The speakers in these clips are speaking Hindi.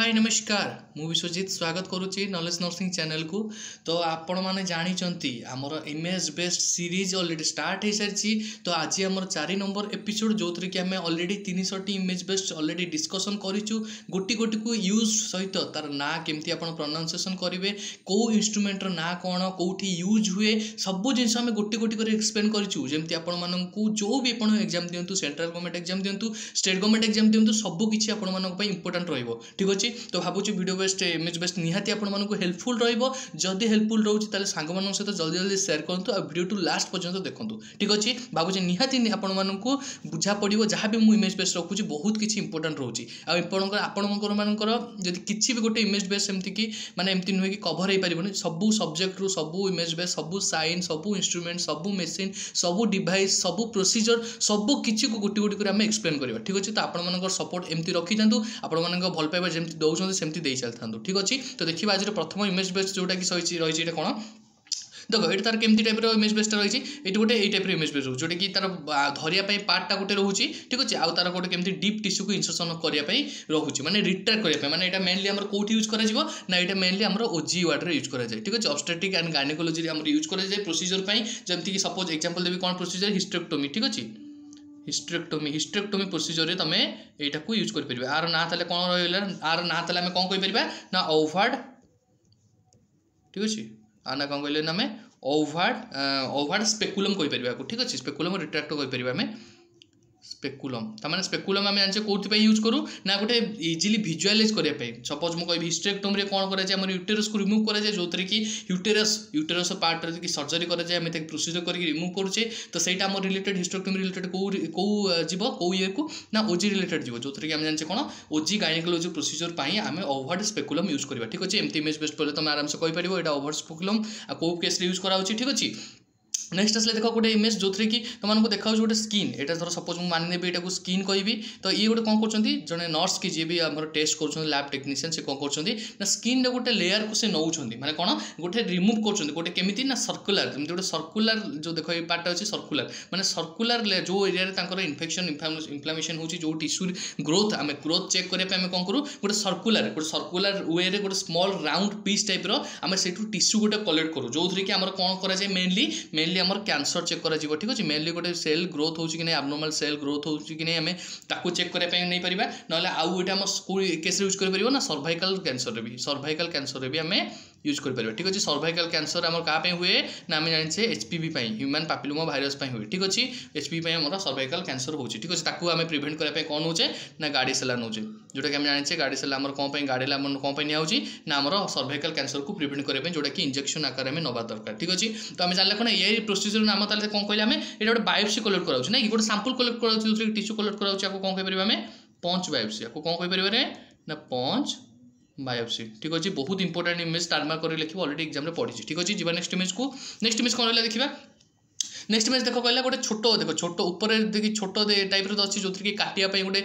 हाय नमस्कार मु विश्वजीत स्वागत करुच्ची नॉलेज नर्सिंग चैनल को। तो आपण मैंने जानी आमर image based series already start हो सारी। तो आज आमर 4 नंबर एपिसोड जो थी कि आम already 300 image based already discussion करूँ। गोटी गोटी को यूज सहित तार ना केमती आप प्रोनाउंसिएशन करेंगे, कौ इंस्ट्रूमेंटर ना कौन कौटी यूज हुए सब जिन आम गोटी गोटी कर एक्सप्लेन करूँ। जमी आपको जो भी आप एग्जाम दिंतु, सेंट्रल गवर्नमेंट एग्जाम दिंतु, स्टेट गवर्नमेंट एग्जाम दिंतु, सब किसी आप इंपोर्टेंट रहिबो। ठीक अच्छे। तो भावुँ वीडियो बेस्ट इमेज बेस्ट निहाती आपको हेल्पफुल रही हेल्पफुल रोचे ताले सांग मान सहित जल्दी जल्दी शेयर करूँ और वीडियो टू लास्ट पर्यंत देखूँ। ठीक अच्छे। भावुँ निहाती आपको बुझा पड़ो जहाँ भी मुझे इमेज बेस्ट रखुच्छी बहुत किसी इंपोर्टेंट रोचे। आपंकर जब किसी भी गोटे इमेज बेस्ट सेमती कि माने एमती नुहे कि कभर हो पार सब सब्जेक्ट रू सब इमेज बेस्ट सब साइन सब इंस्ट्रूमेंट सब मेसीन सब डिवाइस सब प्रोसीजर सब किसी को गोटी गोटी कर एक्सप्लेन करवा। ठीक अच्छे। तो आप सपोर्ट एमती रखी था आपण भल पाइबा जमी दौरान सेमती दे चलता। ठीक अच्छे। तो देखिए आज प्रथम इमेज बेस्ट जोटा कि रही कौन देखो ये तार केमती टाइप इमेज बेस्ट रही ये गोटे ये टाइप इमेज बेस्ट जोटा कि तार धरिया पार्टा गोटे रोचे। ठीक अच्छे। आउ तार गोटे केमती डीप टिश्यू को इंसर्शन करने रोचे माने रिट्रैक्ट करने माने ये मेनली आम कौटी यूज कर मेनली आम ओजी वार्ड यूज कराए। ठीक अच्छे। ऑब्स्टेट्रिक एंड गायनेकोलॉजी यूज कराए प्रोसीजर जमती कि सपोज एग्जांपल देवी कौन प्रोसीजर हिस्टेरेक्टोमी। ठीक अच्छे। हिस्टेरेक्टोमी प्रोसीजर तुम यहाँ यूज कर आर ना ताले कौन रहा आर ना ताले कौन कहीपर ना ओभार्ड। ठीक अच्छे। आ ना कौन कहले ना आम ओभार्ड स्पेकुलम कहीपर। ठीक अच्छे। स्पेकुलम रिट्रैक्ट कहीपर आम स्पेकुलम ताने स्पेकुलम आम जाने कौन यूज करूँ ना गोटे इजिली भिजुआलाइज करने। सपोज मुझे हिस्टेरेक्टोमी रे कौन कराए यूटेरस को रिमूव कराए जो थी कि यूटेरस पार्ट की सर्जरी कराए आम प्रोसीजर करके रिमूव करुचे। तो सहीटा आम रिलेटेड हिस्टेरेक्टोमी रिलेटेड कौ जीव कौ ये को ना ओजी रिलेटेड जीव जो थी कि आम जाने कौन ओजी गायनेकोलॉजी प्रोसीजर आम ओभार्ड स्पेकुलम यूज करवा। ठीक अच्छे। एमती इमेज बेस्ट पहले तुम आराम से कहीपर यहाँ ओभार्ड स्पेकुलम आ कौ केस यूज कराऊँ। ठीक अच्छे। नेक्स्ट आसले देख गोटे इमेज जो थी कि तुमको देखा गोटे स्किन यहाँ धर सपोज मुझे मानिने यहाँ स्किन कहि। तो ये गोटे कौन कर जड़े नर्स कि जी भी आम टेस्ट कर लैब टेक्नीशियन से कौन कर स्किन गोटे लेयर को से नौ माने कौन गोटे रिमूव कर गोटे केमी ना सर्कुलर जमी गोटे सर्कुलर जो देख ये पार्ट अच्छे सर्कुलर माने सर्कुलर जो एरिया इन्फेक्शन इन्फ्लामेशन हो जो टिश्यू ग्रोथ आम ग्रोथ चेक करने कौन करूँ गोटे सर्कुलर वे रे गोटे स्मॉल राउंड पीस टाइप आम से टिश्यू गोटे कलेक्ट करूँ जो थी कि आम कौन कराए मेनली आम कैंसर चेक करा ठीक अच्छे। मेनली गोटे सेल ग्रोथ हो कि नहीं एब्नॉर्मल सेल ग्रोथ हो कि नहीं आम ताकू चेक करने नहीं पार ना आउ ये आम केस यूज कर ना सर्वाइकल कैंसर भी आम यूज कर। ठीक अच्छे। सर्वाइकल कैंसर आम क्या हुए ना आम जाने एचपीवी ह्यूमन पापिलोमा भाइरस हुए। ठीक अच्छे। एचपीवी आम सर्वाइकल कैंसर हो। ठीक अच्छे। ताकू आम प्रिवेंट करने कौन नौचे ना गाड़ी सेला नौचे जोटा कि आम जाने गाड़ी सेला आम कौन गाड़ी कौन नि ना आम सर्वाइकल कैंसर को प्रिवेंट करने जोटा कि इंजेक्शन आकार में नवा दरकार। ठीक अच्छे। तो आम जानले कौन ये प्रोसीजर नाम ताले कौन कहले आम ये गोटे बायोप्सी कलेक्ट कराऊँ ना कि गोटे सैंपल कलेक्ट कराऊँ टिश्यू कलेक्ट कराऊँ या कौन कहीपर आम पंच बायोप्सी या कौन कहीपर ना पंच बायोप्सी। ठीक अच्छे। बहुत इंपोर्टेंट इमेज टार्मा कर लिखे ऑलरेडी एग्जाम में पढ़ी। ठीक अच्छे। जी नेक्स्ट इमेज को नेक्स्ट इमेज कौन रहा देखा नेक्स्ट इमेज देख कहला गोटे छोट देख छोट ऊपर देखिए छोट टाइप अच्छी जो कि काटियापाई गोटे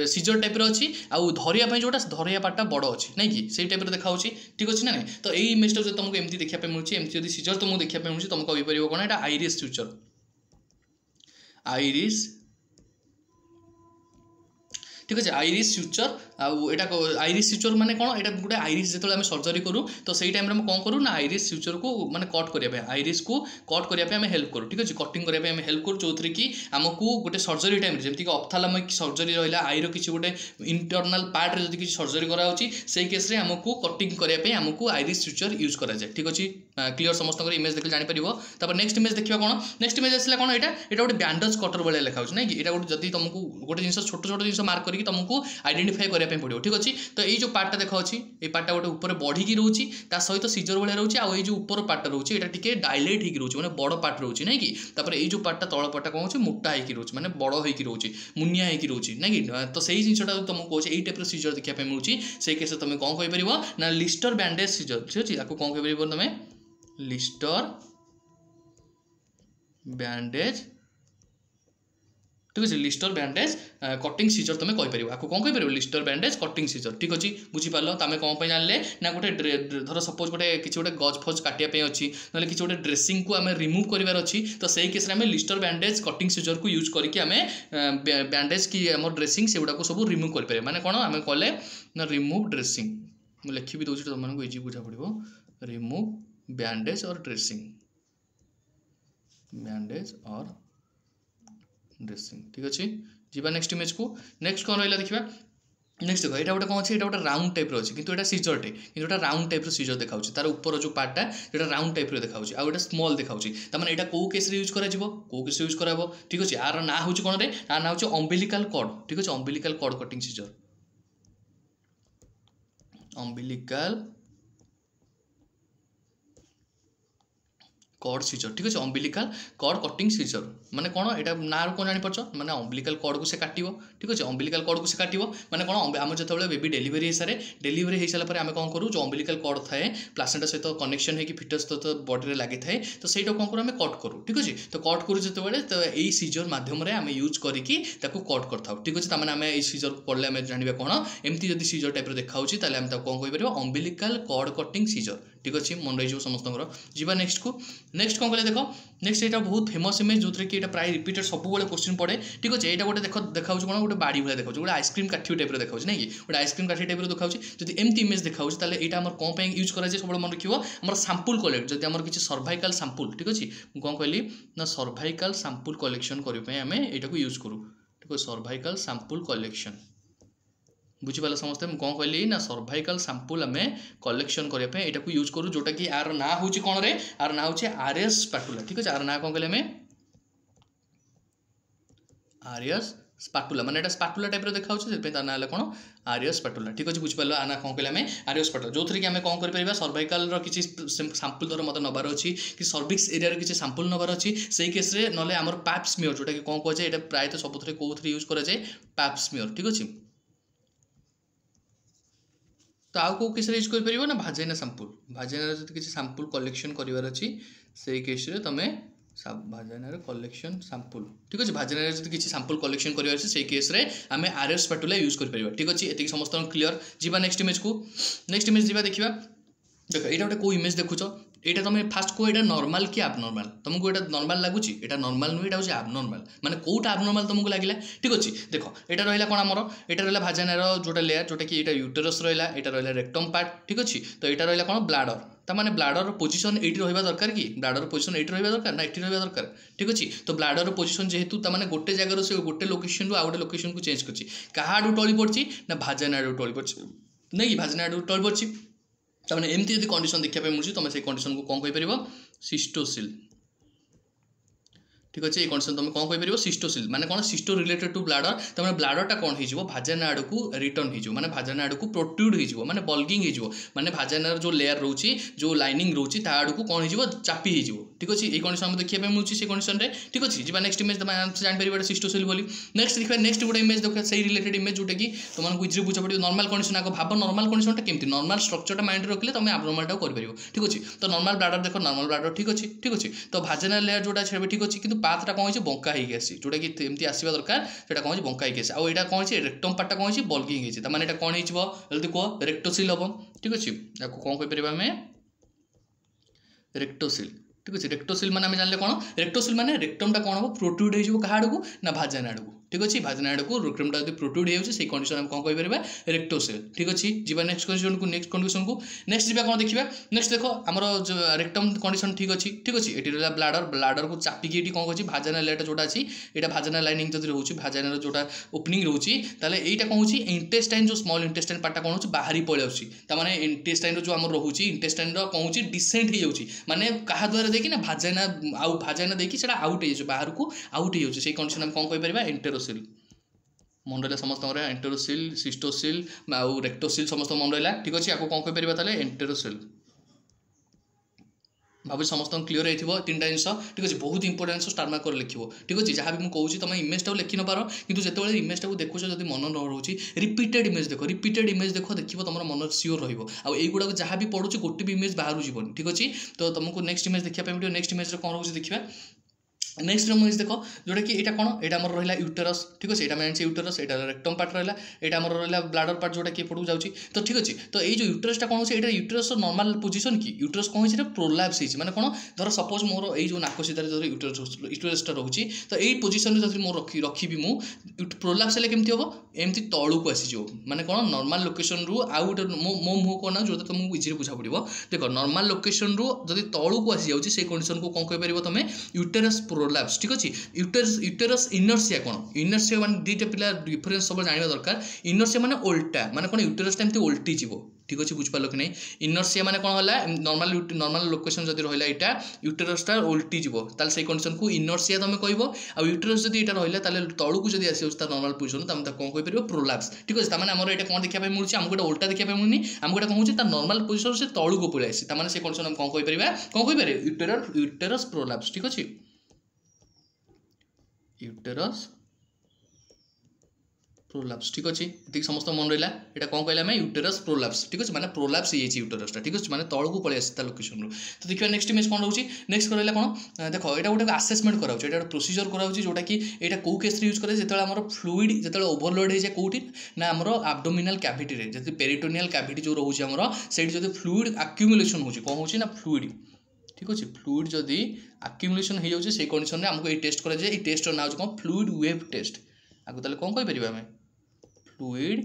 सीजर टाइप अच्छी आउ धरिया जोटा धरिया पार्टा बड़ अच्छी ना कि सही टाइप देखा। ठीक अच्छे ना। तो यही इमेज जो तुमको एमती देखा मिलूँ एमती जब सीजर तुमको देखा मिलूँ तुमको कहीपर कौन यहाँ आइरिस फ्यूचर आइरिस। ठीक अच्छे। आइरिस फ्यूचर आइरिस फ्यूचर माने कौन यहाँ गोटे आइरिस जो सर्जरी करूँ तो सही टाइम कौन करूँ ना आइरिस फ्यूचर को माने कट करने आइरिस को कट करने हेल्प करूँ। ठीक अच्छे। कटिंग करने हेल्प करूँ जो थी कि आमको गोटे सर्जरी टाइम जमीक ऑप्थाल्मिक सर्जरी रहा आईर किसी गोटे इंटरनल पार्ट जो किसी सर्जरी कराऊँगी से केस आमको कटिंग करने आमको आइरिस फ्यूचर यूज कराए। ठीक अच्छे। क्लीयर समस्त इमेज देख जापर। नेक्स्ट इमेज देखा कौन नेक्स्ट इमेज आसला कौन यहाँ गोटे बैंडेज कटर भाई लिखा ना कि यहाँ गोटे जब तुमको गोटे जिन छोट छोट जिन मार्क करके तुमको आइडेंटिफाई करने पड़ो। ठीक अच्छे। तो ये जो पार्टा देखा अच्छी ये पार्टा गोटे ऊपर बढ़ी रोचे सहित सीजर भाया रोचे आउ जो ऊपर पार्टा रोचे यहाँ टी डायलेट हो रोचे मैंने बड़ पार्ट रोचे ना कि ये जो पार्टा तल पार्टा कौन हो मोटा होगी रोचे मैंने बड़ हो रोचे मुनिया हो रोचे ना कि तो सही जिनटा तुमको कहे यही टाइप सीजर देखा मिलूँ से केस तुम कौन कहीपर ना लिस्टर बैंडेज सीजर। ठीक अच्छे। आपको कौन कहीपर तुम लिस्टर बैंडेज ठीक अच्छे लिस्टर बैंडेज कटिंग सीजर तुम कहीपर आपको कौन कहीपर लिस्टर बैंडेज कटिंग सीजर ठीक अच्छे बुझीपार तुम कौन पर जानले ना गोटे धर सपोज गोटे किसी गोटे गज फज काटियापी अच्छी ना किसी गोटे ड्रेसिंग को आम रिमूव करार अच्छी तो सही केस में लिस्टर बैंडेज कटिंग सीजर को यूज करके आम बैंडेज कि आम ड्रेसिंग से गुड़ाक सब रिमूव कर माने कौन आम कले ना रिमूव ड्रेसिंग मुझे लिखी भी दूसरी तुमको इजी बुझा पड़ो रिमूव बैंडेज और ड्रेसिंग बैंडेज और ड्रेसिंग ठीक अच्छे जी नेक्स्ट इमेज को नेक्स्ट कौन रहा देखा नेक्स्ट देखो यहाँ गोटे कौन अच्छे गोटे राउंड टाइप अच्छी किंतु एटा सीजरटे किंतु राउंड टाइप सीजर देखा तार ऊपर जो पार्टा जो राउंड टाइप देखा आ गोटे स्मॉल देखा तमाने यहाँ कौ केस यूज कर केस यूज कर ठीक अच्छे यार ना हूँ कौन रे यार ना हूँ अम्बिलिकल कॉर्ड ठीक अच्छे umbilical cord cutting scissor umbilical cord scissor ठीक अच्छे अम्बिलिकल कॉर्ड कटिंग सीजर माने कौन यहाँ ना कौन जापर माने अम्बिलिकल कॉर्ड को से काटिबो ठीक अच्छे अम्बिलिकल कॉर्ड को से काटिबो माने कौन आम जो बेबी डेलीवरी सारे डेलीवरी हो सारा आम कौन करूँ जो अम्बिलिकल कॉर्ड थाए प्लासेंटा सहित कनेक्शन होगी फिटस सहित बॉडी में लगी थाए तो सहीटा कौन करूँ आम कट करूँ ठीक अच्छे तो कट करूँ जो तो यही सीजर मध्यम आम यूज करके कट कर ठीक अच्छे तमाने आम सीजर को पढ़ले आम जानवा कौन एमती जब सीजर टाइप देखा आम कौन कहीपर अम्बिलिकल कॉर्ड कटिंग सीजर ठीक अच्छे मन रही समस्त जी नेक्स्ट को नेक्स्ट कौन कहले देख नेक्स्ट यहाँ बहुत फेमस इमेज जो कि प्राय रिपीटेड सब क्वेश्चन पड़े ठीक अच्छे यहाँ गोटे देख देखा कौन गोटे बाड़ी भाई देखा गोटे आइसक्रीम काठी टाइप देखा ना कि गोटे आइसक्रीम काठी टाइप देखा जब एमती इमेज देखा यहाँ आम कौन यूज कराए सब मन रखिए आम साम्पुल कलेक्ट जब आम किसी सर्वाइकल साम्पुल ठीक अच्छे कौन कहली ना सर्वाइकल साम्पुल कलेक्शन करने आम यहाँ यूज करूँ ठीक है सर्वाइकल साम्पुल कलेक्शन बुझीपाल समस्ते कौन कहली ना सर्वाइकल साम्पुल आम कलेक्शन करने यहाँ यूज करूँ जोटा कि यार ना हूँ कौन रे यार ना हूँ आरएस स्पाटुला ठीक है यार ना कौन कहले आम आरएस स्पाटुला माने एटा स्पाटुला टाइप देखा से ना कौन आरएस स्पाटुला ठीक अच्छे बुझीपाल आना कौन कहले आम आरएस स्पाटुला जो थी आम कौन कर सर्वाइकल किसी साम्पुल धर मत नबार अच्छी कि सर्विक्स एरिया किसी साम्पुल नबार अच्छी से केस ना आम पैप स्मियर जोटा कि कौन कहे यहाँ प्रायतः सब कौन यूज कराए पैप स्मियर ठीक अच्छे तो आउ कौ केस यूज कर ना भाजाइना साम्पुल भाजाइना जो किसी साम्पुल कलेक्शन करार अच्छी से केस तुम भाजाइनार कलेक्शन साम्पुल ठीक अच्छे भाजाइनार जो किसी साम्पुल कलेक्शन करार अच्छे से केस आम आरएस स्पाटुला यूज कर ठीक अच्छे ये समस्त क्लीयर जी नेक्स्ट इमेज को नेक्स्ट इमेज जी देखा देख यहाँ गोटे कौ इमेज देखुच यहाँ तुम फास्ट को यहाँ नॉर्मल कि एबनॉर्मल तुमको यहाँ नॉर्मल लगुच यहाँ नॉर्मल नुह यहाँ हूँ एबनॉर्मल माने कौटा एबनॉर्मल तुमको लगे ठीक अच्छे देख यहाँ रहा कौन आमर यहाँ रहा भाजाइनार जोटा लेयर जोटा कि यहाँ यूटेरस रहा यहाँ रहा रेक्टम पार्ट ठीक अच्छे तो यहाँ रहा कौन ब्लाडर ताने ब्लाडर पोजिशन ये रहा दरकार कि ब्लाडर पोजिशन ये रहा दरकार ना ये रहा दरकार ठीक अच्छे तो ब्लाडर पोजिशन जेहेतु ताने गोटे जगार से गोटे लोकेशन रु आउ गोटे लोकेशन को चेंज कर क्या आड़ू टली पड़ी ना भाजाइना आड़ू टली पड़ी नहीं कि भाजाइना आड़ू टली पड़ी तमाने एमती यदि कंडीशन देखा मिलूँ तुम से कंडीशन को कौन कहीपर सिस्टोसिल ठीक अच्छे ये कंडीशन तुम कौन कहीपर सिस्टोसिल माने कौन सिस्टो रिलेटेड टू ब्लाडर तमाने ब्लाडरटा कौन हो भाजाइना आड़ को रिटर्न हो माने भाजाइना आड़ को प्रोट्रूड हो माने बल्गिंग हो माने भाजाइनार जो लेयर रोची जो लाइनिंग रोची ता आड़ को कौन हो चापी हो ठीक अच्छे ये कंडीशन आम देखा मिलूँ से कंडीशन में ठीक अच्छे जी नेक्स्ट इमेज तुम जानपर सिस्टोसिल बोली नेक्स्ट देखा नेक्स्ट गोटे इमेज देखा से रिलेटेड इमेज जोटा कि तुमको इजी बुझा पड़ो नॉर्मल कंडीशन आगे भाव नॉर्मल कंडीशन केमती नॉर्मल स्ट्रक्चर माइंड रखिले तुम एबनॉर्मल कर ठीक अच्छे तो नॉर्मल ब्लाडर देख नॉर्मल ब्लाडर ठीक अच्छे तो भाजाइनार लेयर जोटा ठीक अच्छे कि पाथटा कौन हो बंका होगी जोटा कि एमती आसवा दरकार से कौन बंका होगी आउ यहाँ कौन रेक्टम पार्टा कौन बल्गिंग होती है माने कौन जल्दी कह रेक्टोसिल हम ठीक अच्छे कौन कहीपर आम रेक्टोसिल ठीक अच्छे रेक्टोसिल माने आम जानले कौन रेक्टोसिल माने रेक्टमटा कौन हम प्रोट्रूड हो क्या आड़ को ना भाजाइना आड़ को ठीक अच्छे भाजाइना आड़ को रेक्टमटा जो प्रोट्रूड हो कंडीशन आम कौन कहीपर रेक्टोसिल ठीक अच्छे जी नेक्स्ट कंडीशन को नेक्स्ट जी कौन देखा नेक्स्ट देख आम रेक्टम कंडीशन ठीक अच्छे ये रहा ब्लाडर ब्लाडर को चापिकी ये कौन कर भाजाइना लेयरटा जोटा अच्छी यहाँ भाजाइना लाइनिंग जब रोचे भाजाइनार जोटा ओपनिंग रोचे ताले यहाँ कौन हो इंटेस्टाइन जो स्मॉल इंटेस्टाइन पार्टा कौन हो बाहरी पड़े आसने इंटेस्टाइन जो आम रोचे इंटेस्टाइन कौन हो डिसेंट हो माने क्या द्वारा देखिए ना भाजाइना आउ भाजाइना देखिए से आउट हो बाहर को आउट हो कंडीशन आम कौन कहीपर एंटेरोसिल मन रहा समस्त एंटेरोसिल सिस्टोसिल आउ रेक्टोसिल समस्त मन रहा ठीक अच्छे आपको कौन कहीपर एंटेरोसिल भावी समस्त क्लीयर हो तीन टा जिन ठीक अच्छे बहुत इंपोर्टेंट स्टार मार्क कर लिखो ठीक अच्छे जहाँ भी मुझे तुम इमेजटा लिखि न पार कि जो इमेजटा देखुच जब मन न रोचे रिपीटेड इमेज देख देखो तुम मन सियोर रहा जहाँ भी पढ़ुचे गोटे भी इमेज बाहर जीवन ठीक अच्छे तो तुमको नेक्स्ट इमेज देखा पड़ो नेक्स्ट इमेज कौन रोचे देखा नेक्स्ट इमेज देख जोटा कि यहाँ कौन यहाँ आम रहा यूटेरस ठीक अच्छे यहाँ जानी यूटेरस यहाँ रेक्टम पार्ट रहा यहाँ आम रहा ब्लाडर पार्ट जोटा कि एपटू जाऊँगी तो ठीक अच्छे तो ये जो यूटेरसटा कौन होता है यूटेरस नॉर्मल पोजिशन कि यूटेरस कौन होती है प्रोलैप्स होती है कौन धर सपोज मोर ये नाक सीधार जो यूटेरसटा रोचे तो यही पोजिशन जब मोर रखी मु प्रोलैप्स हेल्ले केमती हम एमती तौक आसीज माने कौन नॉर्मल लोकेशन रु आउ गोटे मो मुह कौन जो तुमको इजी बुझा पड़ो देख नॉर्मल लोकेशन रु जब तौक आसी जाऊँगी से कंडीशन को कौन कह तुम यूटेरस प्रोलैप्स ठीक अच्छे यूटेरस इनर्सिया कौन इनर्सिया माने दुईटा पिला डिफरेन्स सब जानवा दरकार इनर्सिया माने उल्टा माने कौन यूटेरसटा एमती उल्टी जीव ठीक अच्छे बुझिपार कि नहीं इनर्सिया माने कौन है नॉर्मल लोकेशन जब रहा यहाँ यूटेरसटा उल्टी जीव ताल से कंडीशन को इनर्सिया तुम कह आ यूटेरस जब यहाँ रहा तौक जब आस नॉर्मल पोजिशन तुम कौन कह प्रोलैप्स ठीक अच्छे तार आम यहाँ कौन देखा मिलूँ आमको गोटे उल्टा देखा मिलूनी आमको गोटे कौन होता नॉर्मल पोजिशन से तौक पलि आसी से कंडीशन हम कौन कह यूटेरस प्रोलैप्स ठीक अच्छे यूटेरस प्रोलैप्स ठीक अच्छे ये समस्त मन रहा यहाँ कौन कहला यूटेरस प्रोलैप्स ठीक अच्छे माने प्रोलैप्स हो यूटेरसटा ठीक अच्छे माने तौक पलि आसी लोकेशन रू तो देखिए नेक्स्ट इमेज कौन रोचे नेक्स्ट रहा कौन देख यहाँ गोटे आसेसमेंट कराऊँ यहाँ गोटे प्रोसीजर कराऊँ जोटा कि यहाँ कौ केस यूज करे जो आम फ्लूइड जो ओवरलोड हो जाए कौटी ना आम आब्डोमिनाल कैविटी रे जब पेरिटोनियल कैविटी जो रोचे आम से फ्लूइड आक्यूमुलेशन हो कौन हो ना फ्लूइड ठीक अच्छे फ्लूइड जदि आक्यूमुलेशन हो जाए से कंडीशन में आमको ये टेस्ट कराए ये टेस्ट ना हो कौन फ्लूइड वेव टेस्ट आगे ताले कौन कह आम फ्लूइड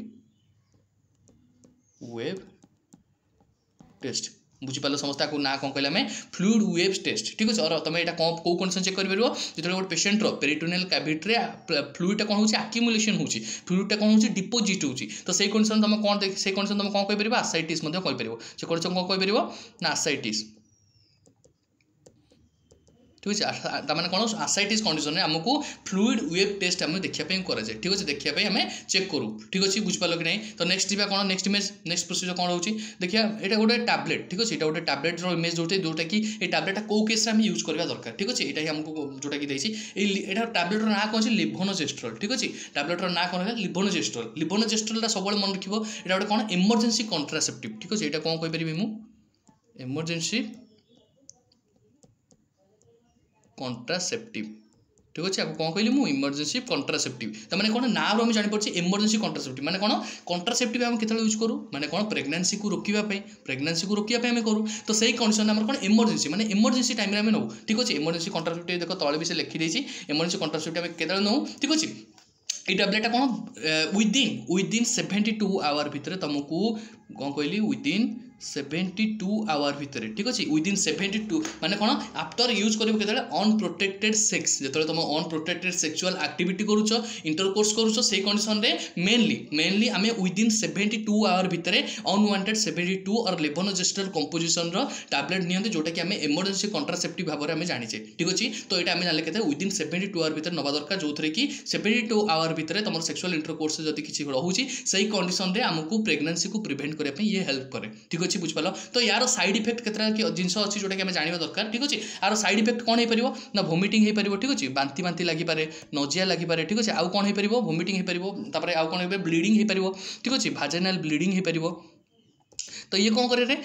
वेव टेस्ट बुझीपार समस्त आपको ना कौन कहला फ्लूइड वेव टेस्ट ठीक अच्छे और तुम यहाँ कौन कौ कंडीशन चेक कर जो गोटे पेसेंट पेरिटोनियल कैविटी फ्लूइडटा कौन हो आक्यूमुलेशन हो फ्लूइडटा कौन हो डिपोजिट हो तो से कंडीशन तुम कौन से कंडीशन तुम कौन कह आसाइटिस कहीपर से कंडीशन कौन कह ना आसाइटिस ठीक है मैंने कौन आसाइटिस कंडीशन में आमको फ्लूइड वेव टेस्ट आम देखापी कराए ठीक अच्छे देखापी आम चेक करूँ ठीक अच्छे बुझिपार कि नहीं तो नेक्स्ट जी कौन नेक्स्ट इमेज नेक्स्ट प्रोसीजर कौन रोचे देखिए यहाँ गोटे टैबलेट ठीक अच्छे यहाँ गोटे टैबलेट इमेज जोटा कि ये टैबलेटा कौ केस यूज करवा दरकार ठीक अच्छे यहाँ आमको जोटा कि यहाँ टैबलेटर ना कौन है लिभोनोजेस्ट्रल ठीक अच्छे टैबलेटर ना कौन है लिभोनोजेस्ट्रल सब मन रखिए यहाँ गोटे कौन इमरजेंसी कंट्रासेप्टिव ठीक अच्छे यहाँ कौन कहीपरि मुझे इमरजेंसी कंट्रासेप्टिव ठीक अच्छे आपको कौन कहली मुझे इमरजेंसी कंट्रासेप्टिव तो मैंने कौन ना आम जापे इमरजेंसी कंट्रासेप्टिव मैंने कौन कंट्रासेप्टिव आम केतले यूज करूँ मैंने कौन प्रेगनेंसी को रोकवाई आम करूँ तो सही कंडीशन में कौन इमरजेंसी मैंने इमरजेंसी टाइम में नौ ठीक अच्छे इमरजेंसी कंट्रासेप्टिव देख तले भी से लिखी देती इमरजेंसी कंट्रासेप्टिव आम केतले नौ ठीक अच्छे ये टैबलेटा कौन विदिन 72 आवर भितर तुमको कौन कहली विदिन 72 आवर भितर ठीक अच्छे विदिन 72 माने कौन आफ्टर यूज कर अनप्रोटेक्टेड सेक्स जो तुम अनप्रोटेक्टेड सेक्सुअल एक्टिविटी करुच इंटरकोर्स करुच से कंडीशन में मेनली आम विदिन 72 आवर भितर अनवांटेड 72 और लेवोनोजेस्ट्रल कंपोजिशन टैबलेट नियंते जोटा कि आम इमरजेंसी कंट्रासेप्टिव भाव में जानी ठीक अच्छे तो यहाँ आम जान के विदिन 72 आवर भितर नवा दरकार जो कि 72 आवर भितर तुम सेक्सुअल इंटरकोर्स जब किसी रोचे से कंडीशन में आमको प्रेगनेंसी को प्रिवेंट करने ये हेल्प करे ठीक अच्छे बुझिपार तो यार साइड इफेक्ट केतटा जिनस अच्छी जोटा कि आम जानवा दरकार ठीक अच्छे यार साइड इफेक्ट कौन हो ना वोमिटिंग हो पार ठीक अच्छे बांती बांती लगिपारे नजिया लगिपारे ठीक अच्छे आउ कौन हो वोमिटिंग हो पार आउ कौन हो ब्लीडिंग हो पार ठीक अच्छे भाजिनल ब्लीडिंग हो पार तो ये कौन करे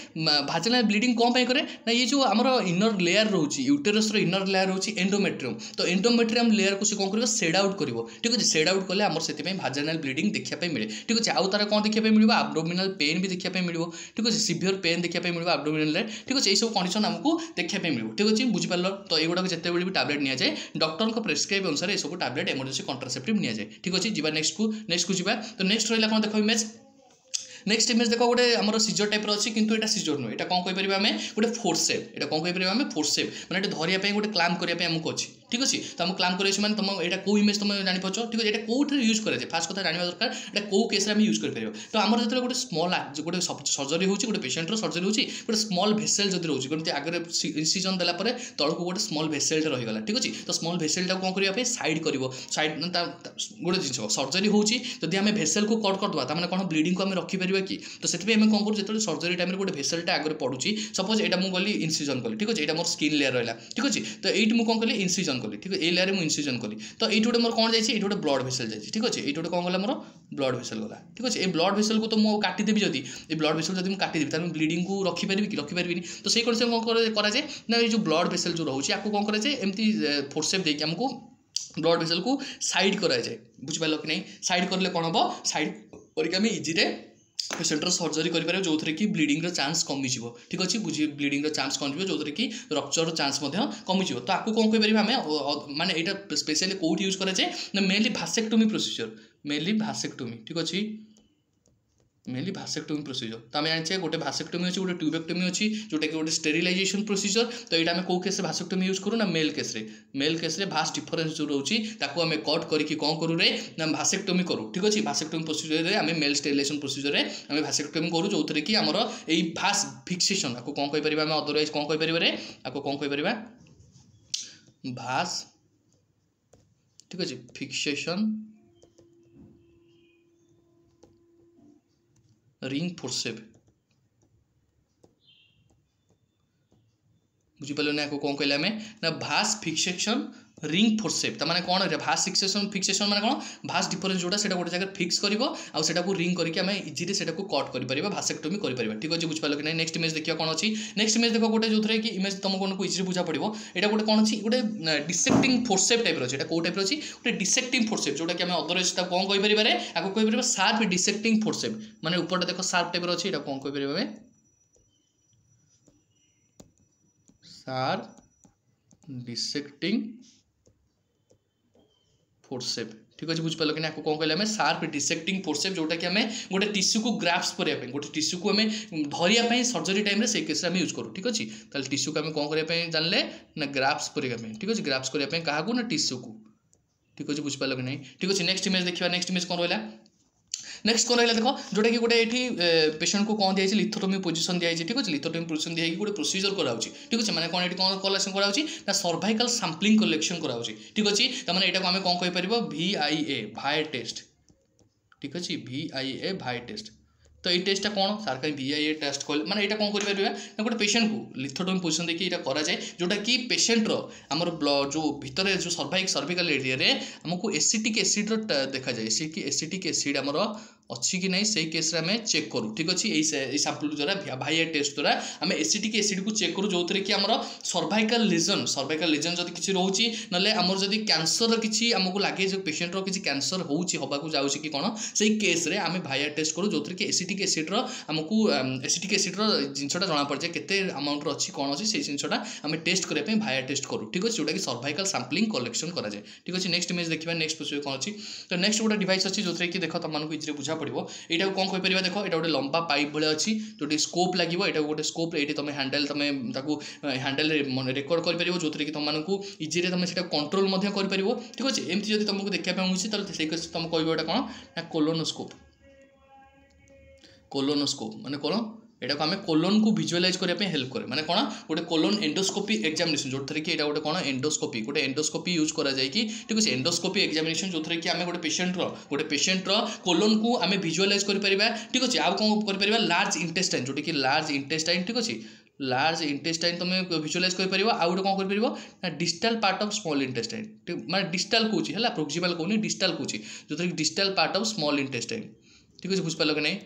भाजिनल ब्लीडिंग कौन पे करे ना ये जो आमर इनर लेयर रोचे यूटेरस इनर लेयर रोचे एंडोमेट्रियम तो एंडोमेट्रियम लेयर को कौन कर सेड आउट कर ठीक अच्छे सेड आउट कले आमर से भाजिनल ब्लीडिंग देखा मिले ठीक अच्छे आउ तार कौन देखा मिले एब्डोमिनल पेन भी देखा मिले ठीक अच्छे सीवियर पेन देखा मिले एब्डोमिनल ठीक अच्छे ये सब कंडीशन आमको देखा मिले ठीक अच्छे बुझिपार तो ये गुड़ाक जिते भी टैबलेट नि जाए डॉक्टर को प्रेस्क्राइब अनुसार ये सब टैबलेट इमरजेंसी कंट्रासेप्टिव नि जाए ठीक अच्छे जी नेक्स्ट को जी तो नेक्स्ट रहा कौन देख इमेज नेक्स्ट इमेज देख गोटे आम सीजर टाइप अच्छी किंतु एटा सीजर नुह एटा कौन कहीपर आम गोटे फोर्सेप एटा कौन कहीपर आम फोर्सेप मैंने धरिया गोटे क्लाम करने आमको अच्छी ठीक अच्छे तो आम क्लाम कर मैंने तुम यहाँ कौ इमेज तुम जापार ठीक है यहाँ कौटे यूज कराए फास्ट कथा जानवा दरकार यहाँ कौ केस यूज कर तो आम जो गोटे स्मल गोटे सर्जरी हो गोटे पेसेंटर सर्जरी हो गोटे स्मल भेसेल जब रोचे कमी आगे इनसिजन देलापर तौक गोटे स्मल भेसेलटे रहीगला ठीक अच्छे तो स्मल भेसेलटा कौन करने साइड कर साइड गोटे जिन सर्जरी होती आम भेसेल को कट करदे मैंने कौन ब्लीडिंग को आम रखिपर कि तो से कौन करूँ जो सर्जरी टाइम गोटे भेसेलटा आगे पड़ुची सपोज यहाँ मुझे गली इनसिजन कली ठीक अच्छे यहाँ मोर स्किन लेयर रहा ठीक अच्छे तो ये मुझे कौन कली इनसिजन कली ठीक है ए लेयर में इनसिजन कली तो ये गोटे मोर कौन जाइए ये गोटे ब्लड भेसल जाइए ठीक अच्छे ये गोटे कौन गला मोर ब्लड भेसल गला ठीक अच्छे ये ब्लड भेसल को तो मुझे काटिदेवी जदि ये ब्लड भेसल जब काटिदेवी तो ब्लीडिंग को रखिपारि कि रखिपारि तो से कंडीशन कौन कराए ना ये जो ब्लड भेसल जो रोचे आपको कौन कराए एमती फोर्सेप देके आमको ब्लड भेसल को साइड कराए बुझिपार कि नहीं साइड करले कौन हम साइड करके आम इजिरे पेसेंटर सर्जरी करें जो थे कि ब्लीडिंग चांस कमिज ठीक अच्छे बुझी ब्लीडिंग चांस कमिज जो थे कि रप्चर चांस कमिज तो आपको कौन कहीपर आम माने यहाँ स्पेशली कौट यूज कराए ना मेनली भासेक्टोमी प्रोसीजर मेनली भासेक्टोमी ठीक अच्छे मेनली भासेक्टोमी प्रोसीजर तो आम जाने गोटे भासेक्टोमी अच्छी गोटे ट्यूबेक्टोमी अच्छी जोटा कि गोटे स्टेरिलाइजेशन प्रोसीजर तो यहाँ आम कौ केस भासेक्टोमी यूज करूँ ना मेल केस भास डिफरेन्स जो रोचे आम कट करके कौन करूँ रे ना भासेक्टोमी करूँ ठीक अच्छे भासेक्टोमी प्रोसीजर में आम मेल स्टेरिलाइजेशन प्रोसीजर में आम भासेक्टोमी करूँ जो थे कि आमर यही भास फिक्सेसन आपको कौन कहीपर आम अदरवाइज कौन कहीपर आपको कौन कहीपर भास ठीक अच्छे फिक्सेसन रिंग फोर्सेप बुझीपारे ना आपको कौन कहले ना भास फिक्सेसन रिंग फोर्सेप तो माने कौन है भास फिक्सेसन माने कौन भास डिफरेन्स जोटा से गोटे जगह फिक्स कर रिंग करके आम इजिली से कट कर भासेक्टोमी कर ठीक अच्छे बुझिपारे कि नहीं नेक्स्ट इमेज देखिए कौन अच्छी नेक्स्ट इमेज देखो गोटे जो कि इमेज तुमको इजिली बुझा पड़ो यहाँ गोटे कौन अच्छी गोटे डिसेक्टिंग फोर्सेप टाइप अच्छे कौ टाइप अच्छी गोटे डिसेक्टिंग फोर्सेप जोटा कि आम अदरवाइज कौन कहीपर आपको कहीपर शार्प डिसेक्टिंग फोर्सेप माने ऊपर देख शार्प टाइप अच्छे यहाँ कौन कहीपर शार्प डिसेक्टिंग फोर्सेप ठीक अच्छे बुझिपार कि आपको कौन कहले शार्प डिसेक्टिंग फोर्सेप जोटा कि आम गोटे टिश्यू को ग्राफ्स करने गोटे टिश्यू को आम धरिया सर्जरी टाइम से केस यूज करूँ ठीक अच्छे ताल टिश्यू को आम कौन करने जानले ना ग्राफ्स करने ठीक अच्छे ग्राफ्स करने क्या ना टिश्यू को ठीक अच्छे बुझिपार कि नहीं ठीक अच्छे नेक्स्ट इमेज देखिए नेक्स्ट इमेज कौन रहा नेक्स्ट कौन रहा देख जोटा कि गोटे ये पेशेंट को कौन दिखाई लिथोटोमी पोजिशन दिखाई ठीक अच्छे लिथोटोमी पोजिशन दिखाई गोटे प्रोसीजर कराऊँ ठीक अच्छे मैंने कौन ये कौन कलेक्शन कराऊँ ना सर्वाइकल सैंपलिंग कलेक्शन कराऊँ ठीक अच्छे मैंने यहाँ को आम कौन कहीपर VIA भाई टेस्ट ठीक अच्छे VIA भाई टेस्ट तो ये टेस्टा कौन सार कहीं VIA टेस्ट कल मैंने यहाँ कौन कर गोटे पेशेंट को लिथोटोमी पोजिशन देखिए यहाँ कराए जोटा कि पेशेंटर आमर जो भितर जो सर्विकल एरिया रे आमको एसिटिक एसिड देखा जाए एसिटिक एसिड आमर अच्छी कि नहीं से केस आम चेक करूँ ठीक अच्छे यही सैंपल द्वारा भाई टेस्ट द्वारा आम एसिटिक एसिड को चेक करूँ जो थे कि आमर सर्वाइकल लेजन जब किसी रोचे ना आमर जब कैंसर किसी आमको लगे जो पेशेंटर किसी कैंसर होगा जाऊँगी कि कौन से केस आम भाई टेस्ट करूँ जो थे कि एसिटिक एसिड्र आमको एसिटिक एसिड्र जिनटा जना पड़े केते अमाउंट अच्छी कौन अच्छी से जिनटा आम टेस्ट करने भाई टेस्ट करूँ ठीक अच्छे जोटा कि सर्वाइकल सैंपलिंग कलेक्शन कराए ठीक अच्छे नेक्स्ट इमेज देखा नेक्स्ट प्रोसीजर कौन अच्छी तो नेक्स्ट गोटे डिवाइस अच्छी जो थे कि देख तुमको इजिली बुझा पड़ो यहाँ कौन कहीपर देख यहाँ गोटे लंबा पाइप भाई अच्छी जो स्कोप लगे यहाँ गोटे स्कोप ये तुम हैंडल तुम हैंडल रेकर्ड कर जो थे कि तुमको इजिली तुम से कंट्रोल कर ठीक अच्छे एमती जब तुमको देखा मिलूँ तो तुम कह कौन ना कोलोनोस्कोप माने कौन यहाँ को आम कोलोन को विजुअलाइज करने हेल्प करे माने कौन गोटे कोलोन एंडोस्कोपी एग्जामिनेशन जो थे कि यहाँ गोटे कौन गोटे एंडोस्कोपी यूज करा जाए ठीक अच्छे एंडोस्कोपी एग्जामिनेशन जो थे कि आम गोटे पेशेंटर कोलोन को आम विजुअलाइज कर ठीक अच्छे आउ कौन कर लार्ज इंटेस्टाइन जोटा कि लार्ज इंटेस्टाइन ठीक अच्छे लार्ज इंटेस्टाइन तुम विजुअलाइज कर आउ गोटे कौन कर डिस्टाल पार्ट ऑफ स्मॉल इंटेस्टाइन माने डिस्टाल कौच है प्रोक्सिमाल कहूनी डिस्टाल कौच जो थे डिस्टाल पार्ट ऑफ स्मॉल इंटेस्टाइन ठीक अच्छे बुझिपार कि नहीं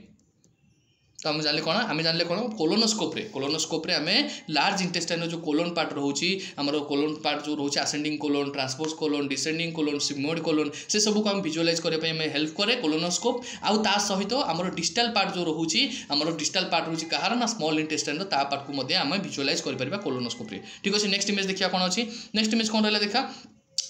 तो आम जाने कौन कोलोनोस्कोप आम लार्ज इंटेस्टाइन जो कोलोन पार्ट रोचे आम कोलोन पार्ट जो रोचे ascending colon transverse colon descending colon sigmoid colon से सब को आम विजुअलाइज करने हेल्प करे कोलोनोस्कोप आउ ता सहित आम डिस्टाल पार्ट जो रोचे आम डिस्टाल पार्ट रोचे कहार ना स्मॉल इंटेस्टाइन ता पार्ट को आम विजुअलाइज कर कोलोनोस्कोप ठीक अच्छे नेक्स्ट इमेज देखिए कौन अच्छी नेक्स्ट इमेज कौन रहा देखा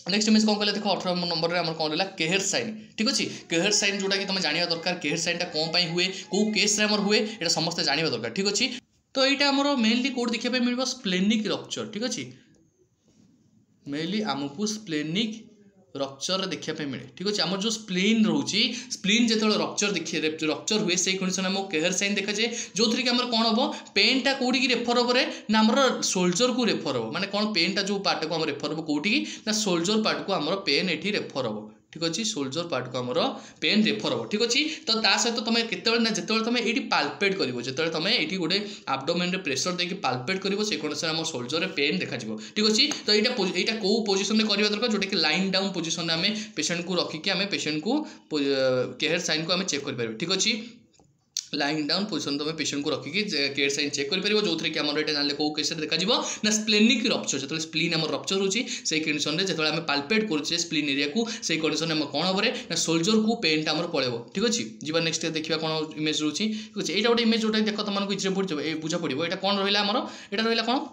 नेक्स्ट इमेज कौन कहले देख 18 नंबर में कौन रहा केहर साइन ठीक अच्छे केहर साइन जोटा कि तुम जाना दरकार केहर साइनटा कौन हुए कौ केस हुए यहाँ समस्त जाना दरकार ठीक अच्छे तो यहाँ आमर मेनली कौट देखा मिल स्प्लेनिक रप्चर ठीक अच्छे मेनली आमको स्प्लेनिक रप्चर देखा मिले ठीक अच्छे आम जो स्प्लीन रोचे स्प्लीन जो रप्चर देखिए रप्चर हुए से कंडीशन आम केहर साइन देखा जाए जो थे कि आम कौन हम पेनटा कौटी रेफर हे ना आम सोल्जर को रेफर हम माने कौन पेनटा जो पार्ट को आम रेफर हम कौटी ना सोल्जर पार्ट को आम पेन ये रेफर हम ठीक अच्छे सोल्जर पार्ट को आमर पेन रेफर हम ठीक अच्छे तो सहित तुम केतने जो तुम ये पाल्पेट कर जो तुम ये गोटे आब्डोमेन रे प्रेशर देके पाल्पेट कर से कंडीशन आम सोल्जर रे पेन देखा ठीक अच्छे तो यहाँ कौ पोजिशन में करवा दरकार जोटा कि लाइन डाउन पोजिशन आम पेशेंट को रखिकी आम पेशेंट को केयर साइन को आम चेक कर ठीक अच्छे लाइन डाउन पोजिशन तुम पेशेंट को रखिकी केयर साइन चेक कर जो थे कि आम ये जान कौ केस देखा ना स्प्लेनिक रप्चर जो स्प्लीन आम रप्चर होची से कंडीशन में जो आम पाल्पेट करुचे स्प्लीन एरिया को से कंडीशन में कौन हम ना सोल्जर को पेनटा आम पड़ेब ठीक अच्छे जी नेक्स्ट देखा कौन इमेज रोचे ठीक अच्छे यहाँ गोटे इमेज जो देख तुमको इजिली बुझा पड़ो यहाँ कौन रहा आमर यहाँ रहा कौन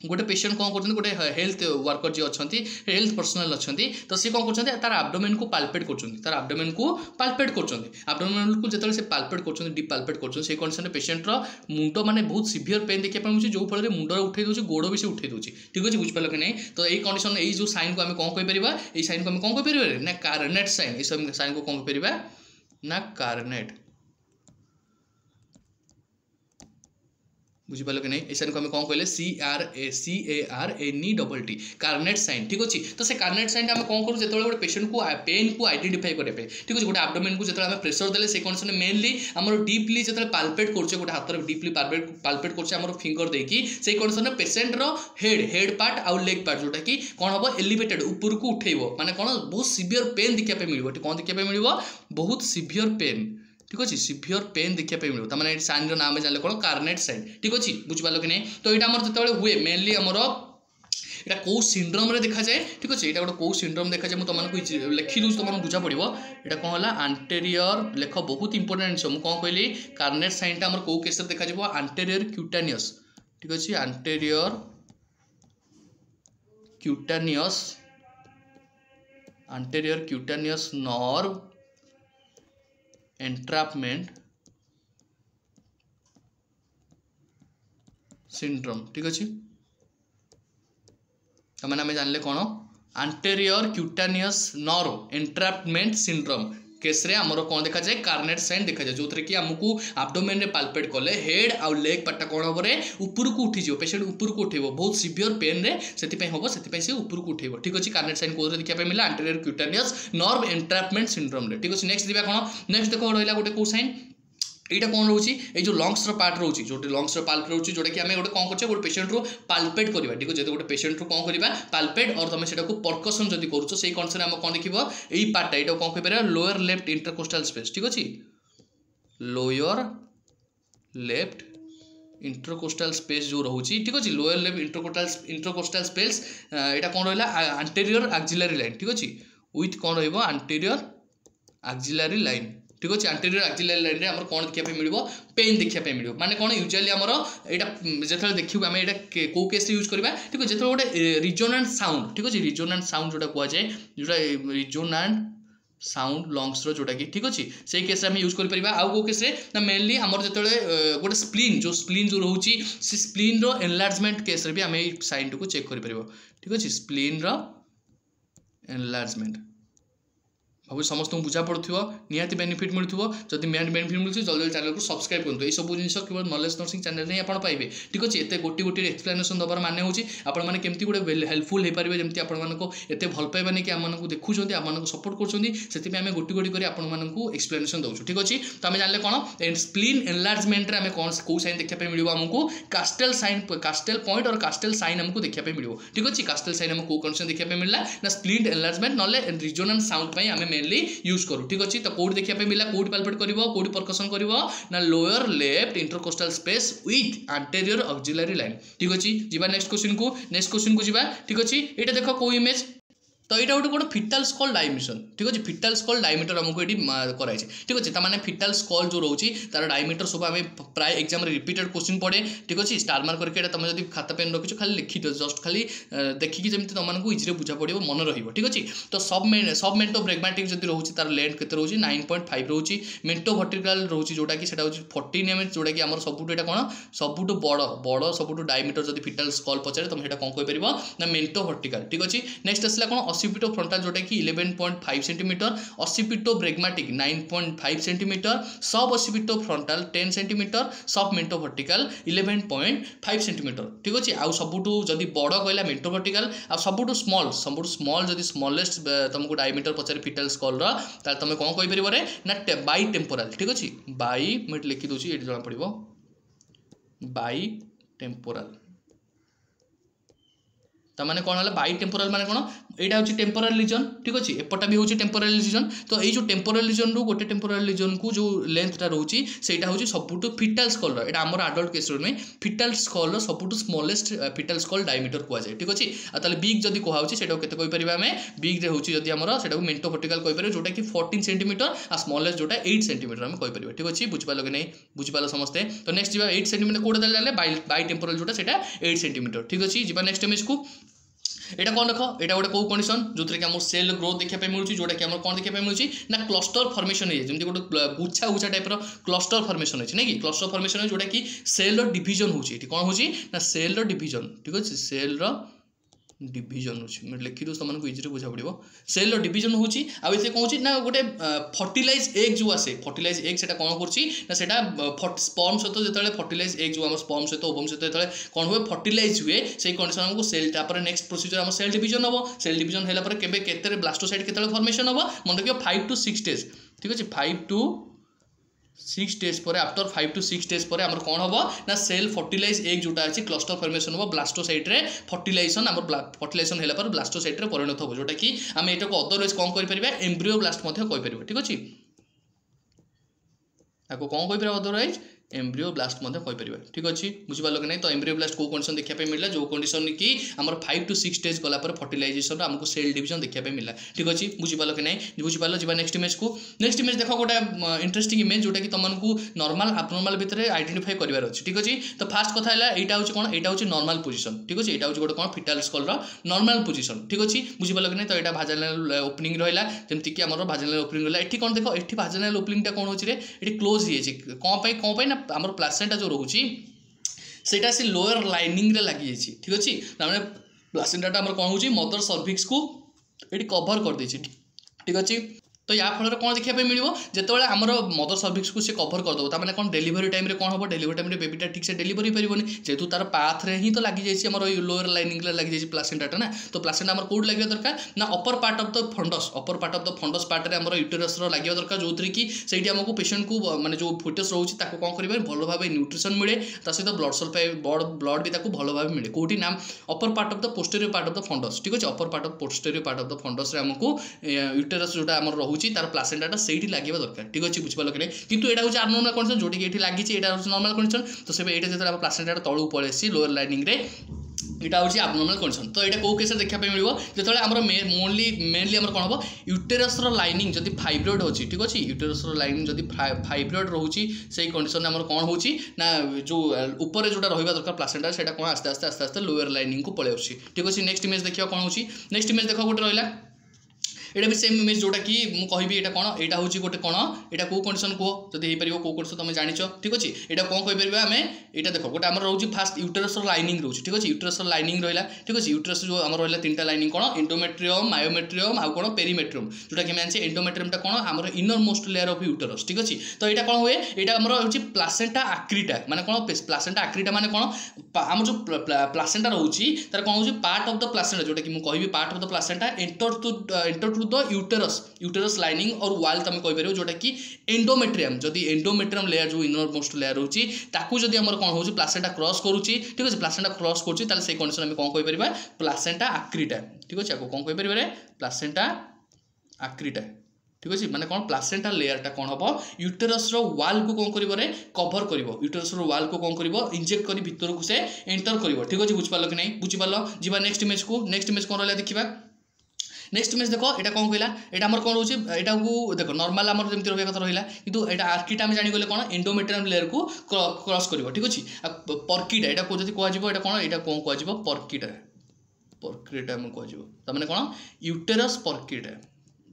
गोटे पेशेंट कौन कर गोटे हेल्थ वर्कर जी अच्छा हेल्थ पर्सनाल अच्छा तो सी कौन कर तार आब्डोमेन को पाल्पेट कर आब्डोमेन को पाल्पेट कर आब्डोमेन को जो से पाल्पेट कर डीप पाल्पेट कर कंडीशन में पेशेंटर मुंड माने बहुत सिवियर पेन देखा मिलूँ जो फल मुंड उठे दूसरी गोड़ भी से उठे दूसरी ठीक अच्छे बुझिपाल कि नहीं तो यही कंडीशन यही जो साइन को आम कौन कहीपर ये साइन को आम कौन कहीपर ना कार्नेट साइन ये साइन को कौन कहीपर ना कार्नेट बुझिपाल कि नहीं साइन को आम कौन कहले CARNET कार्नेट साइन ठीक अच्छे तो से कार्नेट साइन आम कौन करूँ जो गोटे पेशेंट को पेन को आइडेंटिफाई करने ठीक अच्छे गोटे आब्डोमेन को जो आम प्रेशर देले से कंडीशन मेनली आम डीपली जो पाल्पेट कर गोटे हाथ में डीपली पाल्पेट कर फिंगर देकी से कंडीशन में पेशेंटर हेड पार्ट आउ लेग पार्ट जोटा कि कौन हम एलिवेटेड ऊपर को उठेब माने कौन बहुत सिवियर पेन देखा मिले कौन देखा मिले बहुत सिवियर पेन ठीक अच्छे सिवियर पेन देखा मिले तमाने साइन नाम जान कौन कार्नेट साइन ठीक अच्छे बुझिपाल कि नहीं तो यहाँ आम जो हुए मेनली आमर यहाँ कौ सिंड्रोम देखा जाए ठीक अच्छे यहाँ गोटे कौ सिंड्रोम देखा जाए तुमको लिखी दूसरी तुम बुझा पड़ो यहाँ कौन है आंटेरियर लेख बहुत इंपोर्टेंट जिन मुझे कौन कहली कार्नेट साइनटा आम कौ केस देखा आंटेरियर क्यूटानियस ठीक अच्छे आंटेरियर क्यूटानियस नर्व एंट्रापमेंट सिंड्रोम ठीक अच्छे मैंने आम जानले कौन आंटेरियर क्यूटानियस नर्व एंट्रापमेंट सिंड्रोम केस रे आमर कौन देखा जाए कार्नेट साइन देखा जाए जो थे कि आमको आब्डोमेन रे पाल्पेट कले हेड आउ लेग पार्टा कौन हम ऊपर को उठी पेशेंट ऊपर को उठेब बहुत सिवियर पेन रे से हम से ऊपर को उठेब ठीक अच्छे कार्नेट साइन कौन देखा मिला आंटेरियर क्यूटानियस नर्व एंट्रापमेंट सिंड्रोम ठीक अच्छे नेक्स्ट दिवा कौन नेक्स्ट देख रहा गोटे कौ साइन यहाँ कौन रोचे ये जो लंग्स पार्ट रोचे जो लंग्स पार्ट रोचे जोटा कि आम गोटे कौन कर गोटे पेशेंट रो पाल्पेट करवा ठीक है गोटे पेशेंट रो कौन करवा पाल्पेट और तुम से परकसन जब करुच से कंडीशन आम कौन देखिए यही पार्टा यहाँ कौन कहीपर लोअर लेफ्ट इंटरकोस्टाल स्पेस ठीक अच्छे लोअर लेफ्ट इंटरकोस्टाल स्पेस जो रोचे ठीक अच्छे लोअर लेफ्ट इंटरकोस्टाल स्पेस यहाँ कौन रहा आंटेरियर एक्सिलरी लाइन ठीक अच्छे विथ कौन रंटेरियर एक्सिलरी लाइन ठीक अच्छे आंटेरियर एक्सिलरी लाइन में कौन देखा मिले पेन देखा मिले माने कौन यूजुअली आमर यहाँ जो देखू आम यहाँ कौ केस यूज करवा ठीक है जो गोटे रिजोनेंट साउंड ठीक अच्छे रिजोनेंट साउंड जोटा कहुए जोटा रिजोनेंट साउंड लंग्स जोटा कि ठीक अच्छे से केस आम यूज कर आउ कौ केस ना मेनली आमर जो गोटे स्प्लीन जो रोचे से स्प्लीन रो एनलार्जमेंट केस भी आम साइन को चेक कर ठीक अच्छे स्प्लीन रो एनलार्जमेंट भाव समस्त बुझा पड़ो निहाती बेनिफिट मिलूँ जब बेनिफिट मिलूँ जल्दी जल्दी चैनल को सब्सक्राइब करूँ ये सब जिन केवल नॉलेज नर्सिंग चैनल ही आप पाइबे ठीक अच्छे एत गोटी गोटी एक्सप्लेनेशन दबार माने होची आपण मैंने केमती गोटे हेल्पफुल हो पारे जमी आपको एत भल पाइबा नहीं कि आम देखुं आम सपोर्ट कर आम गोटी गोटी कर आपको एक्सप्लेनेशन दूँ ठीक अच्छे तो आम जानले कौन स्प्लीन एनलार्जमेंट आम कौन कौ साइन देखा मिले आमको कास्टेल साइन कास्टेल पॉइंट और कास्टेल साइन आमको देखा मिले ठीक अच्छे कास्टेल साइन आमको कौ कंडीशन देखा मिलला ना स्प्लीन एनलार्जमेंट ना रिजोनेंट साउंड आम मेनली यूज करूँ ठीक अच्छे तो कौट देखा मिला कौट पाल्पेट कर कौट परकसन कर ना lower left intercostal space with anterior axillary line ठीक अच्छे जी नेक्स्ट क्वेश्चन को जी ठीक अच्छे ये देख कौ इमेज तो यहाँ गोटे फिटाल स्कल डायमेंशन ठीक अच्छे फिटाल स्कल डायमीटर आमको ये कराई ठीक अच्छे तार फिटाल स्कल जो रोचे तार डायमीटर सब आम प्राय एग्जाम रिपीटेड क्वेश्चन पड़े ठीक अच्छे स्टार मार्क करके तुम जब खाता पेन रखी खाली लिखी दियो जस्ट खाली देखिए जमी तुमको इजिली बुझा पड़ो मन रही ठीक अच्छे तो सब मेंटो ब्रेगमेटिक जब रोचे तार लेंथ के रोचे 9.5 रोचे मेंटो वर्टिकल रोचे जोटा कि 14 mm जोटा कि आम सबुठ यहाँ कौन सबुठ बड़ सबुठ डायमीटर जब फिटाल स्कल पचारे तुम कौन कहीपर ना मेंटो वर्टिकल ठीक अच्छे नेक्स्ट आसला कौन ऑसिपिटो फ्रंटाल जोटा कि 11.5 सेंटीमीटर, ऑसिपिटो ब्रेगमेटिक 9.5 सेंटीमीटर, सब ऑसिपिटो फ्रंटाल 10 सेंटीमीटर, सब मेंटो वर्टिकल 11.5 सेंटीमीटर। ठीक अच्छे। आउ सबुठू जदि बड़ कहला मेंटो वर्टिकल, आ सबुठू स्मॉल जदि स्मॉलेस्ट तुमको डायमीटर पचारे फिटल स्कल रो तुम कौन कहि परिबो रे ना बाई टेम्पोराल। ठीक अच्छे। बाई मैं लिखि दूची ये जना पड़ो बाई टेम्पोराल। ताने कौन है बाई टेम्पोराल माने कौन यहाँ हूँ टेम्पोराल रीजन। ठीक अच्छे। एपटा भी हूँ टेम्पोराल रीजन। तो ये जो टेम्पोराल रीजन रू गोटे टेम्पोराल रीजन को जो लेंथटा रोचे सेटा हूँ सबुठू फिटाल स्कल यहाँ आम आडल्ट केस नहीं फिटाल स्कल सबुठू स्मॉलेस्ट फिटाल स्कल डायमीटर कहुए। ठीक अच्छे। आगे बिग जब कहुचे से कहीपर आम बिग्रे हूँ जब आम से मेंटो वर्टिकल कहीपर जोटा कि 14 सेंटीमीटर आ स्मॉलेस्ट जोटा 8 सेंटीमीटर आम कहीपर। ठीक अच्छे। बुझिपाल कि नहीं बुझिपाल समस्ते। तो नेक्स्ट जी 8 सेंटीमीटर कौटे जाने बाई टेम्पोराल जोटा से 8 सेंटीमीटर। ठीक अच्छे। जी नेक्स्ट इमेज को एटा कौन देख एटा गोटे कौ कंडीशन जो कि आम सेल ग्रोथ देखा मिलूँ जोटा कि कौन देखा मिलूँ ना क्लस्टर फॉर्मेशन है जमी गोटे गुच्छा गुच्छा टाइप क्लस्टर फॉर्मेशन है नहीं कि क्लस्टर फॉर्मेशन है जोटा कि सेल डिवीजन होची कौन होची ना सेल डिवीजन। ठीक अच्छे। सेल डिवीजन होची मैं लिखि दूँ तुमको इजी बुझा पड़ो सेल डिवीजन होची आ इसे कौन ना गोटे फर्टिलाइज एग जो आसे फर्टिलाइज एग से कौन कर स्पर्म सहित जो फर्टिलाइज एग जो स्पर्म सहित ओवम सहित जो कौन हुए फर्टिलाइज हुए से कंडीशन आमको सेल नेक्स्ट प्रोसीजर आम सेल डिवीजन हम सेल डिवीजन है केते ब्लास्टोसाइट केते फॉर्मेशन हम मन रखिए 5 to 6 डेज। ठीक अच्छे। 5 to 6 डेज पर आफ्टर 5 to 6 डेज पर आम कौन हम ना सेल फर्टिलाइज एग जोटा अच्छी क्लस्टर फॉर्मेशन हम ब्लास्टोसाइट रे फर्टिलाइजेशन आम फर्टिलाइजेशन है ब्लास्टोसाइट रे परिणत हो जोटा कि आम एटा को अदरवाइज कौन कर एम्ब्रियो ब्लास्ट कहीपर। ठीक अच्छे। आपको कौन कहीपर अदरवाइज एम्ब्रियो ब्लास्ट कहीपर। ठीक अच्छे। बुझिपाल कि नहीं। तो एम्ब्रियो ब्लास्ट कौ कंडीशन देखा मिला जो कंडीशन कि आम 5 to 6 डेज गला फर्टिलाइजेशन आमको सेल डिवीजन देखा मिला। ठीक अच्छे। बुझिपाल कि नहीं बुझिपाल। जी नेक्स्ट इमेज को नेक्स्ट इमेज देख गोटे इंटरेस्टिंग इमेज जोटा कि तुमको नॉर्मल एब्नॉर्मल भितर आइडेंटिफाई करार अच्छे। ठीक अच्छे। तो फास्ट कथा है यहाँ हूँ कौन यहाँ हूँ नॉर्मल पोजीशन। ठीक अच्छे। यहाँ हूँ गोटे कौन फिटाल स्कल नॉर्मल पोजीशन। ठीक अच्छे। बुझिपाल कि नहीं। तो यहाँ भाजाइनल ओपनिंग रहा जमीक आम भाजाइनल ओपनिंग रहा ये कौन देख ये भाजाइनल ओपनिंगटा कौन होची ये क्लोज ही कौन ना आम प्लासेंटा जो रोचे सेटा से लोअर लाइनिंग रे लगी जाइए। ठीक अच्छे। तार प्लासेंटा आम कौन हो मदर सर्विक्स को ये कभर कर देछि। ठीक अच्छे। तो या फल कौन देखा मिले जिते आम मदर सर्विक्स को सी कभर करदेव ताने कौन डेलीवरी टाइम रे कौन हम डेलीवरी टाइम बेबीटा ठीक से डेलीवरी पारिबनी जेहेतु तार पाथ रे ही तो लगी जाइए लोअर लाइनिंग लगी जाइए प्लासेंटा ना। तो प्लासेंटा आम कौट लगे दरकार ना upper part of the fundus part रे आम यूटेरस लगे दरकार जो कि से आमको पेशेंट को माने जो फिटस रोचे कौन करेंगे भल भाव न्यूट्रिशन मिले ता सहित ब्लड सप्लाई ब्लड भी भल भाव मिले कौटी नाम upper part of the posterior part of the fundus. ठीक अच्छे। Upper part of posterior part of the fundus आमको यूटेरस जोटा आम रोचे तार प्लासेंटा से लगे दरकार। ठीक अच्छे। बुझिपाल कि नहीं। किंतु यहाँ हूँ आबनॉर्मल कंडीशन जोटी ये लगी नॉर्मल कंडीशन। तो से जो प्लासेंटा तलू पड़े लोअर लाइनिंग रे यहाँ हूँ आबनॉर्मल कंडीशन। तो यहाँ कौ केस देखा मिले जो आम मेनली आम कौन हम यूटेरस लाइनिंग जब फाइब्रॉइड होची। ठीक अच्छे। यूटेरस लाइनिंग जब फाइब्रॉइड रोची से कंडीशन आम कौन हो जो ऊपर जो रहा दरकार प्लासेंटा से कौन आस्ते आस्ते आस्ते आस्ते लोअर लाइनिंग को पलि आसी। ठीक अच्छे। नेक्स्ट इमेज देखिए कौन हो नेक्स्ट इमेज देख गोटे रहा यहाँ भी सेम इमेज जोटा कि मुझे कहबी कौन यहाँ हूँ गोटे कौन यहाँ कौ कंडीशन कह जब हो कौ कंडीशन तुम जाच। ठीक अच्छे। यहाँ कौन कहीपर आम यहाँ देख गोटे आम रोचे फास्ट यूटेरस लाइनिंग रोचे। ठीक अच्छे। यूटेरस लाइनिंग रहा। ठीक अच्छे। यूटेरस जो आम रहा 3टा लाइनिंग कौन एंडोमेट्रियम मायोमेट्रियम आउ कौन पेरीमेट्रियम जोटा कि आम एंडोमेट्रियमटा कौन आम inner most layer of uterus. ठीक अच्छे। तो यहाँ कौन हुए यहाँ आम हूँ प्लासेंटा आक्रीटा माने कौन प्लासेंटा आक्रीटा माने कौन आम जो प्लासेंटा रोचे तार कौन हो पार्ट ऑफ द प्लासेंटा जोटा कि मुझे part of the placenta enter to the uterus lining और वाल तुम कहीपर जोटा कि एंडोमेट्रियम जदि एंडोमेट्रियम लेयर जो इनर मोस्ट लेयर रोची ताकू जदि आम कौन हो प्लासेंटा क्रॉस करुच्ची। ठीक अच्छे। प्लासेंटा क्रॉस करुच्ची से कंडीशन आम कौन कहीपर प्लासेंटा आक्रीटा। ठीक अच्छे। आपको कौन कहीपर प्लासेंटा आक्रीटा। ठीक अच्छे। माने कौन प्लासेंटा लेयरटा कौन हम यूटेरस वाल को कौन करें कभर कर यूटेरस वाल को कौन कर इंजेक्ट कर भीतर को से एंटर कर। ठीक अच्छे। बुझिपाल कि नहीं बुझिपाल। जी नेक्स्ट इमेज को नेक्स्ट इमेज कौन रहा देखा नेक्स्ट इमेज देख यहाँ कौन कहला यहाँ आम कौन रोचे यहाँ को देख नॉर्मल आम जमी रहा कथा रहा किंतु यहाँ आर्किटा आम जानीगले कौन एंडोमेट्रियम लेयर को क्रॉस कर। ठीक अच्छे। पर्किटा यहाँ को जब कह कौन यहाँ कौन कह पर्किटा पर्किटा कह कौन यूटेरस पर्किटा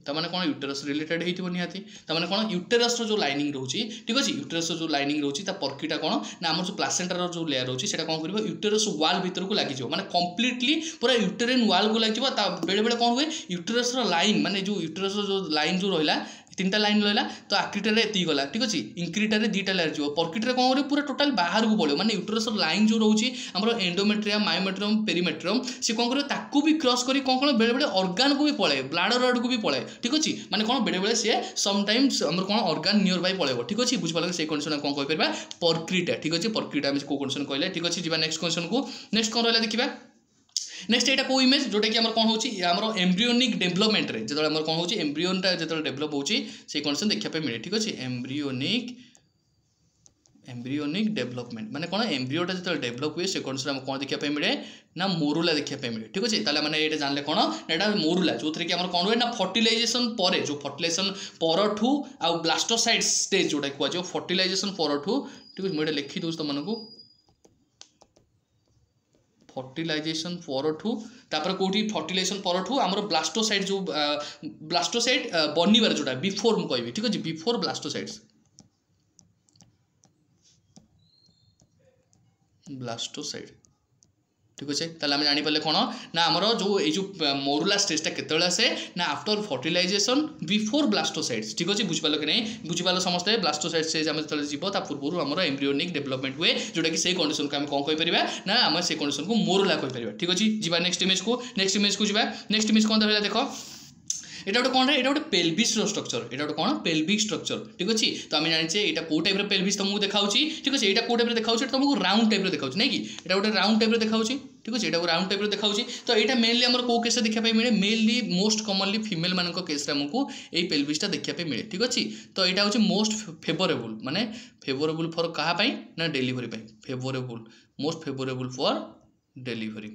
तामाने कोन यूटेरस रिलेटेड हेतिबो निहाती तामाने कोन यूटेरस रो जो लाइनिंग रहउची ठीक अछि यूटेरस रो जो लाइनिंग रहउची ता पर्किटा कोन ना हमर जो प्लासेंटा रो जो लेयर रहउची सेटा कोन करबो यूटेरस वॉल भीतर को लागि जो माने कंप्लीटली पूरा यूटेरिन वॉल को लागि जो ता बेले बेले कोन हुए यूटेरस रो लाइन माने जो यूटेरस रो जो लाइन जो रहिला तीनटा लाइन रहिला तो आक्रिटा रे एती गला ठीक अछि इंक्रिटा रे दीटा लेयर जो पर्किटा रे कोन करे पूरा टोटल बाहर को पड़े माने यूटेरस रो लाइन जो रहउची हमर एंडोमेट्रियम मायोमेट्रियम पेरीमेट्रियम से कोन करे ताकू भी क्रॉस करी कोन बेले बेले ऑर्गन को भी पळे ब्लैडर रोड को भी पळे ठीक अछि माने कोन बेले बेले से सम टाइम्स हमर कोन ऑर्गन नियर बाय पळेबो ठीक अछि बुझ पाले से कंडीशन कोन कहि परबा पर्किटा ठीक अछि पर्किटा हम को कंडीशन कहले ठीक अछि जिबा नेक्स्ट क्वेश्चन को नेक्स्ट कोन रहला देखिबा नेक्स्ट एटा को इमेज जोटा कि हमर कोन होची हमर एम्ब्रियोनिक डेवलपमेंट रे जेतले हमर कोन होची एम्ब्रियोनटा जेतले डेवलप होची से कंडीशन देखिया पे मिले ठीक अछि एम्ब्रियोनिक डेवलपमेंट माने कोन एम्ब्रियोटा जेतले डेवलप हुए से कंडीशन हम कोन देखिया पे मिले ना मोरुला देखिया पे मिले ठीक अछि ताले माने एटा जानले कोन एटा मोरुला जोथरे कि हमर कोन होय ना फर्टिलाइजेशन परे जो फर्टिलाइजेशन परठू आ ब्लास्टोसाइड स्टेज जोटा कि जो फर्टिलाइजेशन परठू ठीक अछि मोडा लिखि दोस्त मानको फर्टिलाइजेशन परठू तापर कोठी फर्टिलाइजेशन परठू हमर ब्लास्टोसाइड जो ब्लास्टोसाइड बनिबार जोटा बिफोर म कहबी ठीक अछि बिफोर ब्लास्टोसाइड्स ब्लास्टोसाइड ठीक अच्छे ताले आम जापर कौन ना आमर जो ये मोरुला स्टेजटा केतले आसे ना आफ्टर फर्टिलाइजेशन बिफोर ब्लास्टोसाइड्स ठीक अच्छे बुझिपाल कि नहीं बुझिपाल समस्ते ब्लास्टोसाइड स्टेज आम जो जीव ता पूर्व आमर एम्ब्रियोनिक डेवलपमेंट हुए जोटा कि से कंडीशन को आम कौन कहीपर ना आम से कंडीशन को मोरुला कहीपर ठीक अच्छे जी नेक्स्ट इमेज को जी नेक्स्ट इमेज कौन देख देख এটা গোটে কোন এটা গোটে পেলভিস रो स्ट्रक्चर এটা গোটে কোন পেলভিক स्ट्रक्चर ঠিক আছে তো আমি জানিছে এটা কো টাইপ র পেলভিস তোমাকে দেখাউছি ঠিক আছে এটা কো টাইপ র দেখাউছি এটা তোমাকে রাউন্ড টাইপ র দেখাউছি নাই কি এটা গোটে রাউন্ড টাইপ র দেখাউছি ঠিক আছে এটা রাউন্ড টাইপ র দেখাউছি তো এটা মেইনলি हमर को केस देखा पे मिले मेनली मोस्ट कॉमनली फीमेल मानक केस रे हमको एई पेल्विसटा देखा पे मिले ठीक अछि तो एटा होची मोस्ट फेवरेबल माने फेवरेबल फॉर कहा पई ना डिलीवरी पई favourable most favourable for delivery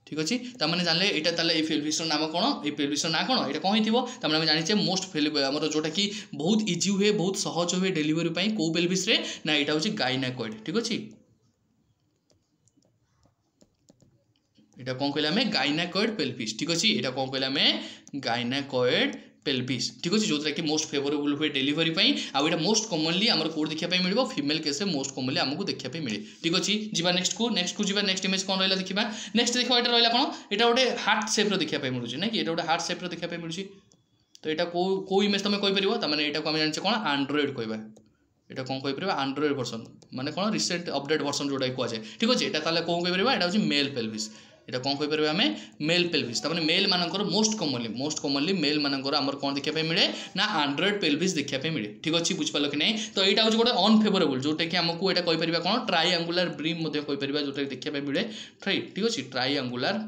ठीक अच्छे तमें जानले यहाँ ताले पेल्विस नाम कौन ये पेल्विस ना कौन ये कौन हो तमें आम जाने मोस्ट आमर जोटा कि बहुत इजी हुए बहुत सहज हुए डेलीवरी पाई को पेल्विस रे ना यहाँ हूँ गाइनाकॉइड ठीक अच्छे यहाँ कौन कहले गाइनाकॉइड पेल्विस ठीक अच्छे यहाँ कौन कहले गाइनाकॉइड पेल्विस ठीक अच्छे जो कि मोस्ट फेवरेबल हुए डेलीवरी पाई आ एटा मोस्ट कॉमनली आमर कोड देखा मिले फीमेल केस मोस्ट कॉमनली आमको देखा मिले ठीक अच्छे जीवा नेक्स्ट को जीवा नेक्स्ट इमेज कौन रहा देखा नेक्स्ट देखो यहाँ रहा कौन यहाँ गोटे हार्ट सेप देखा मिलूँ ना कि यहाँ गोटे हार्ट सेप देखा मिलूँ तो यहाँ को इमेज तुम कहीपर तमें यहाँ को आम जाने कौन आंड्रॉइड कहवा यहाँ कौन कहीपर आंड्रॉइड वर्सन माने कौन रिसेंट अपडेट वर्सन जोटा कहुए ठीक अच्छे यहाँ कौन कहीपर यहाँ हूँ मेल पेल्विस এটা कौन कहीपर आम मेल पेल्विस तमें मेल मानकर मोस्ट कॉमनली मेल मानकर आमर कौन देखा मिले ना आंड्रॉइड पेल्विस देखा मिले ठीक अच्छे बुझिपाल कि नहीं तो यहाँ हूँ गोटे अनफेवरेबल जोटा कि आमको यहाँ कहीपर कौन ट्राइएंगुलर ब्रीम कहीपर जोटा देखा मिले ठीक अच्छे ट्राइएंगुलर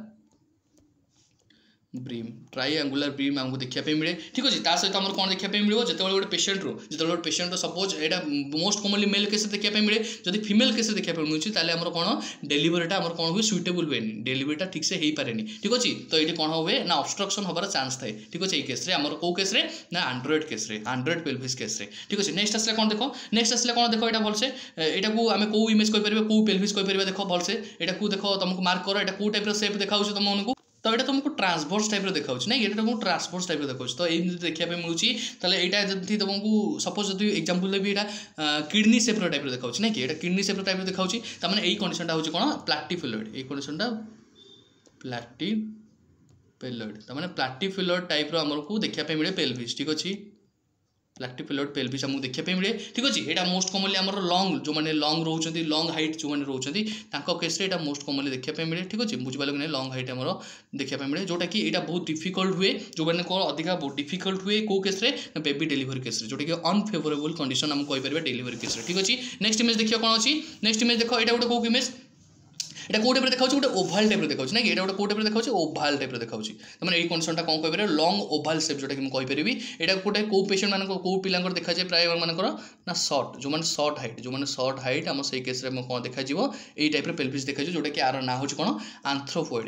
ब्रीम ट्राइएंगुलर ब्रीम आमको देखा मिले ठीक अच्छे ता सहित आम कौन देखा मिले जो गोटे पेशेंट जो पेशेंट सपोज यहाँ मोस्ट कॉमनली मेल केस देखा मिले जब फीमेल केस देखा मिलूँ ताले कौन डेलीवरीटा कौन हुए सुइटेबल हुए डेलीवरीटा ठीक से हो पारे ठीक अच्छे तो ये कौन हुए ना ऑब्स्ट्रक्शन होबार चांस थाए ठीक अच्छे ये केस कौ केस ना Android case Android pelvis case ठीक अच्छे नेक्स्ट आसला कौन देख नेक्स्ट आसला कौन देख यहाँ भलसे यहाँ को आम कौ इमेज कहीपर कौ पेल्विस कहीपर देख भलसे यहाँ को देख तुमको मार्क कर यहाँ कौ टाइप सेप देखा तुमको तो यहाँ तुमको ट्रांसवर्स टाइप देखा ना ये तुमको ट्रांसवर्स टाइप देखा तो ये देखा मिलूँ यहाँ जब तुमको सपोज जो एग्जांपल देवी यहाँ किडनी सेप्र टाइप देखा ना कि यहाँ किडनी सेप्र टाइप देखा तमें यही कंडीशनटा हूँ कौन प्लाटिफिलॉइड ये कंडीशनटा प्लाटिफिलॉइड तमें प्लाटिफिलॉइड टाइप आमको देखा मिले पेल्विस ठीक अच्छे प्लाटिफिलॉइड पेल्विस आमको देखा मिले ठीक अच्छे यहाँ मोस्ट कॉमनली आमर लॉन्ग जो मैंने लॉन्ग रोचे लॉन्ग हाइट जो मैंने रोचे केस यहाँ मोस्ट कॉमनली देखा मिले ठीक अच्छे बुझिपाल कि नहीं लॉन्ग हाइट आमर देखा मिले जोटा कि यहाँ बहुत डिफिकल्ट हुए जो मैंने कौन अधिका बहुत डिफिकल्ट हुए कौ केस बेबी डेलीवरी केस जोटा कि अनफेवरेबल कंडीशन आम कहीपर डेलीवरी केस ठीक अच्छे नेक्स्ट इमेज देखिए कौन अच्छी नेक्स्ट इमेज देख यहाँ गोटे कौ इमेज এটা কোড টাইপের দেখাউছি গোটে ওভাল টাইপের দেখাউছি না কি এটা গোটে কোড টাইপের দেখাউছি ওভাল টাইপের দেখাউছি মানে এই কন্ডিশনটা কোন কইপারে লং ওভাল শেপ যেটা কি আমি কই পারিবি এটা কোটে কো পেশেন্ট মানক কো পিলাঙ্কর দেখা যায় প্রায় মানকৰ না শর্ট जो মানে শর্ট হাইট हम সেই কেস রে কোন দেখাଯିବ এই টাইপের পেলভিস দেখা যায় যেটা কি আর না হচ্ছে কোন আন্থ্রোপয়েড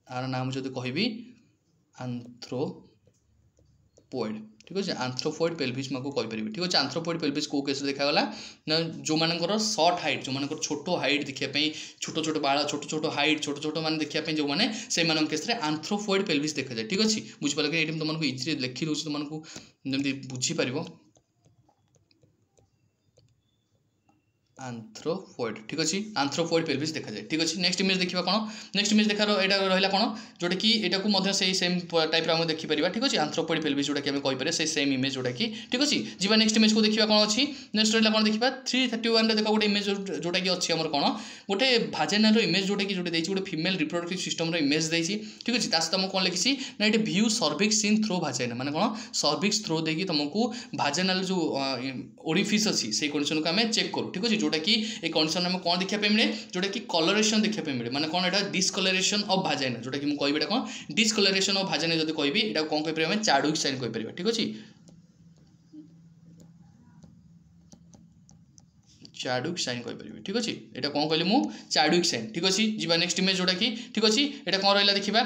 আর নাম যদি কইবি আন্থ্রোপয়েড ठीक अच्छे आंथ्रोपॉइड पेल्विस मैं कहीपर ठीक अच्छे आंथ्रोपॉइड पेल्विस कौ केस देखागला ना जो मानकर सर्ट हाइट जो मानकर छोट हाइट देखा छोट छोट बाल छोट छोट हाइट छोट छोट मैंने देखा जो मैंने से केस आंथ्रोपॉइड पेल्विस देखा जाए ठीक अच्छे बुझिपार कि ये तुमको इजी लिखी दूसरी तुमको जमी बुझीपार आंथ्रोपॉइड ठीक अच्छे आंथ्रोपॉइड पेल्विस देखा जाए ठीक अच्छे नेक्स्ट इमेज देखा कौन नेक्स्ट इमेज देखा रहा रहा कौन जोटा कि यहाँ से सेम टाइप आम देखिपर ठीक अच्छे आंथ्रोपॉइड पेल्विस जोटा कि आम कहीपर से सेम इमेज जोटा कि ठीक अच्छे जी नेक्स्ट इमेज को देखा कौन अच्छी नेक्स्ट रहा कौन देखा 331 देख गोटे इमेज जोटा कि अच्छी आम कौन गोटे भाजेनार इमेज जोटा कि जोटे गोटे फीमेल रिप्रोडक्टिव सिस्टम इमेज देती ठीक अच्छे तास तुमको कौन लिखी ना ये व्यू सर्विक्स इन थ्रो भाजेना मैंने कौन सर्विक्स थ्रो देकी तुमको भाजेनाल जो ओरिफिस अच्छी से कंडीशन को आम चेक करूँ ठीक अच्छे जोटा कि ये कंडीशन में कौन देखा मिले जोटा कि कलरेशन देखा मिले माने कौन एटा डिस्कलरेशन ऑफ भाजाइना जोटा कि मुझे कहबी कौन डिस्कलरेशन ऑफ भाजाइना जब कहबी एटा कौन कहि परिबा चाडविक साइन कहि परिबा ठीक अछि चाडविक साइन कहि परिबा ठीक अछि एटा कौन कहली मु चाडविक साइन ठीक अछि जीवा नेक्स्ट इमेज जोटा कि ठीक अछि एटा कौन रहला देखिबा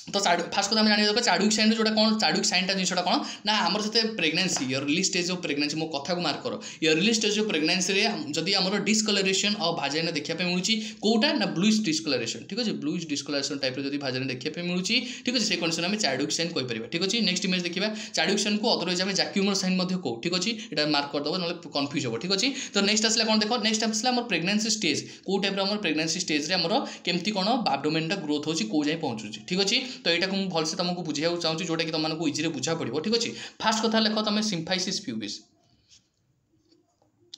तो फास्ट कथा जाना दरकार चाडविक साइन जोटा कौन चाडविक साइनटा जिनटा कौन ना आमर से pregnancy early stage of pregnancy मो कथा को मार्क करो अर्ली स्टेज ऑफ प्रेगनेंसी रे जदि आमर डिस्कलरेशन ऑफ भाजाइना देखा मिलूची कोटा ना ब्लूइश डिस्कलरेशन ठीक है ब्लूइश डिस्कलरेशन टाइप जदि भाजाइना देखा मिलूची ठीक है से कंडीशन में चाडविक साइन कहि परिबा ठीक अछि नेक्स्ट इमेज देखिबा चाडविक साइन को अदरवाइज आम जैक्यूमर साइन मध्ये को ठीक अछि एटा मार्क कर दबो नले कंफ्यूज हो ठीक अछि तो नेक्स्ट आसला कौन देखो नेक्स्ट आसला हमर प्रेगनेंसी स्टेज को टाइप हमर प्रेगनेंसी स्टेज रे हमर केमती कोन एब्डोमेन टा ग्रोथ होची को जाय पहुंचुची ठीक अछि तो एटा को भल से तुमको बुझाइया चाहूँ जोटा कि तुमको इजी बुझा पड़ो ठीक अच्छे फास्ट कथा लेख तुम सिम्फाइसिस प्यूबिस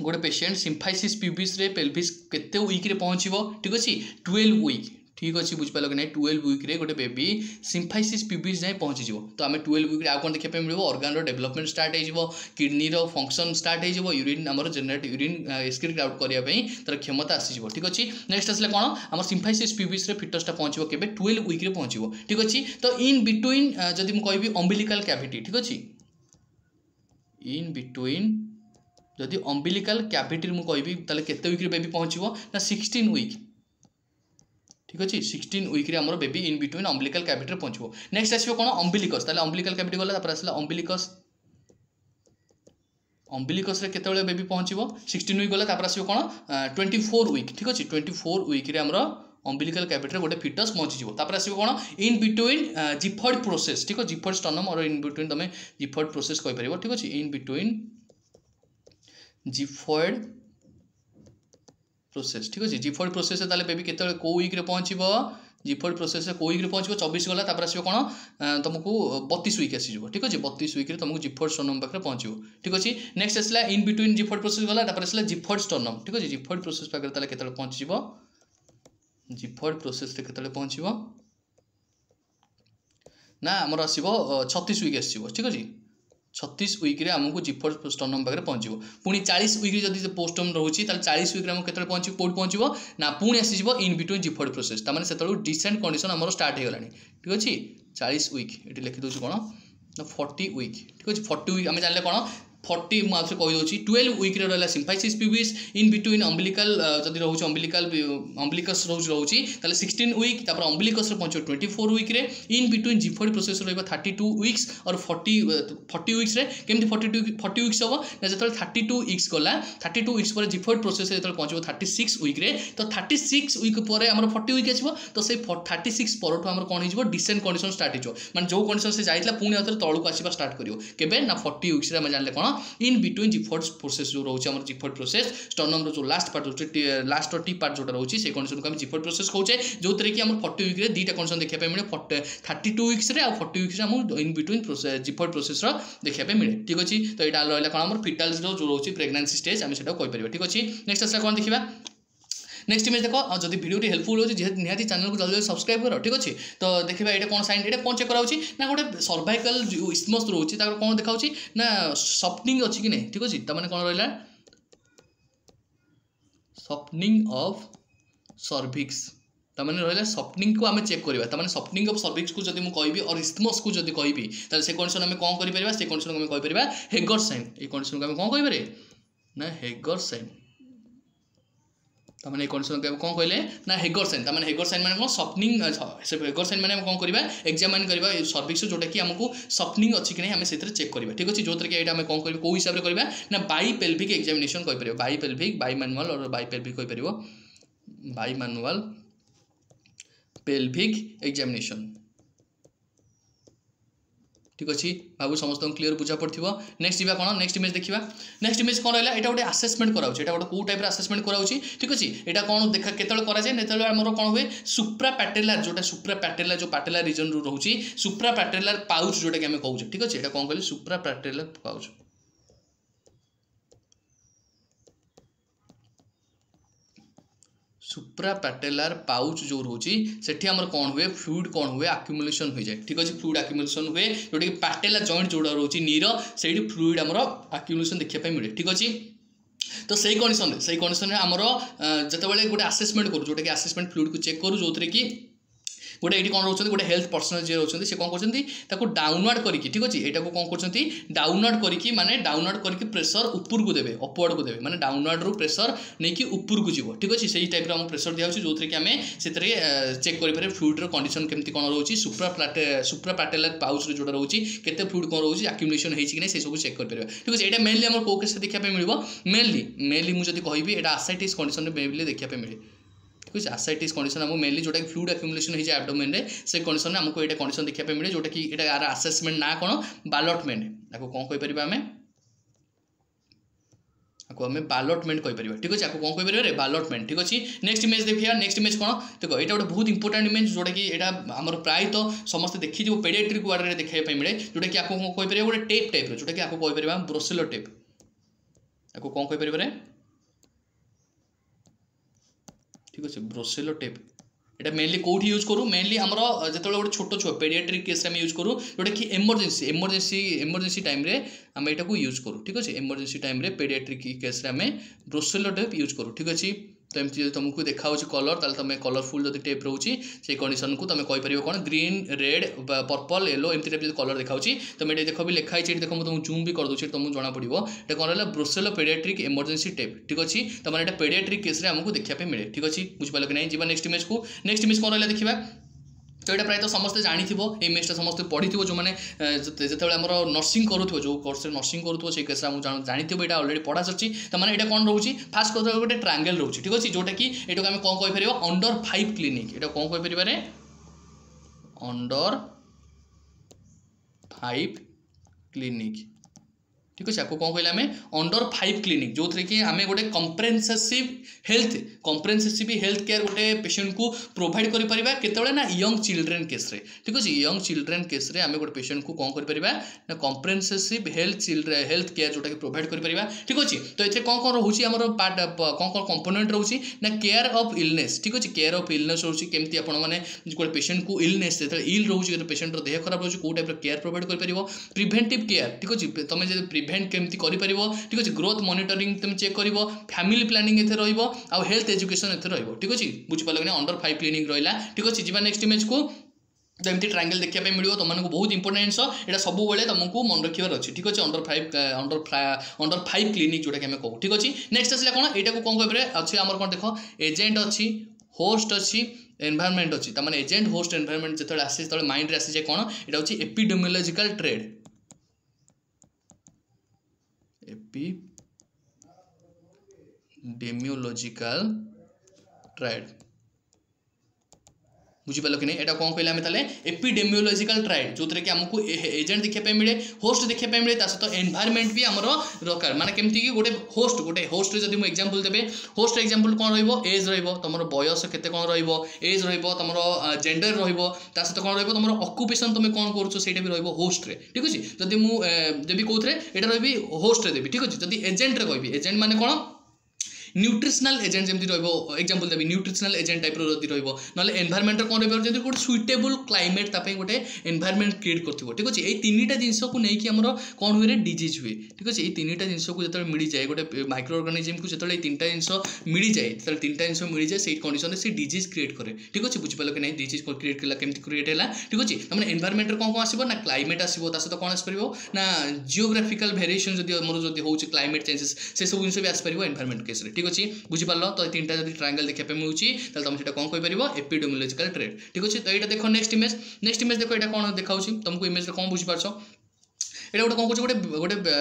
गोटे पेशेंट सिम्फाइसिस प्यूबिस रे पेल्विस केते वीक रे पहुँचो ठीक अच्छे 12 वीक ठीक अच्छे बुझिपाल कि नहीं 12 वीक रे गोटे बेबी सिम्फाइसिस प्यूबिस जाए पहुँची तो आम 12 वीक आउ कौन देखा मिले ऑर्गन डेवलपमेंट स्टार्ट हो किडनी फंक्शन स्टार्ट हो यूरिन आम जेनेरेट यूरिन एक्सक्रीट आउट करने तार क्षमता आसीज ठीक अच्छे नेक्स्ट आसले कौन आम सिम्फाइसिस प्यूबिस रे फिटसटा पहुँचो केबे 12 वीक रे पहुँचो ठीक अच्छे तो इन बिटवीन जदि मुझे कहबी अम्बिलिकल कैविटी ठीक अच्छे इन बिटवीन जदि अम्बिलिकल कैविटी मुझे कहबी ताले केते वीक रे बेबी पहुँचो ना 16 वीक ठीक अच्छे 16 वीक रे हमर baby in between umbilical cavity रे पहुँचो नेक्स्ट आसो कौन अम्बिलिकस ताले अम्बिलिकल कैविटी गला तापर आसला अम्बिलिकस अम्बिलिकस रे केते बेबी पहुँचो 16 वीक गला तापर आसो कौन 24 वीक ठीक अच्छे 24 वीक रे हमर अम्बिलिकल कैविटी रे गोटे फिटस पहुँची तापर आसो कौन इन बिटवीन जिफर्ड प्रोसेस ठीक है जिफर्ड स्टर्नम और इन बिटवीन तुम जिफर्ड प्रोसेस कहि परिबो ठीक अच्छे इन बिटवीन जिफर्ड प्रोसेस ठीक अच्छे जिफर्ड प्रोसेस ताले बेबी केते को वीक रे पहुँचो जिफर्ड प्रोसेस को वीक रे पहुँचो 24 गला तापर आसो कौन तुमको 32 वीक आसीज ठीक अच्छे 32 वीक रे तुमको जिफर्ड स्टर्नम पाखे पहुँचो ठीक अच्छे नेक्स्ट आसला इन बिटवीन जिफर्ड प्रोसेस गला तापर आसला जिफर्ड स्टर्नम ठीक अच्छे जिफर्ड प्रोसेस पाखे ताले केते पहुँची जिफर्ड प्रोसेस रे केते पहुँचो ना आमर आसो 36 वीक आसो ठीक अच्छे 36 वीक रे आमको जिफर्ड स्टर्नम पाखे पहुँचो पुणी 40 वीक रे जदि पोस्टम रोचे 40 वीक रे आमको केते पहुँची कोड पहुँचो ना पुणी आसीज इन बिटवीन जिफर्ड प्रोसेस तार से डिसेंट कंडीशन आमर स्टार्ट हो गलानी ठीक अच्छे 40 वीक ये लिखी दूसरी कौन ना 40 वीक ठीक अच्छे 40 वीक आम जानले कौन 40 मुझे कहीदे 12 वीक रे रहा symphysis pubis in between umbilical जदि रोचे अम्बिलिकस रोचे 16 वीक तापर अम्बिलिकस पहुँचो 24 वीक रे इन बिटवीन जिफर्ड प्रोसेस रहा 32 वीक्स और 40 वीक्स रे केमती 40 वीक्स हम ना जो 32 वीक्स गला 32 वीक्स पर जिफर्ड प्रोसेस जो पहुँचो 36 वीक रे तो 36 वीक पर आम 40 वीक आसो तो से 36 पर आम कौन हो डिसेंट कंडीशन स्टार्ट हो माने जो कंडीशन से जाइला पुणी आउथरे तळକୁ आसीबा स्टार्ट करियो केबे ना 40 वीक्स रे हम जानले कोन इन बिटवीन जिफर्ड प्रोसेस जो रोचे हमर जिफर्ड प्रोसेस स्टर्नम रो जो लास्ट पार्ट रोचे लास्ट टी पार्ट जोटा रोचे से कंडीशन को हम जिफर्ड प्रोसेस कहूचे जो तरे कि हमर 40 वीक रे दीटा कंडीशन देखा पे मिले 32 वीक्स रे आ 40 वीक्स रे हम इन बिटवीन प्रोसेस जिफर्ड प्रोसेस रो देखा पे मिले ठीक अछि तो एटा रहला कोन हमर फिटल जो रोचे प्रेगनेंसी स्टेज हम सेटा कहि परिबा ठीक अछि नेक्स्ट आसा कोन देखिबा नेक्स्ट इमेज देखो जब वीडियो हेल्पफुल हो निहाती चैनल को जल्दी सब्सक्राइब करो ठीक अच्छे तो देखा ये कौन साइन ये कौन चेक कराऊँ ना गोटे सर्वाइकल इस्मस रोचे कौन देखा ना सफ्टनिंग अच्छी कि नहीं ठीक अच्छे तमें कौन रहा सफ्टनिंग ऑफ सर्विक्स तमें रहा सफ्टनिंग को आम चेक करवा तमें सफ्टनिंग ऑफ सर्विक्स को जब मुझे कहि और इस्मस को जब कहि से कंडीशन आम कौन कर से कंडीशन को कहीपर हेगर साइन ये कंडीशन को आम कौन कहीपर ना हेगर साइन ताମାନେ ए कंडीशन के कोन कहले ना हेगर साइन ताମାନେ हेगर साइन माने कोन सपनिंग से हेगर साइन माने हम कोन करबा एग्जामिन करबा सर्विस जोटा कि हमको सपनिंग अछि कि नै हम सेतिर चेक करबा ठीक अछि जोतर कि एटा हम कोन करबा को हिसाब रे करबा ना बाई पेल्विक एग्जामिनेशन कहि परिबो बाई पेल्विक बाई मैनुअल और बाई पेल्विक कहि परिबो बाई मैनुअल पेल्विक एग्जामिनेशन ठीक अच्छे बाबू समस्त क्लीयर बुझा पड़ो नेक्स्ट जी कौन नेक्स्ट इमेज देखा नेक्स्ट इमेज कौन रहा यहाँ गोटे आसेसमेंट कराऊँ यहाँ गोटे कौ टाइप आसेसमेंट कराऊँ ठीक अच्छे यहाँ कौन देखा केतल कराए आमर कौन हुए सुप्रा पैटेलर जोटा सुप्रा पैटेलर जो पैटेलर रीजन रू रोचे सुप्रा पैटेलर पाउच जोटा कि आम कहे ठीक अच्छे यहाँ कौन कहले सुप्रा पैटेलर पाउच सुप्रा पैटेलर पाउच जो रोची सेठी हमर कौन हुए फ्लूइड कौन हुए एक्युमुलेशन हो जाए ठीक अच्छे फ्लूइड एक्युमुलेशन हुए जोटा कि पैटेलर जॉइंट जोड़ा रोची नीर से फ्लूइड हमर एक्युमुलेशन देखा मिले ठीक अच्छे तो सही कंडीशन आमर जिते गोटे आसेसमेंट करूँ जोटा कि आसेसमेंट फ्लूइड को चेक करूँ जो कि गोटे ये कौन रोचे गोटे हेल्थ पर्सनल जी रोचे से कौन कर डाउनवर्ड करके ठीक अच्छे यहाँ को कौन कर डाउनवर्ड करके माने डाउनवर्ड करके प्रेसर ऊपर को देवे अपवर्ड को देवे माने डाउनवर्ड रू प्रेसर नहीं कि ऊपर को जीव ठीक अच्छे से टाइप आम प्रेसर दिया जो कि आम से चेक करें फ्लूइड कंडीशन केमती कौन रोचे सुप्रा पैटेलर पाउच जोटा रोचे केते फ्लूइड कौन रोचे एक्युमुलेशन होती कि सब चेक कर ठीक अच्छे यहाँ मेनली आम कौ केस देखा मिले मेनली मुझे कहि यहाँ आसाइटिस कंडीशन मेनली देखा मिले ठीक है आसाइटिस कंडीशन हमको मेनली जोटा कि फ्लूइड एक्युमुलेशन हो जाए एब्डोमेन रे से कंडीशन में हमको ये कंडीशन देखा मिले जोटा कि ये यार आसेसमेंट ना कौन बालटमेंट आपको कौन कहीपर आम आम बालटमेंट कहीपर ठीक अच्छे आपको कौन कहीपर बालटमेंट ठीक अच्छे नेक्स्ट इमेज देखिए नेक्स्ट इमेज कौन देखो यहाँ गोटे बहुत इंपोर्टेंट इमेज जोटा कि यहाँ आम प्रायतः समस्त देखी पेडियाट्रिक वार्ड में देखा मिले जोटा कि आपको कौन कहीपर गोटे टेप टाइप जोटा कि आपको कहीपर ब्रोसेलो टेप आपको कौन कहीपर ठीक अच्छे ब्रोसेलो टेप यहाँ मेनली कौटी यूज करूँ मेनली आमर जो गोटे छोट छुआ पेडियाट्रिक केस आम यूज करूँ जोटा कि एमरजेंसी टाइम रे आम यहाँ यूज करूँ ठीक अच्छे एमरजेंसी टाइम रे पेडियाट्रिक केस आम ब्रोसेलो टेप यूज करूँ ठीक अच्छे तो एमती जो तुमको देखा कलर ताल तुम कलरफुल जो टेप रोचे से कंडीशन को तुम कहीपर कौन ग्रीन रेड पर्पल येलो एमती टाइप जो कलर देखा तुम ये देख भी लिखाई देखो मुझे तुमको जूम भी कर दूसरी तुमको जना पड़ो ये कौन रहा ब्रोसेलो पेडियाट्रिक एमरजेंसी टेप ठीक अच्छे तुम यहाँ पेडियाट्रिक केस आमको देखा मिले ठीक अच्छे बुझिपाल कि नहीं जी नेक्स्ट इमेज को नेक्स्ट इमेज कौन रहा देखा तो यहाँ प्रायतः समस्ते जानी इमेजटा समस्त पढ़ी जो मैंने जो आम नर्सिंग करूँ जो कोर्स नर्सिंग करूँ से केस जानी यहाँ अलरेडी पढ़ा सर तो मैंने यहाँ कौन रोचे फास्ट कथा गोटे ट्रायंगल रोचे ठीक अच्छे जोटा कि ये आम कौन कहीपर अंडर 5 क्लिनिक यहाँ कौन कहीपर अंडर 5 क्लिनिक ठीक अच्छे आपको कौन कहले आम अंडर 5 क्लिनिक जो थे कि आम गोटे कम्प्रेहेंसिव हेल्थ केयर गोटे पेशेंट को प्रोवाइड करें केतबेले ना यंग चिल्ड्रेन केस रे ठीक अच्छे यंग चिल्ड्रेन केस रे आम गोटे पेशेंट को कौन करें ना कम्प्रेहेंसिव हेल्थ केयर जोटा कि प्रोवाइड करें ठीक अच्छे तो ये कौन कौन रोचे आम पार्ट कौन कौन कंपोनेंट रोचे ना केयर ऑफ इलनेस ठीक अच्छे केयर ऑफ इलनेस रोचे केमती आपण मैंने गोटे पेशेंट को इलनेस जो इल रोचे पेशेंट देह खराब रोचे कौ टाइप केयर प्रोवाइड कर प्रिभेंटिव केयर ठीक अच्छे तुम प्रिभेंट केमती कर ठीक अच्छे ग्रोथ मॉनिटरिंग तुम चेक कर फैमिली प्लानिंग एथे रहिबो आ हेल्थ एजुकेशन एथे रहिबो ठीक अच्छे बुझिपाल कि अंडर 5 क्लिनिक रहा ठीक अच्छे जी नेक्स्ट इमेज को तो एमती ट्रायंगल देखा मिले तुमको बहुत इंपोर्टेंट जिनस यहाँ सब तुमको मन रखार अच्छे ठीक अच्छे अंडर 5 क्लिनिक जोटा कि आम कहूँ ठीक अच्छे नेक्स्ट आसला कौन यहाँ को कौन कह अच्छे आम कौन देख एजेंट अच्छी होस्ट अच्छी एनवायरनमेंट अच्छी तमाने एजेंट होस्ट एनवायरनमेंट जो आसे जो माइंड रे आसी जाए कौन यहाँ हूँ एपिडेमियोलॉजिकल ट्रेड एपिडेमियोलॉजिकल ट्रेड बुझिपाल कि नहीं यहाँ कौन कहले आम ताले एपिडेमियोलॉजिकल ट्रायल जो कि आमको एजेंट देखा मिले होस्ट देखा मिले सहित एनवायरनमेंट भी आमर दरकार माने केमती कि गोटे होस्ट जब मुझे एग्जांपल देबे होस्ट एग्जांपल कौन रहिबो एज रहिबो तुम बयस केते कौन रहिबो एज रहिबो तुम जेंडर रहिबो सहित कौन रहिबो तुम ऑक्युपेशन तुम कौन करूछो सेटा भी रहिबो होस्ट रे ठीक अछि जदि मु देबी कोथरे एटा रहिबी होस्ट रे देबी ठीक अछि जदि एजेंट रे कहबी एजेंट माने कौन न्यूट्रिशनल एजेंट जमी एग्जांपल देवी न्यूट्रिशनल एजेंट टाइप रहा ना एनवायरनमेंट कौन रही गोटे सुइटेबल क्लाइमेट गोटे एनवायरनमेंट क्रिएट कर ठीक अच्छे ये तीन टा जिनस को लेकिन आम कौन हुए डिजीज हुए ठीक अच्छे ये तीन टा जिनस को जो मिल जाए गोटे माइक्रो ऑर्गेनिज्म को जो तीन टा जिनस मिल जाए जो तीन टा जिनस मिल जाए से कंडीशन से डिजीज क्रिएट करे ठीक अच्छे बुझिपाल कि नहीं डिजीज क्रिएट कला केमती क्रिएट है ठीक अच्छे मैंने एनवायरनमेंट कौन कौन आसो ना क्लाइमेट आसो सहित कौन आसपर ना जियोग्राफिकल भेरिएशन जब आम जो हो क्लाइमेट चेंजेस से सब जिन भी आसपर एनवायरनमेंट केस ठीक अच्छे बुझीपार तो तीन टाइम ट्रायंगल देखा मिलूँ तो तुम से कौन कहीपर एपिडेमियोलॉजिकल ट्रेट ठीक अच्छे तो यहाँ देख नेक्स्ट इमेज देख यहाँ कौन देखा तुमको इमेज कौन बुझीपार এটা গোটে কম করছে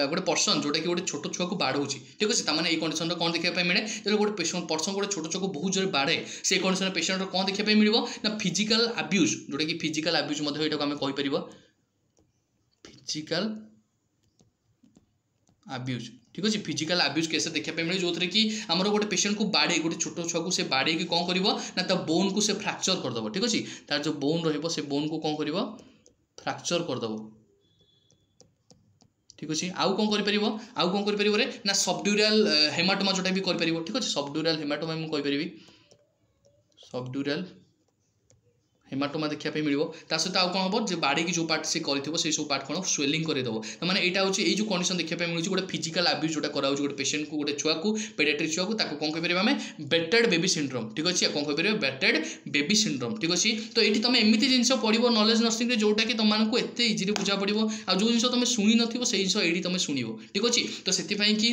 গোটে পর্সন जोटा कि गोटे छोट छुआ को बाड़ौची ठीक अच्छे ताने ये कंडीशन कौन देखा मिले जो गोटे पर्सन गोटे छोट छुआ को बहुत जोर बाड़े से कंडीशन पेसेंट कौन देखा मिल ना फिजिकल अब्यूज जोटा कि फिजिकल अब्यूज यहाँ आम कहीपर फिजिकल अब्यूज ठीक अच्छे फिजिकल अब्यूज केस देखा मिले जो कि आमर गोटे पेसेंट को बाड़े गोटे छोट छुआ को से बाड़े कौन कर बोन को से फ्रैक्चर करदेव ठीक अच्छे तार जो बोन रो बोन को कौन कर फ्रैक्चर करदेव ठीक अच्छे आउ कौन कर ना सबड्यूरल हेमाटोमा जोटा भी कर ठीक अच्छे सबड्यूरल हेमाटोमा मुझे कहीपरि सबड्यूरल हेमाटोमा देखा मिल सहित आउ कौन हम जो बाड़ी की जो पार्ट से कर सब पार्ट कौन स्वेलिंग करदेव तो मैंने यहाँ हूँ ये कंडीशन देखा मिलूँ गोटे फिजिकल अब्यूज जोटा करा गोटे पेसेंट को गोटे छुआ को पेडियाट्रिक छुआ को कौन कहीपर आम बेटेड बेबी सिंड्रोम ठीक अच्छे कौन कहीपर बेटेड बेबी सिंड्रोम ठीक अच्छे तो ये तुम एमती जिन पढ़ो नॉलेज नर्सिंग जोटा कि तुमको एत इजिली बुझा पड़ो आ जो जिन तुम शुणी न से जिन ये तुम शुण ठीक अच्छे तो से कि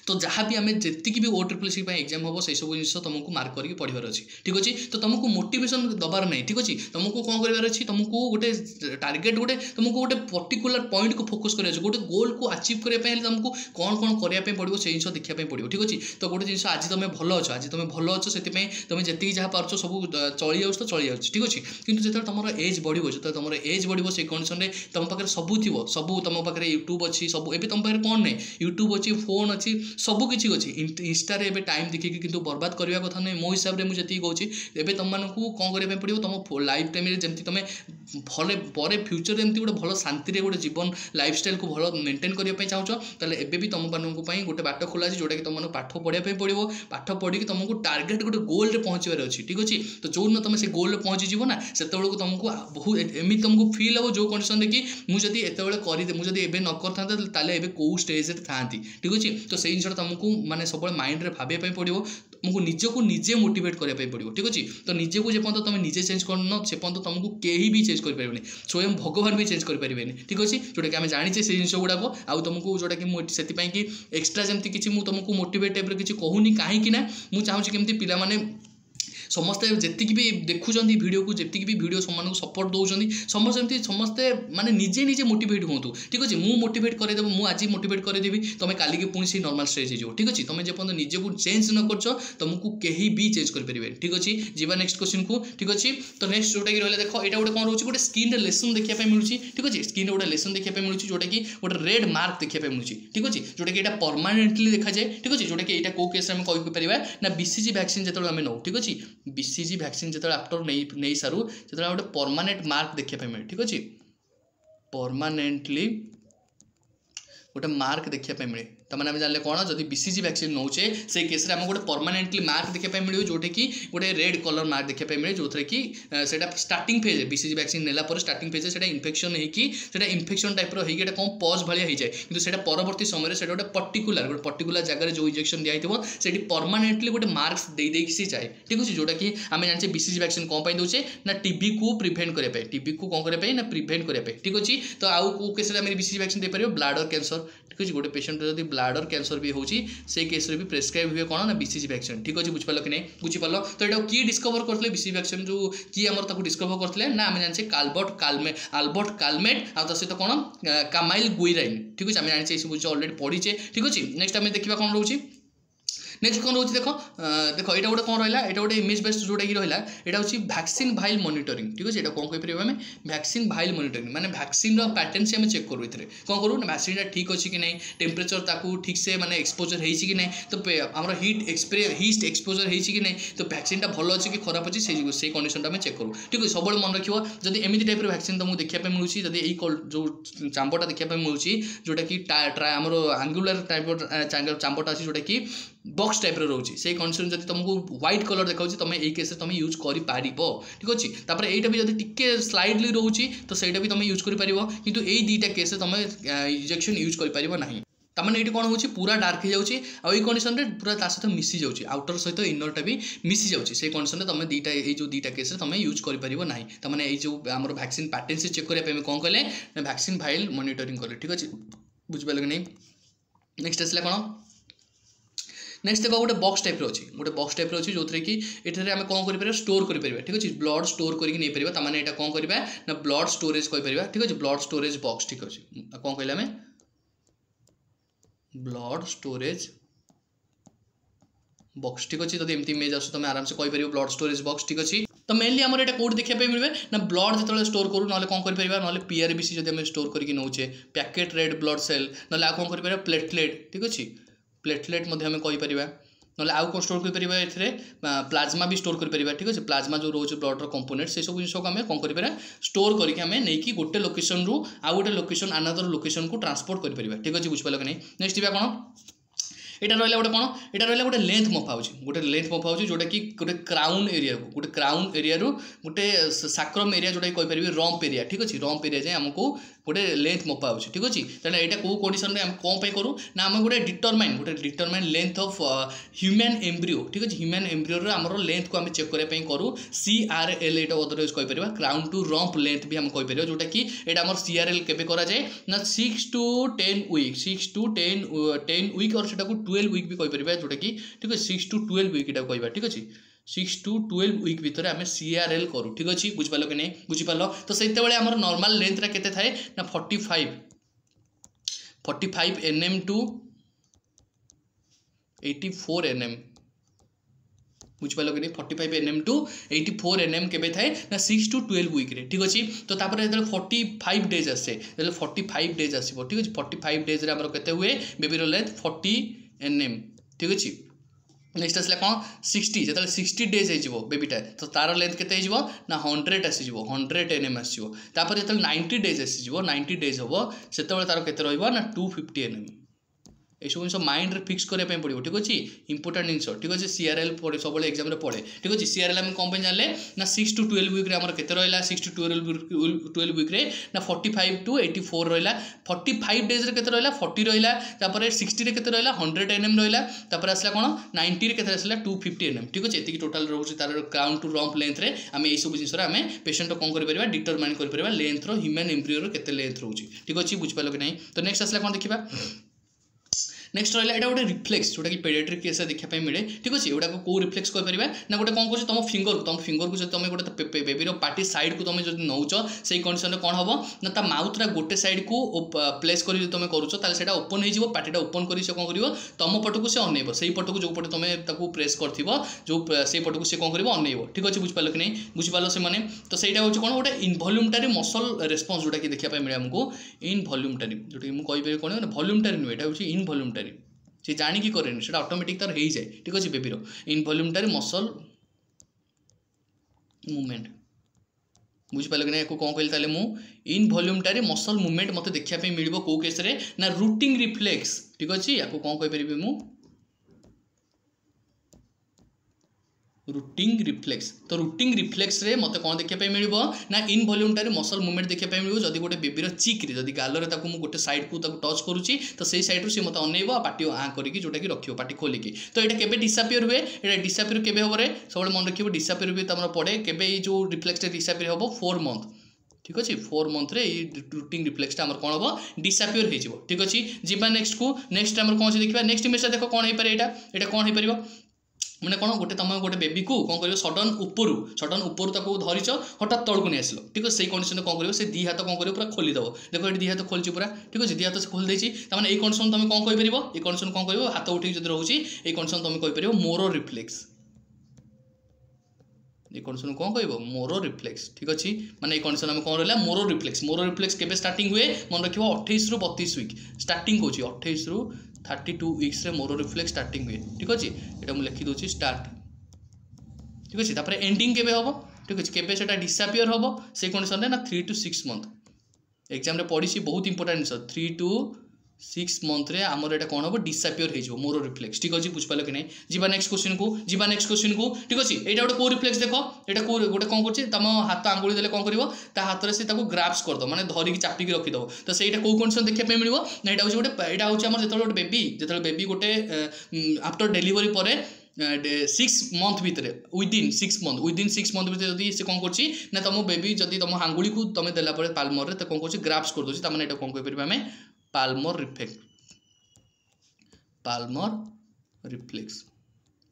तो जहाँ भी आम जी भी OCCC एग्जाम हम से सब जिन तुमको मार्क करके पढ़ार अच्छी ठीक अच्छे तो तुमको मोटिवेशन दबार नहीं ठीक अच्छे तुमको कौन कर तुमको गोटे टार्गेट गोटे तुमको गोटे पर्टिकुलर पॉइंट को फोकस कर गोटे गोल को अचीव करने तुमको कौन कौन करने पड़ो से जिन देखा पड़ो ठीक अच्छे तो गोटे जिन आज तुम भल अच्छ आज तुम भल अच्छ से तुम जी जहाँ पार्छ सब चली जाऊँ तो चली जाऊँ ठीक अच्छे कि जो तुम एज बढ़ो जो तुम एज बढ़ो से कंडीशन में तुम पाखे सब थी सब तुम पाखे यूट्यूब अच्छी सब ए तुम पाखे कौन नहीं यूट्यूब अच्छी फोन अच्छी सबकि अच्छी इंस्टारे एवं टाइम देखिए कि बर्बाद करने कथा नहीं मो हिसाब से मुझे कहूँ एवं तुमको कौन करने पड़ो तुम लाइफ टाइम जमी तुम भले पर फ्यूचर एमती गोटे भल शांति गोटे जीवन लाइफस्टाइल को भल मेंटेन करने चाहूँ तेल एवं तुम मानी गोटे बाट खोला जोटा कि तुमको पाठ पढ़ाई पड़ो पाठ पढ़ी तुमको टार्गेट गोटे गोल रे पहुँचबार अच्छी ठीक अच्छे तो जो दिन तुम से गोल पहुँचीज ना से तुमको बहुत एमती तुमको फिल हम जो कंडीशन कि मुझे एत मुझे एवं न करता कौ स्टेज था ठीक अच्छे तो से जिन तुमको माने सब माइंड रे भाविया पड़ो तुमको निजको निजे मोटिवेट करने पड़ो ठीक अच्छे तो निजे को जो तुम निजे चेंज करन से तुमको कहीं भी चेंज करें स्वयं भगवान भी चेंज करें ठीक अच्छे जोटा कि आम जाचे से जिन गुड़ाक आउ तुमको जोटा कि मुझे कि एक्सट्रा जमी किसी तुमको मोटिवेट टाइप किसी कहूनी कहीं मुझे चाहूँगी केमती पिला माने समस्ते जी भी देखुं वीडियो को जी भी वीडियो सब सपोर्ट दौरान समस्ते समस्ते माने निजे निजे मोटिवेट हूँ ठीक अच्छे मुझे मोटिवेट करदेव मुझे आज मोटिवेट करदेवी तुम काली पुणी से नॉर्मल स्टेज हो ठीक अच्छे तुम जो निजे को चेंज न कर तुमको कहीं भी चेंज करें ठीक अच्छे जीवा नेक्स्ट क्वेश्चन को ठीक अच्छे तो नेक्स्ट जोटा कि रहा देख यहाँ गोटे कौन रोचे गोटे स्किन लेसन देखा मिलूँ ठीक अच्छे स्किन गोटे लेसन देखा मिलूँ जोटा कि गोटे रेड मार्क देखा मिलूँ ठीक अच्छे जोटा कि परमानेंटली देखा जाए ठीक अच्छे जोटा कि यहाँ कौ केस में कहीपर ना BCG वैक्सीन जो आम नौ ठीक अच्छे BCG वैक्सीन जो आफ्टर नहीं सारू जो गोटे परमानेंट मार्क देखा मिले ठीक अच्छे परमानेंटली गोटे मार्क देखा मिले तमाने आम जाने कौन जब BCG वैक्सीन नौचे से केस आम गोटे परमानेंटली मार्क देखा मिले जोटे कि गोटे रेड कलर मार्क देखा मिले जो थे कि स्टार्टिंग फेज BCG वैक्सीन नेला स्टार्टिंग फेज से इन्फेक्शन होता इन्फेक्शन टाइप रहा कौन पज भाया हो जाए कि परवर्ती समय से गोटे पर्टिकुलर जगह जो इंजेक्शन दिखाई से परमानेंटली गोटे मार्क्स दे सी जाए ठीक अच्छे जोटा कि आम जाने BCG वैक्सीन कौन दौचे ना TB को प्रिभेन्ट करने TB को कौन करने ना प्रिभेन्ट करने ठीक अच्छे तो आउ कौ केस BCG वैक्सीन दे पार ब्लाडर कैंसर ठीक अच्छे गोटे पेसेंट जब ब्लाडर कैंसर भी होची से केस रे भी प्रेस्क्राइब हुए कौन ना BCG वैक्सीन ठीक अच्छे बुझिपाल कि नहीं बुझिपाल तो यहाँ किए डिस्कवर करते BCG वैक्सीन जो किए आम डिस्कवर करते ना आम जाने आल्बर्ट कालमेट आ सहित कौन कामाइल गुइराइन ठीक अच्छे आम जाने सब अलरेडी पढ़ीचे ठीक अच्छे नेक्स्ट आम देखा कौन रोचे नेक्स्ट कौन रोचे देख देख यहाँ गोटे कौन रहा गोटे इमेज बेस्ड जोटा कि रहा यहाँ हूँ वैक्सीन भाइल मॉनिटरिंग ठीक अच्छे कौन कहीपर आम वैक्सीन भाइल मॉनिटरिंग माने वैक्सीन पैटर्न से आम चेक करूँ ये कौन करूँ ना वैक्सीन ठीक अच्छी कि नहीं टेम्परेचर ताकू ठीक से माने एक्सपोजर होती कि नहीं तो आम हीट एक्सपोजर होती कि नहीं तो वैक्सीन भल अच्छे कि खराब अच्छे से कंडीशन आम चेक करूँ ठीक है सब मन रखिए जब एमती टाइप वैक्सीन तुमको देखा मिलूँ जब यही जो चांबटा देखा मिलूँ जोटा कि आम आंगुलर टाइप चांबटा अच्छी जोटा कि बॉक्स टाइप रोचे से कंडीशन जब तुमको व्हाइट कलर देखा तुम यही केस तुम यूज कर ठीक अच्छे तापर यहाँ भी जब टिके स्लाइडली रोचे तो सहीटा भी तुम यूज कर किंतु यही दुईटा केस तुम इंजेक्शन यूज कर ना ताମାନେ ଏଠି କ'ଣ ହେଉଛି ପୁରା ଡାର୍କ ହେଇଯାଉଛି ଆଉ ଏଇ କଣ୍ଡିସନରେ ପୁରା ତା ସହିତ ମିଶି ଯାଉଛି ଆଉଟର ସହିତ ଇନରଟା ବି ମିଶି ଯାଉଛି ସେଇ କଣ୍ଡିସନରେ ତୁମେ ଦୁଇଟା ଏଇ ଯେଉଁ ଦୁଇଟା କେସ୍ରେ ତୁମେ ୟୁଜ୍ କରିପାରିବ ନାହିଁ ତାମାନେ ଏଇ ଯେଉଁ ଆମର ଭ୍ୟାକ୍ସିନ୍ ପାଟେନ୍ସି ଚେକ୍ କରିବା ପାଇଁ ଆମେ କ'ଣ କଲେ ନା ଭ୍ୟାକ୍ସିନ୍ ଫାଇଲ୍ ମନିଟରିଂ କଲେ ଠିକ୍ ଅଛି ବୁଝିପାରିଲେ କି ନାହିଁ ନେକ୍ସଟ ଆସିଲା କ'ଣ नेक्स्ट देखो गोटे बॉक्स टाइप अच्छी गोटे बॉक्स टाइप अच्छी जो थी कि ये आम कौन कर स्टोर कर ठीक अच्छे ब्लड स्टोर करके नहीं पार ताने यहाँ कौन करवा ना ब्लड स्टोरेज कहीपर ठीक अच्छे ब्लड स्टोरेज बॉक्स ठीक अच्छे कौन कहले आम ब्लड स्टोरेज बॉक्स ठीक अच्छे जब एमती इमेज आस तुम आराम से कहीपर ब्लड स्टोरेज बॉक्स ठीक अच्छे तो मेनली आम यहाँ कौट देखा मिले ना ब्लड जो स्टोर करूँ ना कौन कर ना पीआरबीसी जब आम स्टोर करके नौचे पैकेट रेड ब्लड सेल ना कौन कर प्लेटलेट ठीक अच्छे प्लेटलेट आम कहीपर ना आउ कौन स्टोर कर प्लाज्मा भी स्टोर कर ठीक अच्छे प्लाज्मा जो रोज ब्लड कंपोनेंट से सब जिन आम कौन कर स्टोर करके आम नहीं गोटे लोकेशन रु आउ गोटे लोकेशन अनादर लोकेशन को ट्रांसपोर्ट कर ठीक अच्छे बुझिपाल कि नहीं नेक्स्ट क्या कौन यहाँ रहा गोटे कौन यहाँ रहा गोटे लेंथ मपा गोटे लेंथ मपा जोटा कि गोटे क्राउन एरिया को गोटे क्राउन एरिया गोटे साक्रम एरिया जोटा कहीपर रंप एरिया ठीक अच्छे रंप एरिया जाए आमको गोटे लेंथ मपा ठीक अच्छे तेना यहाँ कौ कंडीशन में कौन पे करूँ ना आम गोटे determine length of human embryo ठीक अच्छे ह्यूमन एम्ब्रियो आमर लेंथ को आम चेक करने करूँ CRL यहाँ अदरवाइज कहीपर क्राउन टू रंप लेंथ भी आम कहीपर जोटा कि यहाँ आम CRL केबे करा जाए ना 6 to 10 वीक 6 to 10 वीक और सेटा 12 वीक भी कहीपर जोटा कि ठीक है 6 to 12 वीक यहाँ कह ठीक अच्छे 6 to 12 वीक भितर आम CRL करूँ ठीक अच्छे बुझिपाल कि नहीं बुझिपाल तो से आम नॉर्मल लेंथ केते थाए ना 45 nm टू 84 nm बुझिपाल कि नहीं 45 nm टू 84 nm केबे थाए ना 6 to 12 वीक रे ठीक अच्छे तो तापर जो 45 डेज आसे 45 डेज आसो ठीक अच्छे 45 डेज रे आमर केते हुए बेबीर लेंथ 40 nm ठीक अच्छे नेक्स्ट आसला कौन 60 जो 60 डेज हो बेबीटा तो तार लेंथ केते ना 100 आसीजो 100 nm आसीजो तापर जो 90 डेज आसीजो 90 डेज हम से तार केते रहिबो ना 250 nm ये सब जिन माइंड रे फिक्स करने पड़ो ठीक अच्छे इंपोर्टेंट जिन ठीक अच्छे CRL पढ़े सब एग्जाम पढ़े ठीक अच्छे CRL आम कौन जाने ना 6 to 12 वीक आम के रहा 6 to 12 वीक ना 45 to 84 रहा 45 डेज के रहा 40 रहा 60 के रहा 100 nm रहा आसला कौन 90 के आसला 250 nm ठीक अच्छे ये टोटाल रोचे तार क्राउन टू रंप लेंथ रे आम ये सब जिन आम पेशेंट कौन कर डिटरमाइन कर लेंथ ह्यूमन एम्ब्रियो केते लेंथ रोचे ठीक अच्छे बुझिपाल कि नहीं तो नेक्स्ट आसला कौन देखा नेक्स्ट रहा यहाँ गोटे रिफ्लेक्स जोटा कि पेडियाट्रिक केस देखा मिले ठीक अच्छे एटा को रिफ्लेक्स कहीपर ना गोटे कौन कर तुम फिंगर को जो तुम गोटे बेबीर पार्टी साइड को तुम जो नौच से कंडीशन में कौन हम ना ता माउथरा गोटे साइड को प्लेस कर तुम करूँ ओपन हो पार्टीटा ओपन कर कौन कर तुम पट को अनइब से पट को जो पटे तुम प्रेस कर जो से पट को कौन कर अनइब ठीक अच्छे बुझिपाल कि नहीं बुझिपाल से मैंने तो सहीटा हूँ कौन गोटे इनभल्यूमटारी मसल रेस्पन्स जोटा कि देखा मिले आमको इनभल्यूमटारी जोटा कि मुझे कहीपर कौन भल्यूमटारी नुहे यहाँ हूँ इनभल्यूमटारी से जानिकी करेनि से ऑटोमेटिक तार हो जाए ठीक अच्छे बेबीर इनभल्यूमटारी मसल मूवमेंट बुझिपाल कि नहीं कौन कहली मुझे इनभल्यूमटारी मसल मूवमेंट मत देखा मिल कौ केस ना रूटिंग रिफ्लेक्स ठीक अच्छे या कौन कहीपर मुझे रूटिंग रिफ्लेक्स तो रूटिंग रिफ्लेक्स रे मत कौन देखा मिल ना इनभल्यूमटारी मसल मूवमेंट देखा मिल जब गोटे बेबीर चिक्रे जब गालरे गोटे साइड को टच करुच्ची तो से सैड रू सी मत अनइब पार्टी आँ करके जोटा कि रखियो पार्टी खोलिकी तो यहाँ केबे डिसापियर हुए यहाँ डिसापियर केबे हम सब मन रखिए डिसापियर भी तुम पड़े केबे जो रिफ्लेक्स डिसापियर हम 4 मंथ ठीक अच्छे 4 मंथ रे रूटिंग रिफ्लेक्सटा आम कौन हम डिसापियर हो ठीक अच्छे जीवा नेक्स्ट को नेक्स्ट आम कौन देखा नेक्स्ट इमेजटा देख कौन हो पारे यहाँ कौन हो पार मैंने कौन गोटे तुम गोटे बेबी को कौन कर सडन ऊपर धरीच हठात तौक नहीं आसल ठीक है से कंडीशन कौन कर दी हाथ कौन कर पूरा खोलीदेव देख ये दी हाथ खोली पूरा ठीक अच्छे दी हाथ से खोली देती ताने ये कंडीशन तुम कौन कहीपर ये कंडीशन कौन कह हाथ उठे जो रोचे ये कंडीशन तुम कहीपर मोरो रिफ्लेक्स ये कंडीशन कौन कह मोरो रिफ्लेक्स ठीक अच्छे माने ये कंडीशन आम कौन रहा मोरो रिफ्लेक्स केबे स्टार्टिंग हुए मन रखिए 28 ରୁ 32 वीक स्टार्टिंग होची 28 ରୁ 32 वीक्स रे मोरो रिफ्लेक्स स्टार्टिंग हुए ठीक अच्छे ये मुझे लिखी दूसरी स्टार्ट ठीक अच्छे तापर एंडिंग केबे हम ठीक अच्छे केबे सेटा डिसापियर हम से कंडीशन रे ना 3 to 6 मंथ एग्जाम रे पढ़ी बहुत इंपोर्टेंट जिन 3 to 6 मंथ रे आमर एटा कौन हम डिसापियर हो मोरो रिफ्लेक्स ठीक अच्छे बुझिपाल कि नहीं जीवा नेक्स्ट क्वेश्चन को ठीक अच्छे यहाँ गोटे कौ रिफ्लेक्स देख यहाँ गोटे कौन कर तुम हाथ आंगुली देले कौन कर हाथ में से ग्राफ्स करद माने धरिकी चापिकी रखीद तो से कौ कंडीशन देखा मिल ना यहाँ हूँ गोटे यहाँ हूँ जो गोटे बेबी गोटे आफ्टर डेलीवरी पर 6 मंथ भितर विदिन 6 मंथ भितर जब से कौन कर तुम बेबी जब तुम आंगुली को तुम देला पाल्मर तो कौन कर ग्राफ्स कर दूसरी तमें यहाँ कौन कहीपर आम पाल्मर रिफ्लेक्स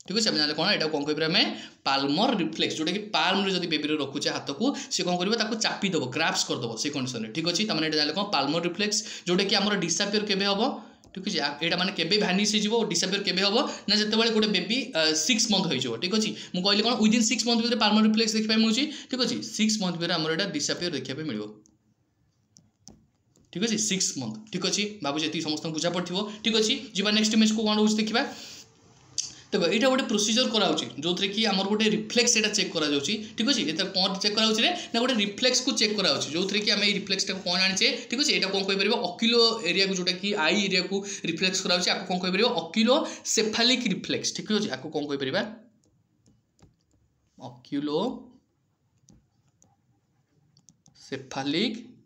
ठीक अच्छे आम कौन यहाँ कौन कह आम पाल्मर रिफ्लेक्स जोटा कि पाल्म जब बेबी रखुचे हाथ को सी कौन कर चापीदेव ग्राफ्स करदेव से कंडीशन में ठीक अच्छे तमें यहाँ कौन पाल्मर रिफ्लेक्स जोटा कि आम डिसापियर केवे हम ठीक अच्छे यहाँ मैंने केवे भैनिश हो डिसापियर केवे हम ना जिते गोटे बेबी 6 मंथ हो ठीक अच्छे मुझे कहली कौन विदिन 6 मंथ भर पाल्मर रिफ्लेक्स देखा मिलूँ ठीक अच्छे 6 मंथ भर आम यहाँ डिसापियर देखा मिल ठीक अच्छे 6 मंथ ठीक अच्छे भावुँ ये समस्त बुझा पड़ो ठीक अच्छे जी नेक्स्ट इमेज को कौन रोज देखा देखो यहाँ गोटे प्रोसीजर कराऊँच जो थे कि आम गोटे रिफ्लेक्स यहाँ चेक करा ठीक अच्छे ये कौन चेक कराऊँ ना गोटे रिफ्लेक्स को चेक कराऊँ जो थे कि आम रिफ्लेक्स कौन आने ठीक अच्छे यहाँ कौन कहीपर अक्यूलो एरिया को जोटा कि आई एरिया को रिफ्लेक्स कराऊँ आपको कौन कहीपर अक्यूलो सेफालिक रिफ्लेक्स ठीक अच्छे आपको कौन कहीपर अक्यूलो सेफालिक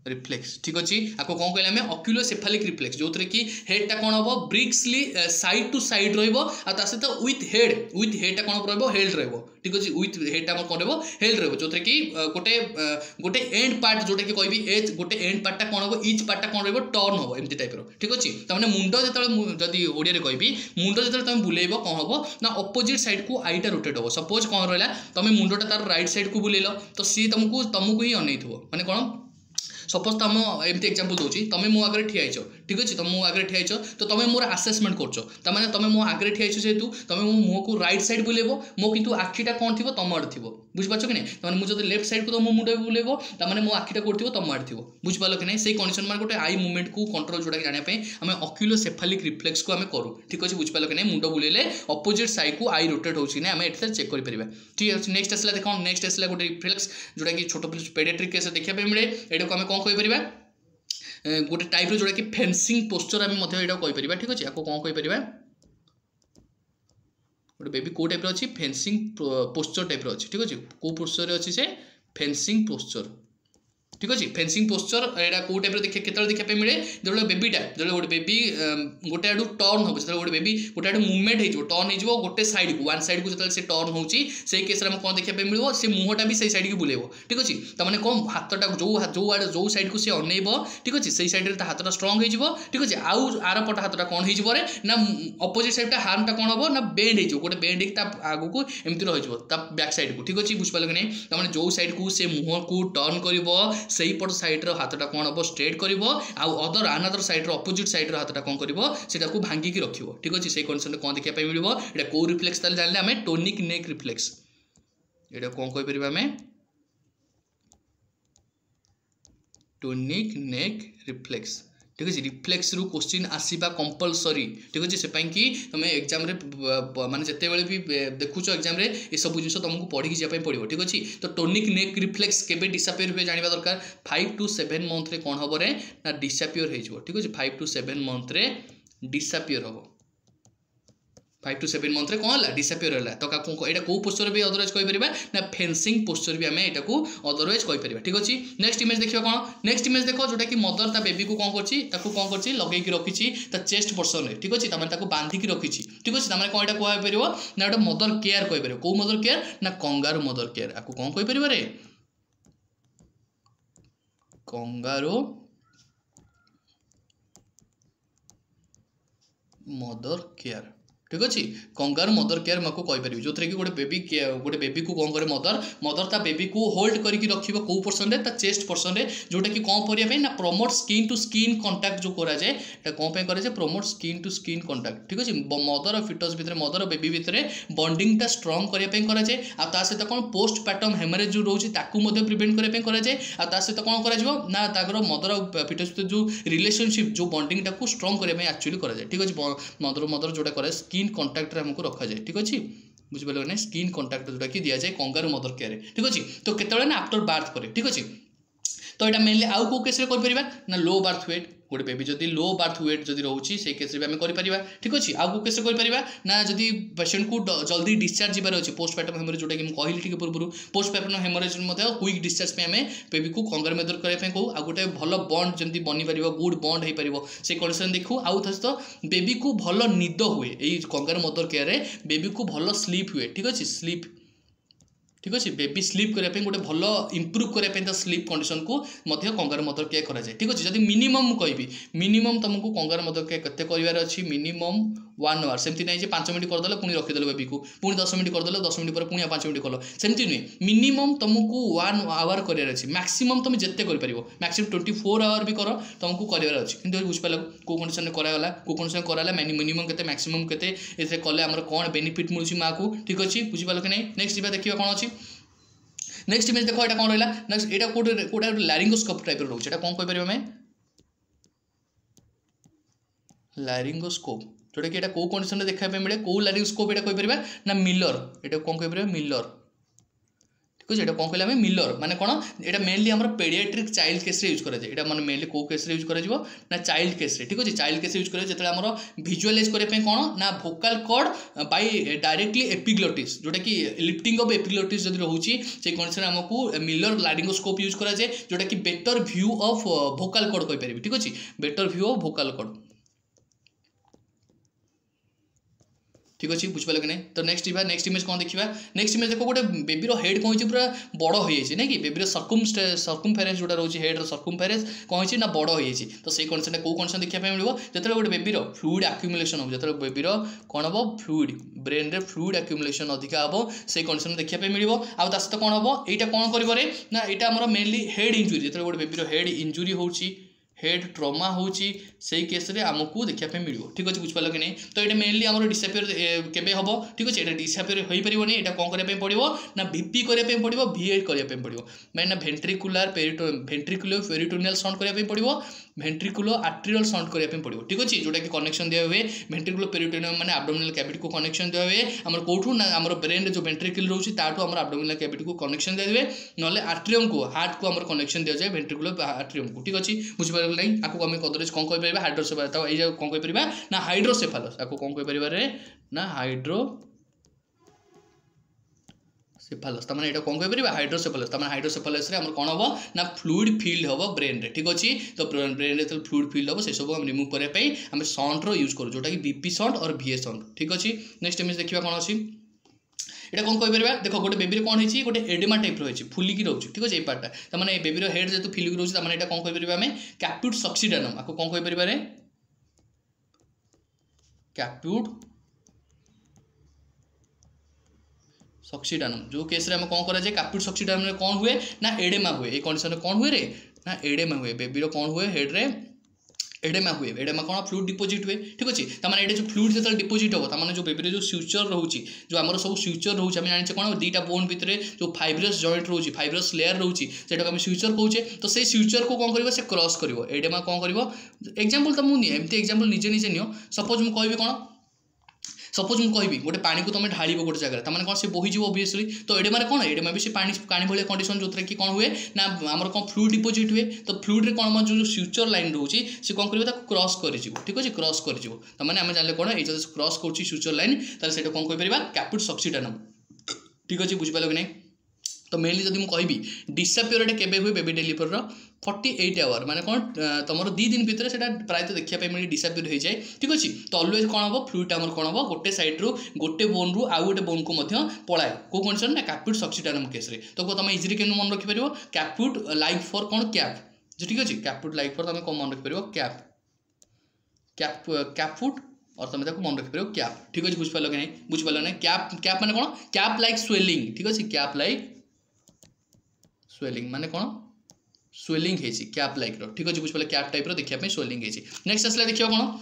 रिफ्लेक्स ठीक अच्छे आपको कौन कहले आम अक्यूलोसेफालिक रिफ्लेक्स जो थे कि हेडटा कौन हम ब्रिक्सली साइड टू साइड रहित हेडटा कौन रहिबो हेल्ड रहिबो ठीक अच्छे विथ हेडटा कौन रहिबो हेल्ड रहिबो जो थे कि गोटे गोटे एंड पार्ट जोटा कि कहबी एज गोटे एंड पार्टटा कौन हम इच पार्टटा कौन रहिबो टर्न हम एमती टाइपर ठीक अच्छे तमाने मुंड जो जदि ओडिया रे कहबी मुंड जो तुम बुलेब कौन हम ना अपोजिट साइड को आईटा रोटेट हो सपोज कौन रहा तुम मुंडटा तार राइट साइड को बुलेल तो सी तुमको ही अनेई माने कौन सपोज तुम एमती एग्जांपल दूसरी तुम मो आगे ठियाच ठीक अच्छे तुम मो आगे ठियाच तो तुम मोर आसेसमेंट कर तुम मो आगे ठियाच जेहतु तुम मो मुह को राइट साइड बुलेब मो किंतु आखिटा कौन थी तुम आड़े थी बुझीपार कि नहीं मुझे लेफ्ट साइड को मो मुंड बुलेब तमें मो आखिटा कौन थी तुम आड़े थी बुझीपार कि नहीं से कंडीशन में गोटे आई मुवमेंट को कंट्रोल जोटा जानापी आम अक्यूलोसेफालिक रिफ्लेक्स को आम करूँ ठीक अच्छे बुझीपार कि नहीं मुंड बुलेले अपोजिट साइड को आई रोटेट हो आम ये चेक कर ठीक अच्छे नेक्स्ट आसला देख नेक्स्ट आसला गोटे रिफ्लेक्स जोटा कि छोट पेडियाट्रिक केस देखा मिले ये आम कौन कहीपर गोटे टाइप जोटा कि फेंसिंग पोस्चर आम कहीपर ठीक अच्छे आपको कौन कहीपर गोटे बेबी को टाइप अच्छी फेंसिंग पोस्चर टाइप अच्छी ठीक अच्छे कौ पोस्चर अच्छी से फेंसिंग पोस्चर ठीक अच्छे फेंसिंग पोस्चर यहाँ कौ टाइप देखा देखा मिले जो बेबीटा जो गोटे बेबी गोटे आड़ू टर्न हो गोटे बेबी गोटे आड़ू मुवमेंट हो टर्न हो गोटे साइड को वन साइड को जो टर्न हो केस कौन देखा मिले से मुहटा भी से साइड की बुलेब ठीक अच्छे तमें कौन हाथटा जो साइड को सी अनेब ठीक अच्छे से साइड हाथटा स्ट्रंग हो ठीक अच्छे आउ आर पट हाथटा कौन हो ना अपोजिट साइडटा हार्मटा कौन हम ना बेंड हो गोटे बेंड आग को एमती रही बैक साइड को ठीक अच्छे बुझिपार कि नहीं तमें जो साइड को से मुह को टर्न कर सही पट साइड हाथटा कौन हम स्ट्रेट कर अदर अनादर साइड अपोजिट साइड हाथटा कौन कर भांगिकी रखियो ठीक अच्छे से कंडीशन कौन देखा मिले ये कौ रिफ्लेक्स जाने आम टोनिक नेक रिफ्लेक्स ये कौन कहीपर आम टोनिक नेक रिफ्लेक्स ठीक अच्छे रिफ्लेक्स रु क्वेश्चन आसवा कंपलसरी ठीक अच्छे से कि तुम एग्जाम माने जिते भी देखुच एग्जाम ये सब जिन तुमको पढ़ी जावाई पड़ो ठीक अच्छे तो टोनिक नेक रिफ्लेक्स केबे डिसापियर हुए जानवा दरकार 5 to 7 मंथ कौन हम ना डिसापियर हो ठीक अच्छे 5 to 7 मंथ डिसापियर हम 5 to 7 मंथ कौन है डिसापियर है तो यहाँ कौ पोस्चर भी अदरवाइज कहीपर ना फेंसिंग पोस्चर भी आम यहाँ को अदरवाइज कहीपर ठीक अच्छे नेक्स्ट इमेज देखिए कौन नेक्स्ट इमेज देख जोटा कि मदर ता बेबी को कौन कर लगे रखी चेस्ट पोर्सन में ठीक अच्छे तमें बांधिकी रखी ठीक अच्छे तमें कौन यहाँ कहीपर ना गोटे मदर केयर कहीपर कौ मदर केयर ना कंगारू मदर केयर आपको कौन कहीपर रे कंगारू मदर केयर ठीक अच्छे कंगारू मदर केयर मैं कहीपर जो थे कि गोटे बेबी को कौन करे मदर ता बेबी को होल्ड करके रखिबो कौ पर्सन ता चेस्ट पर्सन रे जोटा कि कौन करिया ना promote skin to skin contact जो करा जाए एटा कौन पे करे promote skin to skin contact ठीक अच्छे मदर और फिटस भितर मदर और बेबी भितर बॉन्डिंगटा स्ट्रंग करने करा जाए आ ता सहित कौन पोस्ट पार्टम हेमरेज जो रोचे ताकू मध्य प्रिवेंट करने करा जाए आ ता सहित कौन करा ना तागर मदर और फिटस भितर जो रिलेशनशिप जो बॉन्डिंगटा को स्ट्रंग करने एक्चुअली करा जाए ठीक अच्छे मदर जोटा करे स्किन कंटाक्ट हमको रखा जाए ठीक अच्छे बुझिपारे ना स्किन कंटाक्ट जोटा कि दि जाए कंगारू मदर केयर ठीक अच्छे तो केतबेले ना आफ्टर बार्थ पर ठीक अच्छे तो यहाँ मेनली आउ कौ केस ना लो बार्थ वेट गोटे बेबी जदि लो बार्थ वेट जदि रोचे से केस आम कर ठीक अच्छे आउ केस ना जदि पेसेंट को जल्दी डिस्चार्ज जीवार अच्छे पोस्ट पार्टम हेमरेज जोटा कि कहली टी पूर्व post partum haemorrhage quick discharge आम बेबी को कंगारू मदर करने कहूँ आ गोटे भल बॉन्ड जमी बनी पार गुड बॉन्ड हो पार से कंडीशन देखू आउ तो बेबी को भल निद हुए यही कंगारू मदर केयर बेबी को भल स्लीप हुए ठीक अच्छे स्लीप ठीक अच्छे बेबी स्लीप करने गोटे भल इम्प्रूव करने स्लीप कंडीशन को कंगारू मदर केयर कराए ठीक अच्छे जब मिनिमम कहि मिनिमम तुमको कंगारू मदर केयर केते करार अच्छी मिनिमम 1 आवर सेमती नहीं 5 मिनट करदे पुणी रखीदे बेबी को पुणी 10 मिनट करदे 10 मिनट पर पुणी 5 मिनट कल सेमती नुहे मिनिमम तुमको 1 आवर करार अच्छी मैक्सिमम तुम जिते कर मैक्सिमम 24 आवर भी कर तुमको करार अच्छी कि बुझिपाल कौ कंडीशन में कराला कौ कंडीशन कराला मिनिमम के मैक्सिमम के कले आम कौन बेनिफिट मिलूँ माँ को ठीक अच्छे बुझिपाल कि नहीं नेक्स्ट देखा कौन अच्छी नेक्स्ट इमेज देखो ये कौन रहा नेक्स्ट यहाँ कोटा लैरिंगोस्कोप टाइप रोचे कौन कहीपर आम लैरिंगोस्कोप जोटा कि कौ कंडीशन देखा मिले कौ लैरिंगोस्कोप यहाँ कहीपर ना मिलर ये कौन कहीपर मिलर ठीक है कौन कहले मिलर माने कौन यहाँ मेनली आम पेडियाट्रिक चाइल्ड केस यूज कराए यहाँ मैंने मेनली कौ केस यूज कर चाइल्ड केस ठीक अच्छे चाइल्ड केस यूज कर जो आम भिजुआलाइज करने कौन ना Bhokaal cord bye directly epiglottis जोटा कि लिफ्टिंग ऑफ एपिग्लोटिस जब रोचे से कंडीशन आमको मिलर लैरिंगोस्कोप यूज कराए जोटा कि better view of Bhokaal cord कहीपर ठीक अच्छे better view of Bhokaal cord ठीक अच्छे बुझिपाल कि नहीं तो नेक्स्ट इमेज कौन देखा नेक्स्ट इमेज देखो गोटे बेबीर हेड कौन पूरा बड़ हो जाए ना कि बेबीर सर्कुमफेरेंस जोटा रोचे हेड्र सर्कुमफेरेंस कौन ना बड़ हो जाए तो सही कंडीशन कौ कंडीशन देखा मिलो जो गोटे बेबीर फ्लूइड आक्यूमुलेसन हो जो बेबीर कौन हम फ्लूइड ब्रेन रे फ्लूइड आक्यूमुलेसन अधिका हम से कंडीशन देखा मिलो आउ सहित कौन हम यहाँ कौन करें ना यहाँ आम मेनली हेड इंजुरी जो गोटे बेबीर हेड इंजुरी होची हेड ट्रमा होची से केस रे आमको देखा मिलो ठीक अच्छे बुझिपाल कि नहीं तो ये मेनली आम डिसापियर केबे हम ठीक अच्छे ये डिसापियर हो पारनी यहाँ कौन करने पड़ो ना भिपी करने पड़ो VA करने पड़ो मैंने भेंट्रिकुलर भेंट्रिकुलर पेरिटोनियल सॉन्ड करने पड़ो भेंट्रिकुलो आर्टेरियल सॉन्ड करने पड़ो ठीक अच्छे जोटा कि कनेक्शन दिया हुए भेंट्रिकुलो पेरिटोनियम माने एब्डोमिनल कैविटी को कनेक्शन दिया हुए आम कौटू ना आम ब्रेन जो भेंट्रिकल रोचे ताठू आम एब्डोमिनल कैविटी को कनेक्शन दिया हुए ना आर्टेरियम को हार्ट को आम कनेक्शन दिया जाए भेंट्रिकुलो आर्टेरियम को ठीक अच्छे बुझिपार नहीं आपको आम कदरेज कौन कहीपर हाइड्रोसेफालस ये कौन कहीपर ना हाइड्रोसेफालस आपको कौन कहीपर ना हाइड्रोसेफालस तमाने ये कौन कहीपर हाइड्रोसेफालस तमाने हाइड्रोसेफालस रे हमर कौन हम ना फ्लूइड फील्ड हम ब्रेन रे ठीक अच्छे तो ब्रेन रे जो फ्लूइड फील्ड हम से सब हम रिमूव करने आम सॉन्ड यूज करूँ जोटा कि BP सॉन्ड और VA सॉन्ड ठीक अच्छे नेक्स्ट इमेज देखा कौन अच्छी यहाँ कौन कहीपर देख गोटे बेबीर कौन है गोटे एडेमा टाइप रही फुलिकी रोचे ठीक अच्छे ये पार्टा तमाने बेबीर हेड जो फुलिकी रोचे तमाने यहाँ कौन कहीपर आम कैप्यूट सक्सीडानम आपको कौन कहीपर कैप्यूट सक्सीडानम जो केस रे हम कौन करा जाए कैप्यूट सक्सीडानम रे कौन हुए ना एडेमा हुए ये कंडीशन कौन हुए रे ना एडेमा हुए बेबीर कौन हुए हेड रे एडेमा हुए एडेमा कौन फ्लूइड डिपोजिट हुए ठीक अच्छे तमाने ये जो फ्लूइड जो डिपोजिट हम तमाने जो बेबीर जो फ्यूचर रोचे जो आम सब फ्यूचर रोचे आम जाने कौन दुईटा बोन भितर जो फाइब्रस जॉइंट रोचे फाइब्रस लेयर रोचे से आम फ्यूचर कहे तो से फ्यूचर को कौन कर क्रॉस कर एडेमा कौन कर एग्जांपल तो मुझे एमती एग्जांपल निजे निजे नियो सपोज मुझे कहि कौन सपोज मुझे कहि गोटे पानी को तुम ढाल गोटे जगह तमाने कौन से बोहीज ओबियसली तो एडेमा कौन एडेमा भी से पानी भाई कंडीशन जो कि कौन हुए ना आम कौन फ्लूइड डिपोजिट हुए तो फ्लूइड रे कौन जो फ्यूचर लाइन रोचे से कौन कर क्रॉस कर ठीक अच्छे क्रॉस कर तमाने आम जाने कौन ये क्रॉस कर फ्यूचर लाइन ताले कौन कहीपर कैप्यूट सक्सीडानम ठीक अच्छे बुझिपाल कि नहीं तो मेनली जब मुझे डिसापियर केबे हुए बेबी डेलीवर 48 आवर माने कौन तुम 2 दिन भितर से प्रायतः देखा मिले डिसापियर हो जाए ठीक अच्छे तो अलवेज कौन हम फ्लूइड आमर कौन हम गोटे सैड रू गोटे बोन रू आउ गोटे बोन को पलाए कौ कंडीशन ना कैप्यूट सक्सीडानम केस रे तो तुम इजिली के मन रखिपर कैप्यूट लाइक फॉर कौन कैप जो ठीक अच्छे कैप्यूट लाइक फॉर तुम कौन मन रखिपर कैप्यूट और तुम मन रखिपर कैप ठीक अच्छे बुझिपाल कि नहीं बुझिपाल ना कैप माने कौन कैप लाइक स्वेलिंग ठीक अच्छे कैप लाइक स्वेलिंग माने कौन स्वेलिंग है कैप लाइक रो ठीक अच्छे बुझिपाल कैप टाइप रो देखा स्वेलिंग है नेक्स्ट आसला देखिए कौन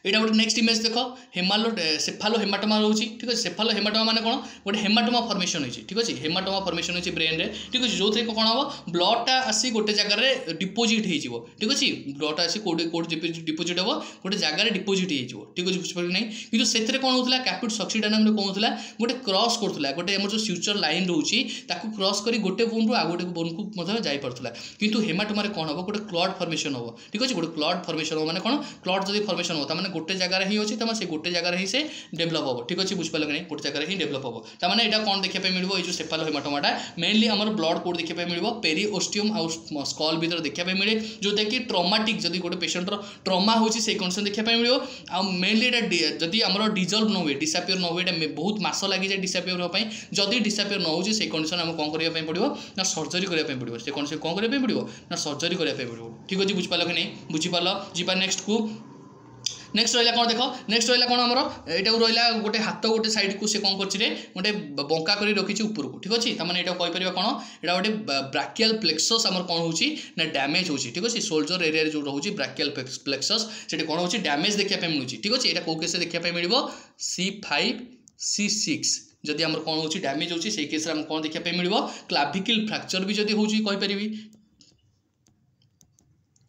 यहाँ गोटे नेक्स्ट इमेज देख सेफालो हेमाटोमा रोचे ठीक अच्छे सेफालो हेमाटोमा माने कौन गोटे हेमाटोमा फॉर्मेशन होती ठीक अच्छे हेमाटोमा फॉर्मेशन होती ब्रेन रे ठीक अच्छे जो थे कौन हम ब्लडटा आसी गोटे जगह डिपोजिट हो ठीक अच्छे ब्लडटा आसी कोड डिपोजिट हम गोटे जगह डिपोजिट हो ठीक अच्छे बुझिपार नहीं कि से कौन होता कैप्यूट सक्सीडानम कौन होता गोटे क्रॉस करूला गोटे आम जो फ्यूचर लाइन रोचे क्रॉस कर गोटे बोन रू आ गोटे बोन को जापा कि हेमाटोमा कौन हम गोटे क्लड फॉर्मेशन हम ठीक अच्छे गोटे क्लड फॉर्मेशन हो माने कौन क्लड जब फॉर्मेशन हो गोटे जगह ही अच्छी तुम से गोटे जगह ही से डेभलप हम ठीक अच्छे बुझिपाल कि गोटे जगह ही डेभलप हम ताने यहाँ कौन देखा मिले ये जो सेफालोहेमाटोमाटा मेनली आमर ब्लड कोड देखा मिले पेरिओस्टियम आउ स्कल भर देखा मिले जोटा कि ट्रॉमाटिक जदि गोटे पेशेंटर ट्रमा होची से कंडीशन देखा मिले आ मेनली जदि आमर डिजल्व न हुए डिसापियर न हुए बहुत मास लगी जाए डिसापियर होगा जदि डिसापियर न हो से कंडीशन आम कौन करने पड़ो ना सर्जरी करने पड़ो से कंडीशन कौन करने पड़ो ना सर्जरी करने पड़ो ठीक अच्छे बुझिपाल कि नहीं बुझिपाल जीपा नेक्स्ट को नेक्स्ट रहा कौन देख नेक्स्ट रहा कौन आमर यहाँ रहा गोटे हाथ गोटे साइड को से कौन कर गोटे बंका कर रखी ऊपर को ठीक अच्छे ताने यहाँ कहीपर कौन यहाँ गोटे ब्राकियल प्लेक्सस आमर कौन हो डैमेज हो ठीक अच्छे शोल्डर एरिया जो रोचे ब्राकियल प्लेक्सस से कौन हो डैमेज देखा मिलूँ ठीक अच्छे यहाँ कौ केस देखा मिले C5 C6 जदि आमर कौन हो डैमेज हो केस कौन देखा मिले क्लाविकल फ्रैक्चर भी जदि होपरि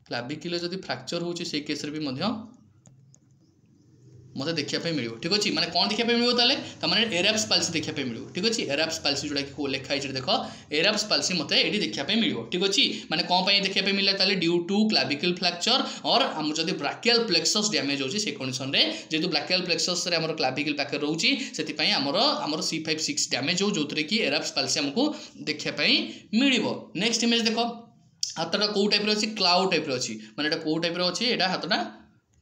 क्लाविकल जदि फ्रैक्चर हो केस भी मत देखा मिले ठीक अच्छे मैंने कौन देखा मिले ताले एराप्स पाल्सी देखा मिले ठीक अच्छे एराप्स पाल्सी जोटा कि लिखाई देख एराप्स पाल्सी मत ये देखा मिले ठीक अच्छे मैंने कौन देखा मिले ताले ड्यू टू क्लाविकल फ्रैक्चर और आम जब ब्राकियल प्लेक्सस डैमेज होची से कंडीशन रे जेतु ब्राकियल प्लेक्सस रे हमर क्लाविकल पाखे रोची सेति पई हमर C5 6 डैमेज हो जोतरे कि एराप्स पाल्सी हमको देखा मिलिबो नेक्स्ट इमेज देखो हाथटा कौ टाइप रे अछि क्लाउड टाइप रे अछि माने एटा कौ टाइप रे अछि एटा हाथटा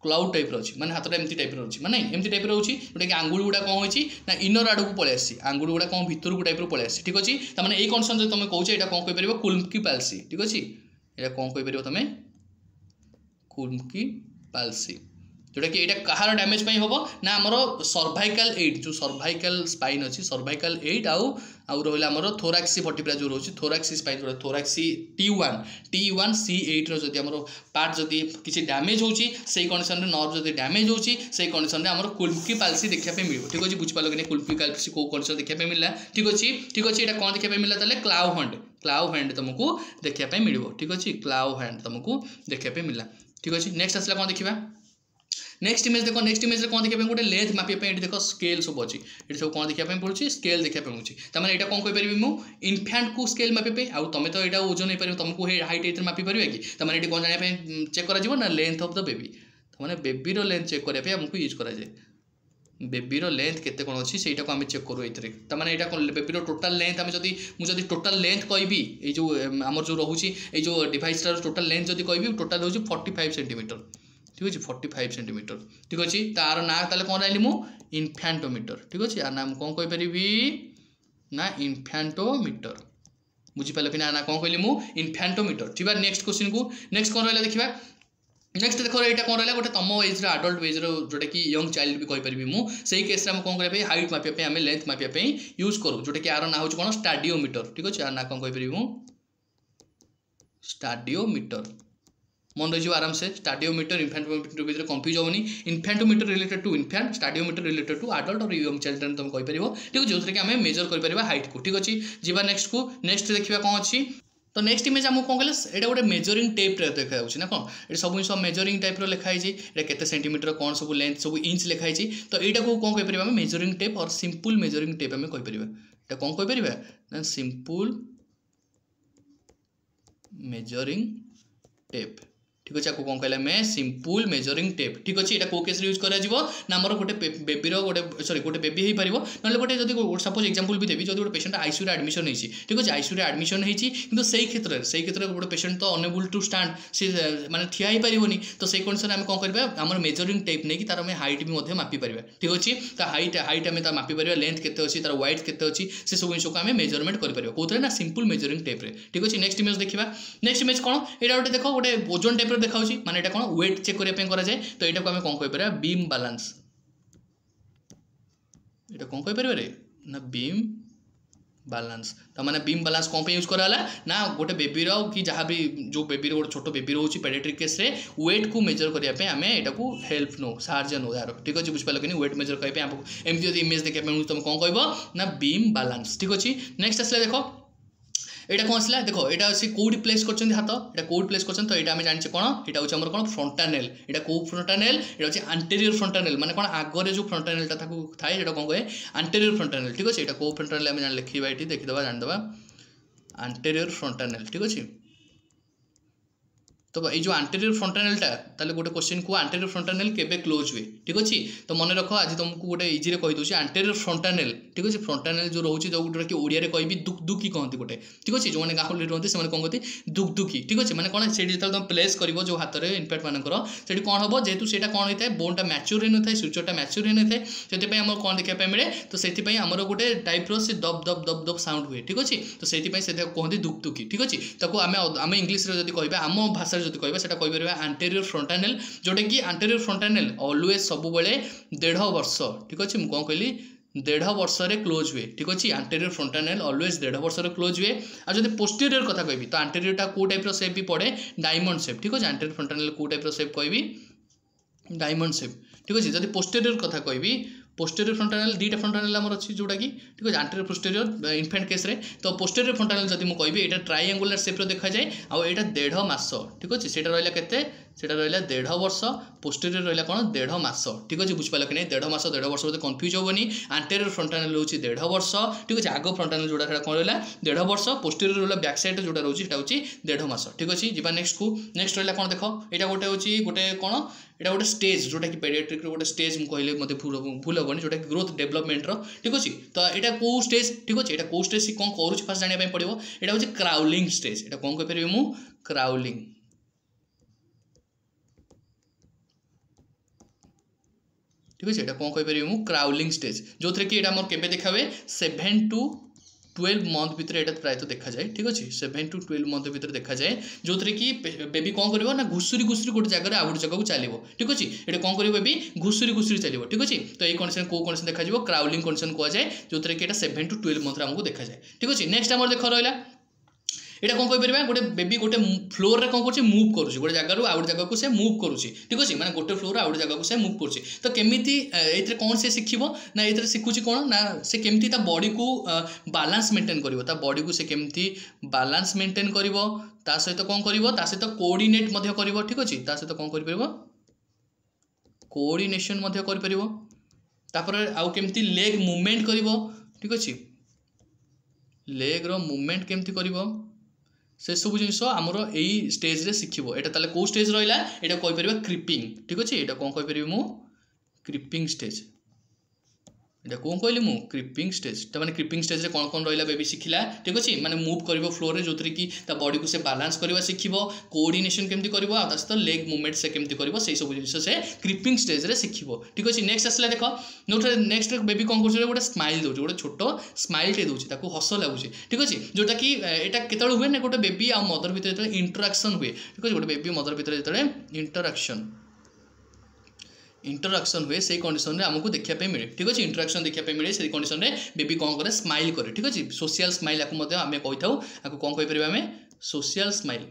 क्लाउड टाइप रे अच्छी माने हाथटा एमती टाइप रे अच्छी माने एमती टाइप रे होची जोटा कि आंगुल गुडा कौन होची ना इनर आड़ को पळे आसी आंगुल गुडा कौन भीतर को टाइप रे पळे आसी ठीक अछि त माने ए कंडीशन जे तमे कहउछ एटा कौन कहि परिबो कुल्मकी पाल्सी ठीक अछि एटा कौन कहि परिबो तमे कुल्मकी पाल्सी जोटा कि यहाँ कहार डैमेज पे हम ना आमर सर्वाइकल 8 जो सर्वाइकल स्पाइन अच्छी सर्वाइकल 8 आउ रहा आमर थोराक्सी वर्टिब्रा जो रोचे थोराक्सी स्पाइन जो थोराक्सी T1 C8 रो आमर पार्ट जदि किसी डैमेज होची से कंडीशन रे नर्व जदि डैमेज होची से कंडीशन रे आमर कुल्मकी पाल्सी देखा मिले ठीक अच्छे बुझिपाल कि कुल्मकी पाल्सी को कंडीशन देखा मिला ठीक अच्छे यहाँ कौन देखा मिला ताले क्लाव हैंड तुमको देखा मिले ठीक अच्छे क्लाव हैंड तुमको देखा मिला ठीक अच्छे नेक्स्ट आसला कौन देखा नेक्स्ट इमेज देखो नेक्स्ट इमेज कौन देखा गोटे लेंथ मापिया ये देख स्केल सब अच्छी ये सब कौन देखा पड़ुଛି स्केल देखा मिलूँ तमें यहाँ कौन कहीपर मुझे इनफैंट को स्केल मापिया आउ तुम तो यहाँ ओजन हो पार तुमको हाइट ये मापी पार कि तुम ये कौन जाना चेक कर लेंथ ऑफ द बेबी मैंने बेबीर लेंथ चेक करने आमको यूज कराए बेबीर लेंथ केते कौन अच्छी से आम चेक करूँ ये तमें यहाँ बेबीर टोटाल लेंथ आम मुझे टोटाल लेंथ कहि जो आमर जो रोचे ये जो डिवाइसटार टोटाल लेंथ जब कहि टोटाल हूँ 45 सेंटीमीटर ठीक अच्छे 45 सेंटीमीटर ठीक अच्छे तार ना ताले कौन रही मु इनफैंटोमीटर ठीक अच्छे यार नाम कौन कहीपर ना इनफैंटोमीटर बुझिपाल कि ना कौन कहली मु इनफैंटोमीटर ठीक है नेक्स्ट क्वेश्चन को नेक्स्ट कौन रहा देखा नेक्स्ट देखो यहाँ कौन रहा गोटे तुम एज आडल्ट एज जोटा कि यंग चाइल्ड भी कहीपर मुझे केस कौन करें हाइट मापिया आम लेंथ मापिया यूज करूँ जोटा कि यार ना हूँ कौन स्टाडियोमीटर ठीक अच्छे यार ना कौन कहीपर स्टाडियोमीटर मन रही आराम से स्टाडियोमीटर इनफैंटोमीटर भीतर कंफ्यूज होनी infantometer related to infant stadiometer related to adult और यंग चाइल्ड तुम कहीपर ठीक है जो कि आम मेजर कर हाइट को ठीक अच्छे जीवा नेक्स्ट को नेक्स्ट देखा कौन अच्छी तो नेक्स्ट इमेज आमको कौन कहले यहाँ गोटे मेजरिंग टेप देखा ना कौन ये सब जिन मेजरिंग टाइप लिखाई ये केते सेंटीमीटर कौन सब लेंथ सब इंच लिखाई तो यहाँ को कौन कहीपर मेजरिंग टेप और सिंपल मेजरिंग टेप आम कहीपर यहाँ कौन कहीपर सिंपल मेजरिंग टेप ठीक अच्छे आपको कौन कहला मैं सिंपल मेजरिंग टेप ठीक अच्छे यहाँ कौ केस यूज कर गोटे बेबीर गोटे सॉरी गोटे बेबी हो पार ना गोटे जब सपोज एग्जांपल भी देवी जो गोटे पेशेंट आईसीयू एडमिशन होती ठीक अच्छे आईसीयू एडमिशन होती कि से क्षेत्र में गोटे पेशेंट तो अनेबल टू स्टांड सी मैंने ठिया ही पारनी तो से कंडीशन आम कौन करवा आम मेजरिंग टेप नहीं तार आम हाइट भी मापी पार ठीक अच्छे हाइट आम मापी पार लेंथ के अच्छी तार वाइड के अच्छी से सब जिन आम मेजरमेंट करें कौन ना सिंपल मेजरिंग टेप्रे ठीक अच्छे नेक्स्ट इमेज देखा नेक्स्ट इमेज कौन यहाँ गोटे देख गोटे ओजन टाइप देखा माने एटा कौन वेट चेक करने जाए तो यहाँ को आम कौन कहीपर बीम बैलेंस ये कौन कहीपर ना बीम बैलेंस तो मैंने बीम बैलेंस कौन पे यूज कराला ना गोटे बेबीर कि जहाँ भी जो बेबीर गोटे छोट बेबी रोचे पेडियाट्रिक केस रे वेट को मेजर करने आम यहाँ हेल्प नो साहाଯ୍य नो यार ठीक अच्छे बुझिपाल कि वेट मेजर करने एमती जब इमेज देखा मिलूँ तुम कौन कह ना बीम बैलेंस ठीक अच्छे नेक्स्ट आसला देख यहाँ कौन आसला देखो यहाँ से कौटी प्लेस कर हाथ यहाँ कौट प्लेस कर तो यहाँ आम जाने कौन यहाँ हूँ कौन फ्रंटानेल यहाँ कौ फ्रंटानेल यहाँ हूँ आंटेरियर फ्रंटानेल माने कौन आगे जो फ्रंटानेल थाए यहाँ कौन कहे आंटेरियर फ्रंटानेल ठीक अच्छे यहाँ कौ फ्रंटानेल आम लिखा ये देखीदे जानदे आंटेरियर फ्रंटानेल ठीक अच्छे तो ये जो आंटेरियर फ्रंटानेलटा ताले गोटे क्वेश्चन को आंटेरियर फ्रंटानेल केबे क्लोज हुए ठीक अच्छे। तो मन रख आज तुमको गोटे इजी रे कहि दोछि आंटेरियर फ्रंटानेल ठीक अच्छे। फ्रंटानेल जो रोचे जो गोटे कि ओडिया रे कहबी दुखदुखी कहती गोटे ठीक अच्छे। जो मैंने गाँव रहते से कौन कहती दुखदुखी ठीक अच्छे। मैंने कौन से तुम प्लेस कर जो हाथ में इनफैक्ट मानकर से कौन हम जेहतु से कौन होता है बोनटा मैच्योर हो न सुचरटा मैच्योर हो न था से आम कौन देखा मिले तो से आमर गोटे टाइप्र से दब दब दब दब साउंड हुए ठीक अच्छे। तो से कहते दुखदुखी ठीक अच्छे। ताको आम इंग्लीश जब कह आम भाषा जब कह से कहीपर आंटेरियर फ्रंटानेल जोटा कि आंटेरियर फ्रंटानेल ऑलवेज सब बेले 1.5 वर्ष ठीक अच्छे। मुझे कौन कहली 1.5 वर्ष क्लोज हुए ठीक अच्छे। आंटेरियर फ्रंटानेल ऑलवेज 1.5 वर्ष क्लोज हुए। और जब पोस्टीरियर कथा कहबी तो आंटेरियरटा को टाइप शेप भी पड़े डायमंड शेप ठीक अच्छे। आंटेरियर फ्रंटानेल को टाइप शेप कहबी डायमंड शेप ठीक अच्छे। जब पोस्टीरियर कथा कहबी पोस्टीरियर फ्रंटानेल दुईटा फ्रंटानेल आमर अच्छी जोटा कि ठीक है आंटेरियर पोस्टीरियर इनफेंट केस रे। तो पोस्टीरियर फ्रंटानेल जब मुझे कहबी ये ट्रायंगुलर शेप देखा जाए आउ एटा 1.5 मास ठीक अच्छे। से रहा केते सेटा रहा 1.5 वर्ष पोस्टीरियर रहा कौन 1.5 मास ठीक अच्छे। बुझिपाल कि नहीं 1.5 मास 1.5 वर्ष बोलते कन्फ्यूज होनी। आंटेरियर फ्रंटानेल होची 1.5 वर्ष ठीक अच्छे। आग फ्रंटानेल जोड़ा कौन रहा 1.5 वर्ष पोस्टीरियर रहा बैक साइड जोटा रोचे 1.5 मास ठीक अच्छे। जी नेक्स्ट को नेक्स्ट रहा कौन देख यहाँ गोटे हूँ गोटे कौन यहाँ गोटे स्टेज जोटा कि पेडियाट्रिक गोटे स्टेज मुझे कहले मत भूल हेनी जोटा कि ग्रोथ डेवलपमेंट ठीक अच्छे। तो यहाँ कौ स्टेज ठीक अच्छे। यहाँ कौ स्टेज से कौन करुच्च फास्ट जानापी पड़ो। यहाँ हूँ क्राउलिंग स्टेज। यहाँ कौन कहीपर मु क्राउलिंग ठीक अच्छे। यहाँ कौन कहीपर मु क्राउलिंग स्टेज जो थी कि यहाँ मोर केबे देखा हुए 7 to 12 मंथ भितर यहाँ प्राय देखा जाए ठीक अच्छे। 7 to 12 मंथ भितर देखा जाए जो थी कि बेबी कौन कर ना घुसुरी घुसुरी गोटे जगह आउ गोटे जगह चलो ठीक अच्छे। ये कौन कर बेबी घुसुरी घुसुरी चलो ठीक अच्छे। तो ये कंडीशन को कंडीशन देखा क्राउलिंग कंडीशन कहुए जो थी कि 7 to 12 मंथ आमको देखा जाए ठीक अच्छे। नेक्स्ट आम देख रहा यहाँ कौन कहीपर गोटे बेबी गोटे फ्लोर रे कौन कर मुव कर गोटे जगह आउ गोटे जगह को से मुव करुच्ची ठीक अच्छे। मैंने गोटे फ्लोर आउ गोटे जगह को से मुव कर। तो केमिति ये कौन से शिखब ना ये शिखुची कौन ना से केमती ता बॉडी को बालांस मेंटेन कर बॉडी को से केमती बालांस मेंटेन कर सहित कौन कर सहित कोऑर्डिनेट कर ठीक अच्छे। सहित कौन कर कोऑर्डिनेशन कर आउ केमती लेग मूवमेंट कर ठीक अच्छे। लेग रो मूवमेंट केमती कर से सब जिनस आमर यही स्टेज रे शिखब। यहाँ ताले कौ स्टेज रहा यहाँ कहीपर क्रिपिंग ठीक अच्छे। यहाँ कौन कहीपर मु क्रिपिंग स्टेज। यहाँ कौन कहली मु क्रिपिंग स्टेज। तो मैंने क्रिपिंग स्टेज रे कौन कौन रहा बेबी शिखला ठीक अच्छे। मैंने मूव कर फ्लोर रे जो थी कि बॉडी को से बालांस करवा शिखब कोऑर्डिनेशन केमती कर सहित लेग मूवमेंट से केमती कर से सब जिन से क्रिपिंग स्टेज रे शिखब ठीक अच्छे। नेक्स्ट आसला देख जो नेक्स्ट बेबी कौन कर गोटे स्माइल दौर गोटे छोट स्माइल टे दूसरी हस लगुच ठीक अच्छे। जोटा कि यहाँ केत हुए ना गोटे बेबी आ मदर भितर जो इंटराक्शन हुए ठीक अच्छे। गोटे बेबी मदर भितर जो इंटराक्शन हुए से कंडीशन रे आमको देखा मिले ठीक अच्छे। इंटराक्शन देखा मिले से कंडीशन रे बेबी कौन करे स्माइल करे ठीक अच्छे। सोशल स्माइल आम कही था कौन कहीपर आम सोशल स्माइल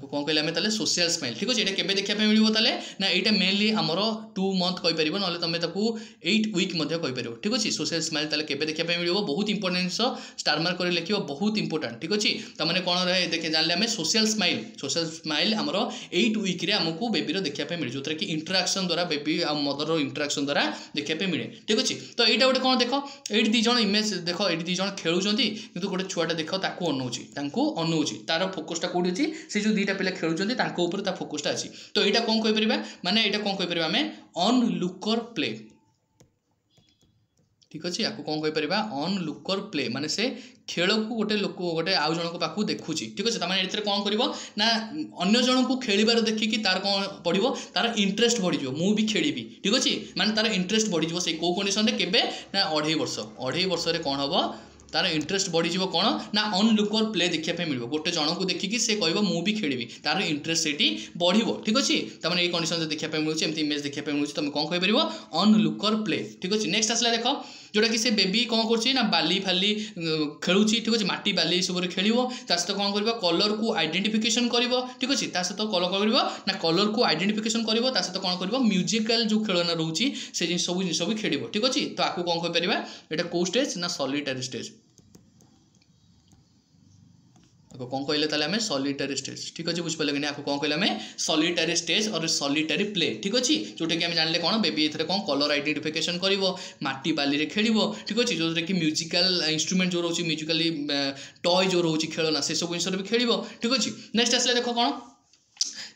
कौन कहले आम सोशल स्माइल ठीक अच्छे। ये केबे देखा मिलो ना यहाँ मेनली आमर 2 मंथ कहीपर ना तुम 8 वीक कहीपर ठीक अच्छे। सोशल स्माइल केबे देखा मिलो बहुत इंपोर्टेंट जिन स्टार मार्क कर लिख बहुत इंपोर्टेंट ठीक अच्छे। तो मैंने कौन रहे देखे जानले आम सोशल स्माइल आमर 8 वीक रे आमको बेबी देखा मिले जो कि इंटराक्शन द्वारा बेबी आ मदर इंटराक्शन द्वारा देखा मिले ठीक अच्छे। तो यहाँ गोटे कौन देख ये 2 जन इमेज देख ये 2 जन खेलुंट कि गोटे छुआटा देख अनौची तार फोकसटा कौटी अच्छी से जो 2टा पिला खेलुंट फोकसटा अच्छी। तो यहाँ कौन कहीपर माने यहाँ कौन कहीपर आम ऑन लुकर प्ले ठीक अच्छे। या कौन कहीपर ऑन लुकर प्ले माने से खेल को गोटे लोक गोटे आउ जन पाखु देखुची ठीक अच्छे। तमाने ये कौन कर ना अन्य जन को खेलिबार देखिकी तार कौन पड़ो तार इंटरेस्ट बढ़ी मु भी खेली ठीक अच्छे। माने तार इंटरेस्ट बढ़ी से कौ कंडीशन रे केबे ना 2.5 वर्ष कौन हम तार इंटरेस्ट बढ़ीज कौन ना ऑन लुकर प्ले देखा मिले गोटे जन को देखिकी से कह मु भी खेली तार इंटरेस्ट से बढ़ो ठीक अच्छे। तमें ये कंडीशन देखा मिलूँ एमती इमेज देखा मिलूँ तुम कौन कहीपर ऑन लुकर प्ले ठीक अच्छे। नेक्स्ट आसला देख जोटा कि से बेबी कौन कर बाली फाली खेलुची ठीक अच्छे। माटी बाली सब खेल सहित कौन कर कलर को आइडेंटिफिकेशन कर ठीक अच्छे। सहित कलर कर ना कलर को आइडेंटिफिकेशन कर सहित कौन कर म्यूजिकल जो खेलना रोचे से सब जिन भी खेल ठीक अच्छे। तो आपको कौन कहीपर यहाँ कौ स्टेज ना सॉलिटरी स्टेज आपको कौन कहले ताले हमें सॉलिटरी स्टेज ठीक अछि बुझ पले कि आपको कौन कहले हमें सॉलिटरी स्टेज और सॉलिटरी प्ले ठीक अछि जोटे कि हम जानले कोन बेबी एथरे कोन कलर आइडेंटिफिकेशन करिवो माटी बाली रे खेलिवो ठीक अछि जोटे कि म्यूजिकल इंस्ट्रूमेंट जो रहउची म्यूजिकली टॉय जो रहउची खेलना से सब जिंस रे भी खेलिवो ठीक अछि नेक्स्ट आसले देखो कोन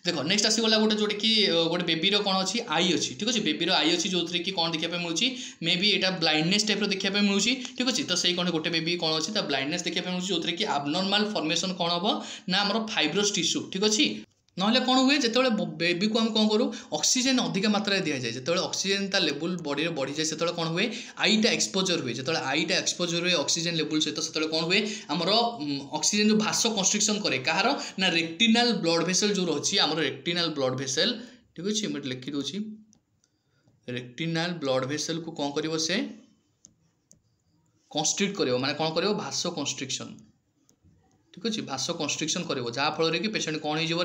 देखो नेक्स्ट आसीगला गोटे जोटे कि गोटे बेबीर कौन अच्छी आई अच्छी ठीक अच्छे बेबीर आई अच्छी जो कि कौन देखा मिलूँ मे बी यहाँ ब्लाइंडनेस टाइप देखा मिलूँ ठीक अच्छे तो सही कौन गोटे बेबी कौन अच्छी ब्लाइंडनेस देखा मिलूँ जो कि आबनॉर्मल फॉर्मेशन कौन हम ना आम फाइब्रोस टिश्यू ठीक अच्छे ना कौन हुए जो बेबी को आम कौन करूँ ऑक्सीजन अधिक मात्रा दिया जाए जो ऑक्सीजन ता लेवल बॉडी बढ़ी जाए से कौन हुए आईटा एक्सपोजर हुए जो आईटा एक्सपोजर हुए ऑक्सीजन लेवल सहित से कौन हुए आमर ऑक्सीजन जो भासो कंस्ट्रिक्शन करे कहार ना रेक्टिनल ब्लड भेसल जो रही आमर रेक्टिनल ब्लड भेसल ठीक अच्छे मुझे लिखी दूसरी रेक्टिनल ब्लड भेसल को कौन कर से कंस्ट्रिक्ट कर माने कौन कर भासो कंस्ट्रिक्शन ठीक अच्छे भासो कंस्ट्रिक्शन कर जहाँफल कि पेसेंट कौन हो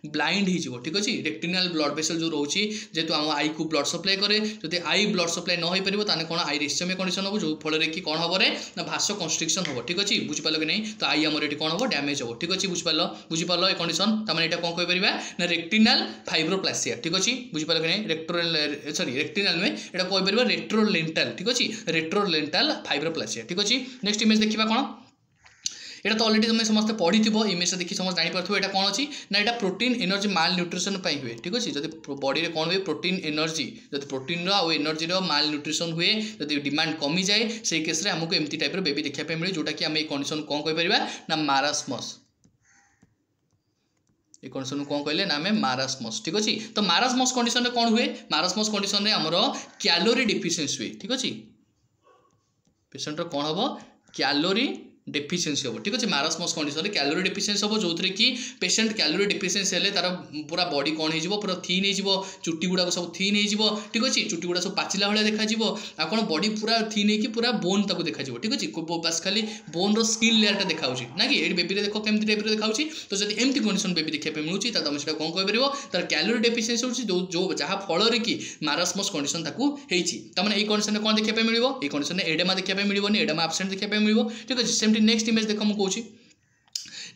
ब्लाइंड हो ठीक अच्छे रेक्टिनल ब्लड भेसल जो रोचे जेहेतु आम आई को ब्लड सप्लाई करे जो आई ब्लड सप्लाई न हो पार कौन आई रेस्टोमिया कंडीशन हो जो फल कि कौन हम ना भासो कंस्ट्रिक्शन हम ठीक अच्छे बुझिपाल कि नहीं तो आई आमर ये कौन हम डैमेज हो ठीक अच्छे बुझिपाल ए कंडीशन तमें यहाँ कौन कहीपर ना रेक्टिनल फाइब्रोप्लासिया ठीक अच्छे बुझिपाल कि नहीं रेक्टोरल सॉरी रेक्टिनल में यहाँ कहीपर रेट्रोलेंटाल ठीक अच्छे रेट्रोलेंटाल फाइब्रोप्लासिया ठीक अच्छे नेक्स्ट इमेज देखा कौन এটা তো অলরেডি তুমি সমস্ত পড়িথিব ইমেজটা দেখি সমস্ত জানিপারথিব এটা কোণ অছি না এটা প্रोटीन एनर्जी माल न्यूट्रिशन पाई हुए ठीक अच्छे जब बॉडी रे कोण हुए प्रोटीन एनर्जी जब प्रोटीन रो आ एनर्जी रो माल न्यूट्रिशन हुए जब डिमांड कमी जाए से केस रे हमको एमती टाइप रो बेबी देखा पे मिले जोटा कि हम ए कंडीशन कोन कहि परिबा ना मारास्मस ए कंडीशन कोन कहले ना हमें मारास्मस ठीक अच्छे तो मारास्मस कंडीशन रे कोण हुए मारास्मस कंडीशन रे हमरो कैलोरी डेफिशिएंसी हुए ठीक अच्छे पेशेंट रो कोण हबो कैलोरी डेफिशिएंसी हम ठीक अच्छे मारास्मस कंडीशन कैलोरी डेफिशिएंसी हम जो कि पेशेंट कैलोरी डेफिशिएंसी हेले तार पूरा बॉडी कौन हो पूरा थीन हो चुट्टी गुड़ाक सब थीन हो ठीक अच्छे चुट्टी गुड़ा सब पाचिला भाया देखा आ कौन बॉडी पूरा थीन हो पूरा बोन तक देखा ठीक अच्छे बस खाली बोन रो स्किन लेयर टा देखा ना कि ये बेबी देखो केमती टाइप देखा तो जब एमती कंडीशन बेबी देखा मिलूँ तो तुम कौन कहीपर तार कैलोरी डेफिशिएंसी हो जो जहाँ फल कि मारास्मस कंडीशन ताकू तमें ये कंडीशन कौन देखा मिले ये कंडीशन एडेमा देखा मिलनी एडेमा एब्सेंट देखा मिले ठीक अच्छे सेमती नेक्स्ट इमेज देख मुझे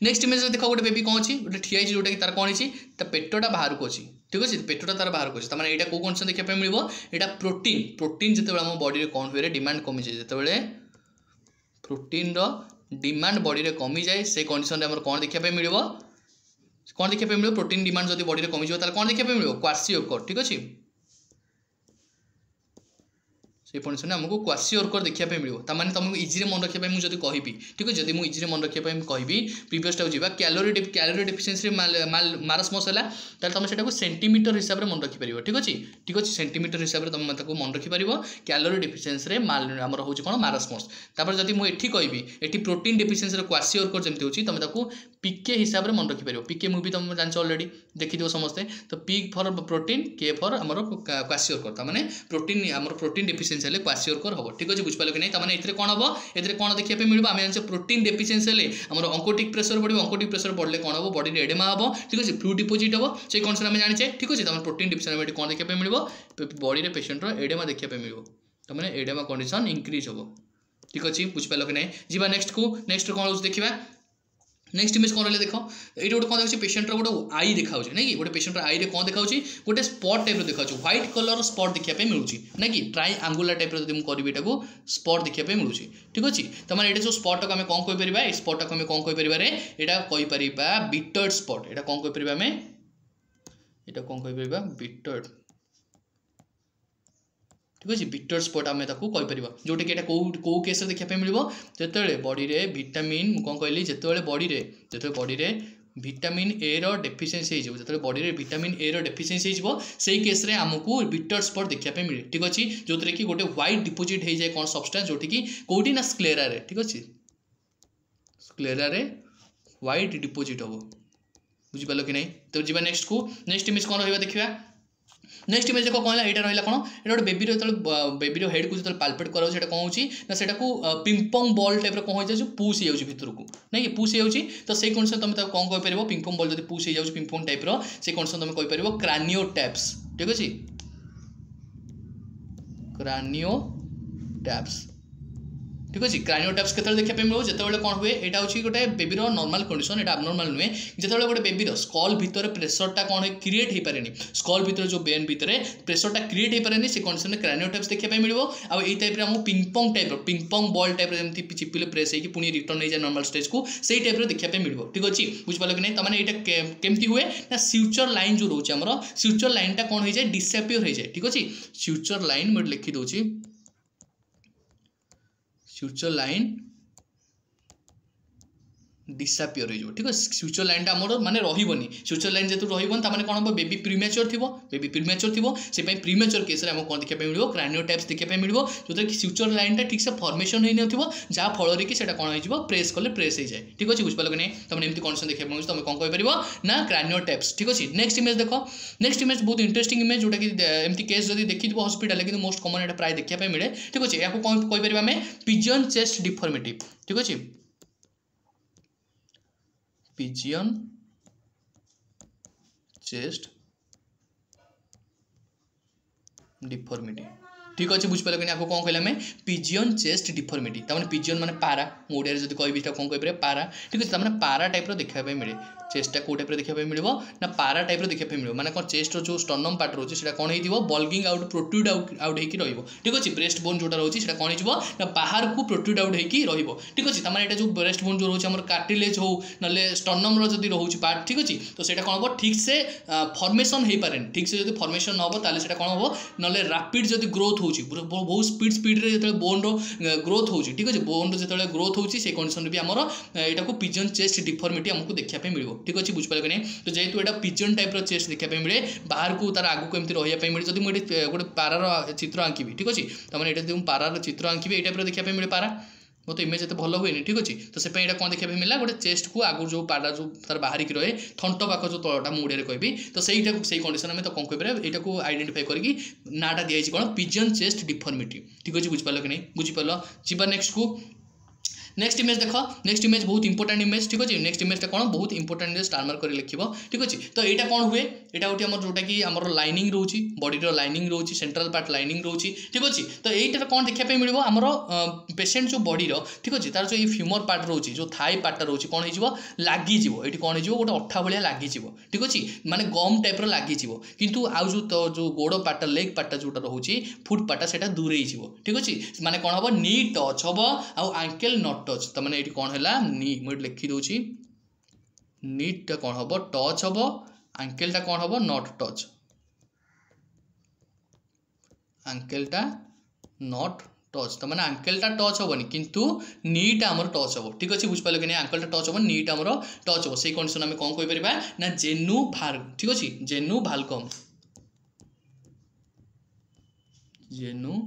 नेक्स्ट इमेज देख गोटे बेबी कौन अच्छी गोटे ठिया जोटा कि तार कौन है पेटटा बाहर को अच्छी ठीक अच्छे पेटटा तार बाहर को अच्छे तमें यहाँ कौ कंडीशन देखा मिले यहाँ प्रोटीन प्रोटीन जो आम बॉडी कौन हुए डिमांड कमी जाए जो प्रोटीन डिमांड बॉडी में कमी जाए से कंडीशन में कौन देखा मिले कौन देखा मिले प्रोटीन डिमांड जो बॉडी में कमी जाए कौन देखा मिले क्वासिओकर ठीक अच्छे से कंडीशन आमको क्वासिओकर देखा मिले ताने तुमको इजी मन रखा मुझे कहि ठीक है जब मुझे इजी मन रखा कहि प्रीवियसटा जी कैलोरी डेफिशिएंसी मारास्मस है तुम से सेंटीमीटर हिसाब से मन रखिपर ठीक अच्छे सेंटीमीटर हिसाब से तुम मन रखिपर कैलोरी डेफिशिएंसी आम हूँ कौन मारास्मस जब मुझे कहि ये प्रोटीन डेफिशिएंसी क्वासिओकर जमी होती तुम पीके हिसाब से मन रखिपर पीके मुझे तुम जान अलरेडी देखी समस्ते तो पी फॉर प्रोटीन के फॉर आम क्वासिओकर तमाने प्रोटीन आम प्रोटीन डेफिशिएंसी हेल्ले क्वासिओकर हम ठीक अच्छे बुझिपाल कि नहीं तमाने ये कौन हम ये कौन देखा मिले आम जान प्रोटीन डेफिशिएंसी हेल्ले आम अंकोटिक प्रेसर बढ़ो अंकोटिक प्रेसर बढ़ले कौन हम बॉडी एडेमा हम ठीक अच्छे फ्लू डिपोजिट हम से कंडीशन आम जाने ठीक अच्छे तुम प्रोटीन डेफिशिएंसी कौन देखा मिले बॉडी में पेशेंट एडेमा देखा मिले तमाने एडेमा कंडीशन इंक्रीज हम ठीक अच्छे बुझिपाल कि नहीं जी नेक्स्ट को नेक्स्ट कौन देखा नेक्स्ट इमेज कौन रहा देख ये गोटे कौन देखा पेशेंट गोटे आई देखा ना कि गोटे पेशेंट आई रे कौन देखा गोटे स्पॉट टाइप देखा व्हाइट कलर स्पॉट देखा मिलूँ ना कि ट्राई आंगुलर टाइप जब करी स्पॉट देखा मिलूँ ठीक अच्छे तो मैंने ये जो स्पॉट को आम कौन कहीपर ये स्पॉट को आम कौन कहीपर यहाँ कहीपर बिटर्ड स्पॉट यहाँ कौन कहीपर आम यहाँ कौन कहीपर बिटर्ड ठीक अच्छे बिटर स्पॉट आम कहीपर जोटा कि कौ केस देखा मिले जो बॉडी में विटामिन कौन कहली जो बॉडी में विटामिन ए रो डेफिशिएंसी जो बॉडी में विटामिन ए रो डेफिशिएंसी से केस रे आमको बिटर स्पॉट देखा मिले ठीक अच्छे जो कि गोटे व्हाइट डिपोजिट हो जाए कौन सब्सटेंस जो कि कौटी ना स्क्लेरा रे ठीक अच्छे स्क्लेरा रे व्हाइट डिपोजिट हम बुझिपाल कि नहीं तो जी नेक्स्ट को नेक्स्ट इमेज कौन रहा देखा नेक्स्ट इमेज देखो कौन यहाँ रहा कौन ये गोटे बेबीर जो बेबीर हेड को जो पाल्पेट कराऊँ कौन होना से पिंपंग बॉल टाइप कौन हो जाए पुश हो भितर को नहीं पुश हो तो से कंडीशन तुम कौन कहीपर पिंपंग बॉल जो पुश हो पिंपंग टाइप से कंडीशन तुम कहीपर क्रानियो टैप्स ठीक अच्छे क्रानियो टैप्स ठीक अच्छे क्रानियोटाइप्स केतବେଳେ देखा मिलो जितेबाला कौन हुए यहाँ हूँ गोटे बेबीर नॉर्मल कंडीशन यहाँ आबनॉर्मल नुहे जितेबाला गोटे बेबीर स्कल भितर प्रेसरटा कौन क्रिएट हो पारे स्कल भितर जो बेन भितर प्रेसरटा क्रिएट हो पारे से कंडीशन में क्रानियोटाइप्स देखा मिलो आउ यही टाइप आम पिंगपंग टाइप पिंगपंग बॉल टाइप जमी चिपिले प्रेस होगी पुणी रिटर्न हो जाए नॉर्मल स्टेज को सही टाइप देखा मिलो ठीक अच्छे बुझिपाल कि नहीं तो मैंने यहाँ केमती हुए ना फ्यूचर लाइन जो रोचे आमर फ्यूचर लाइनटा कौन हो जाए डिसअपियर हो जाए ठीक अच्छे फ्यूचर लाइन मुझे लिखिदे फ्यूचर लाइन डिसअपियर हो ठीक है फ्यूचर लाइन आमर माने रही फ्यूचर लाइन जेतु रही ताने कौन हम बेबी प्रीमेच्योर थी बेबी प्रीमेच्योर थी से प्रीमेच्योर केस में कौन देखा मिलो क्रानियोटाइप्स देखा मिलो जो कि फ्यूचर लाइनटा ठीक से फॉर्मेशन होई नथिबो जहाँ फल कि कौन हो प्रेस कले प्रेस हो जाए ठीक अच्छे बुझिपाल कि नहीं तुम एमती कंडीशन देखा मिलूँ तुम कौन कह ना क्रानियोटाइप्स ठीक अच्छे नेक्स्ट इमेज देख नेक्स्ट इमेज बहुत इंटरेस्टिंग इमेज जोटा कि एमती केस जब देखी हॉस्पिटल कि मोस्ट कमन यहाँ प्राय देखा मिले ठीक अच्छे या कौन कहीपर आम पिजियन चेस्ट डिफॉर्मिटी ठीक अच्छे पिजियन चेस्ट डिफॉर्मिटी ठीक अच्छे बुझिपाल कि आपको कौन कहला पिजियन चेस्ट डिफॉर्मिटी तमाने पिजियन माने पारा ओडिया जब कह कौन कह पारा ठीक अच्छे तमाने पारा टाइप देखा मिले चेस्टा कौ टाइप देखा मिलो ना पारा टाइप देखा मिलो माने कौन चेस्ट जो स्टर्नम पार्ट रोचे से कौन हो बल्गिंग आउट प्रोट्रूड आउट हो ठीक अच्छे ब्रेस्ट बोन जोटा रोचे से कौन हो ना बाहर को प्रोट्रूड आउट हो ठीक अच्छे तमाने यहाँ जो ब्रेस्ट बोन जो रोचे आम कार्टिलेज हो ना स्टर्नम रोचे रोचे पार्ट ठीक अच्छे तो से कौन हम ठीक से फॉर्मेशन हो पारे ठीक से जो फॉर्मेशन न हो ताले कौन हम ना रैपिड जो ग्रोथ हो बहुत स्पीड जो बोन ग्रोथ हो ठीक अच्छे बोन जो ग्रोथ हो कंडीशन भी आमर यहाँ को पिजियन चेस्ट डिफॉर्मिटी आमको देखा मिलो ठीक अच्छे बुझिपाल कि नहीं तो जेहेतु यहाँ पिजियन टाइप चेस्ट देखा मिले बाहर को तार आगू एमती रही मिले जब मुझे गोटे पारार चित्र आंकी ठीक अच्छे तो मैंने यहाँ पारार चित्र आंकी ये टाइप देखा मिले पारा मो तो इमेज एत भल हुए ठीक अच्छे तो से कौन देखा मिला गोटे चेस्ट को आगु जो पारा जो तार बाहर की रहे थंट पाख जो तलटा मुड़े कहि तो सही कंडीशन में तो कौन कह यहाँ आइडेंटिफाई करके नाटा दिखाई कौन पिजियन चेस्ट डिफॉर्मिटी ठीक अच्छे बुझिपाल कि नहीं बुझिपाल जीवा नेक्स्ट को नेक्स्ट इमेज देख नेक्स्ट इमेज बहुत इंपोर्टेंट इमेज ठीक अच्छे नेक्स्ट इमेज कौन बहुत इंपोर्टेंट स्टार मार्क कर लिख ठीक अच्छे तो यहाँ कौन हुए यहाँ गोटे जोटा कि आम लाइनिंग रोचे बॉडीर लाइनिंग रोचे सेंट्रल पार्ट लाइनिंग रोचे ठीक अच्छे तो यहाँ कौन देखा मिलो आमर पेसेंट जो बॉडीर ठीक अच्छे तार जो फ्यूमर पार्ट रोचे जो थाई पार्टा रोचे कौन हो लगिज ये कौन हो गोटे अठा भाया लगिज ठीक अच्छे माने गम टाइप लगिज किंतु आउ जो गोड़ पार्टा लेग पार्टा जोटा रोचे फुट पार्टा से दूरे ठीक अच्छे माने कौन हम नी टच हम आउ आंकेल नट टच तो मैंने ये कौन है नी मुझे लिखिदे नीटा कौन हम टच हम आंकेलटा कौन हम नट टच आंकेलटा नट टच तो मैंने आंकेलटा टच हेनी किंतु नीटा आमर टच हम ठीक अच्छे बुझिपाल कि नहीं आंकेलटा टच हम नीटा आमर टच हम से कंडीशन आम कौन कहीपर ना जेनु भार ठीक अच्छे जेनु भालकम जेनु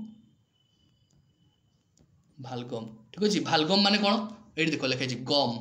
भालगम ठीक अच्छे भालगम माने कौन ये देख लिखाई गम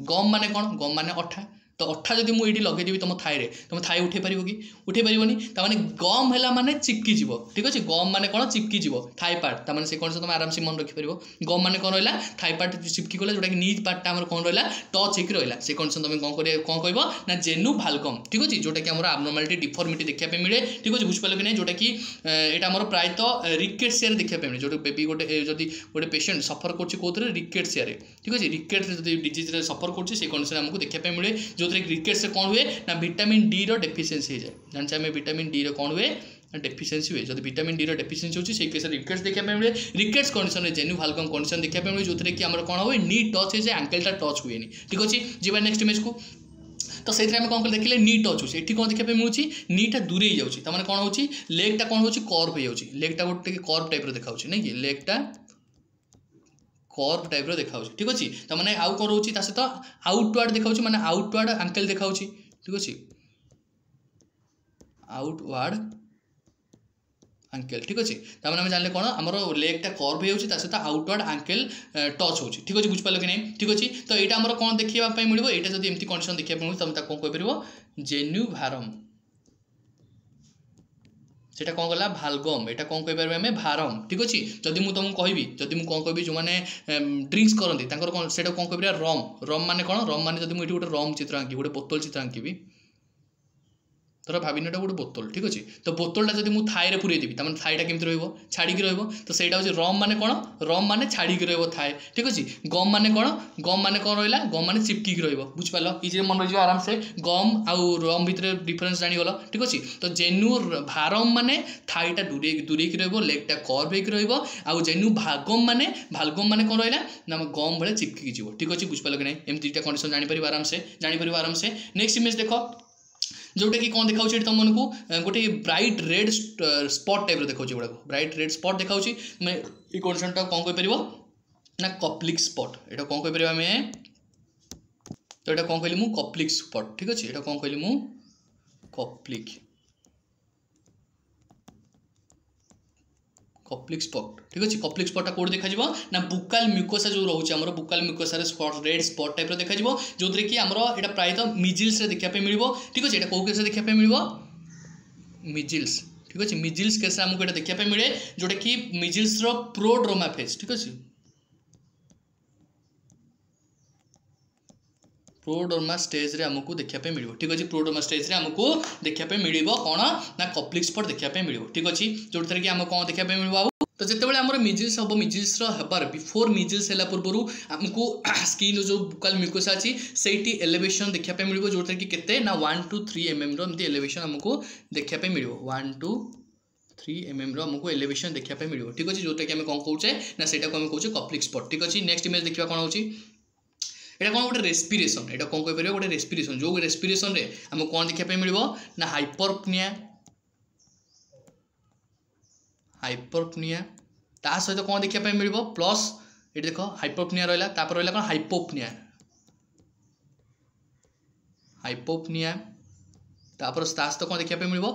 गम माने कौन गम माने अठा तो अठा जब मुझे लगेदेवी तुम थाई तुम थाई उठे पार कि उठे पारनी ताने गम है माने चिपकी जीव ठीक अच्छे गम माने कौन चिपकी जीव थाई पार्ट ताने से कौन से तुम आराम से मन रखिपर गम माने कौन रहा थाई पार्ट चिपकी गला जोटा कि नीज पार्टा आम कौन रहा टच होकर रहा से कंडीशन तुम कौन कह ना जेनु भालगम ठीक अच्छे जोटा कि आबनॉर्मालिटी डिफॉर्मिटी देखा मिले ठीक अच्छे बुझिपाल कि नहीं जोटा कि यहाँ आम प्रायतः रिकेट्सिया देखा मिले जो बेबी गोटे जदि गोटे पेसेंट सफर कर रिकेट्सिया ठीक अच्छे रिकेट डिजीज सफर कर कंडीशन आमको देखा मिले जो रिकेट से कौन हुए ना विटामिन डी रो डेफिशिएंसी हो जाए जानते हैं विटामिन डी रो कौन हुए डेफिशिएंसी हुए जब विटामिन डी रो डेफिशिएंसी होची से केस रिकेट्स देखा मिले रिकेट्स कंडीशन में जेनु भालगम कंडीशन देखा मिले जो कि आम कौन हुए नी टच हो जाए आंकेलटा टच हुए ठीक अच्छे जीवा नेक्स्ट इमेज को तो से कौन कर देखिए नी टच हो कौन देखा मिलूँ नीटा दूरे जाऊँगी तो कौन हो लेगटा कौन हो कर्व हो जाऊँगी लेगटा गोटे कर्व टाइप देखा नहीं कि लेगटा कर्व टाइप देखा ठीक अच्छे तो मैंने आउ कौन रोचे सहित आउटवार्ड देखा मैंने आउटवार्ड आंकेल देखा ठीक अच्छे आउटवार्ड आंकेल ठीक अच्छे तमें आम जाने कौन आमर लेगटा कर्व हो सहित आउटवार्ड आंकेल टच हो ठीक अच्छे बुझिपाल कि नहीं ठीक अच्छे तो यहाँ आम कौन देखा मिले यहाँ जब एमती कंडीशन देखा मिले तुम कौन कहीपर जेन्यू भारम सेटा कौन गला भालगम यहाँ कौन कहीपर आम भारम ठीक अच्छे जदि मुझे तुमको कहबी जदि मुझे कौन कहबी जो मैंने ड्रिंक्स करती कौन से कौन कह रम रम माने कौन रम माने जब मुझे गोटे रम चित्र आंकी गोटे बोतल चित्र आंकी धर भाविनी एटा गोटे बोतल ठीक अच्छे तो बोतलटा जब मुझे थाए पुरे देवी तो थाईटा केमती रछाड़ी तो सहीटा हूँ रम माने कौन रम माने छाड़ी थाए ठीक अच्छे गम माने कौन रहा गम माने चिपकी बुझिपाल इजी मन रही आराम से गम आउ रम भितर डिफरेन्स जानीगल ठीक अच्छे तो जेनु भारम माने थाईटा दूरे लेगटा कर्व हो जेनु भागम माने कौन रहा ना गम भाई चिपकी जीव ठीक अच्छे बुझिपाल कि नहीं एमती दुटा कंडीशन जापर आराम से नेक्स्ट इमेज देख जोटा कि कौन देखा तुमको गोटे ब्राइट रेड स्पट टाइप देखा गुड़ा ब्राइट रेड स्पट देखा मैं ये कंडीशनटा कौन कहीपर ना कप्लिक स्पट यहाँ कौन कहीपर आम तो यहाँ कौन कहली मु कप्लिक स्पट ठीक अच्छे यहाँ कौन कहली मु कप्लिक स्पट ठीक अच्छे कप्लिक स्पटा कौट देखा ना बुकाल म्यूकोसा जो रोचे आम बुकाल म्यूकोसार स्पट रेड स्पट टाइप देखा जो कि आमर यहाँ प्रायतः मिजिल्स देखापी मिल ठीक अच्छे यहाँ कौ केस देखापी मिल मिजिल्स ठीक अच्छे मिजिल्स केस आमको यहाँ देखापी मिले जोटा कि मिजिल्स प्रोड्रोमा फेज ठीक अच्छे प्रोडर्मा स्टेज रे हमको देखापी मिल ठीक अच्छे प्रोडर्मा स्टेज रे हमको देखापी मिल कौन ना कप्लिक स्पट देखापी मिल ठीक अच्छे जो कि आम कौन देखापी मिल तो जितेबाला आम मिजिल्स हम मिजिल्स हबार बिफोर मिजिल्स है पूर्व आमको स्किन जो बुकाल म्यूकोसा अच्छी से एलिवेशन देखापी मिल जो कि केते ना 1 to 3 mm रमती एलिवेशन हमको देखापी मिल 1 to 3 mm रमको एलिवेशन देखापी मिल ठीक अच्छे जोटा कि आम कौन कौचे ना से कौचे कप्लिक स्पट ठीक अच्छे नेक्स्ट इमेज देखा कौन होची एटा कौन गोटे रेस्पिरेसन एटा कौन कहीपर गोटे रेस्पिरेसन जो रेस्पिरेसन रे आम कौन देखापी मिल ना हाइपरपनिया ता सहित कौन देखापी मिल प्लस ये देख हाइपरपनिया रहा रहा कौन हाइपोपनिया तापर सहित कौन देखापी मिल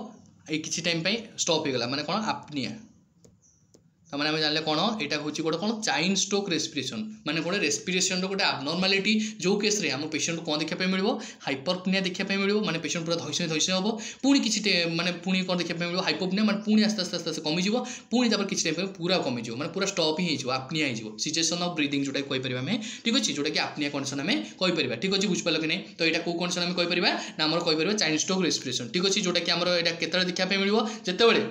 ये किसी टाइम स्टॉप हो गला माने कौन आपनिया मैंने आम जाने कौन यहाँ हूँ गोटे कौन चाइन स्ट्रोक रेस्पिरेशन माने गोटे रेस्पिरेशन गोटे आबनर्मालिटी जो केस रे आम पेशेंट कौन देखापी मिल हाइपरपनिया देखापी मिल माने पेशेंट पूरा धैर्य हम पुणी किसी माने पुणी कौन देखापी मिल हाइपोपनिया माने पुणी आस्ते आस्ते आस्ते कमिज पुणी किसी टाइम पूरा कमिज माने पूरा स्टॉप ही हो आपनिया हो सिचुएशन ऑफ ब्रीदिंग जोटा कहीपर आम ठीक अच्छे जोटा कि आपनिया कंडीशन आम कहीपर ठीक अच्छे बुझिपाल कि नहीं तो यहाँ कौ कंडीशन आम कहीपर ना आम कहीपर चाइन स्ट्रोक रेस्पिरेशन ठीक अच्छे जोटा कि आम केतବେଳେ देखापी मिल जितेबाला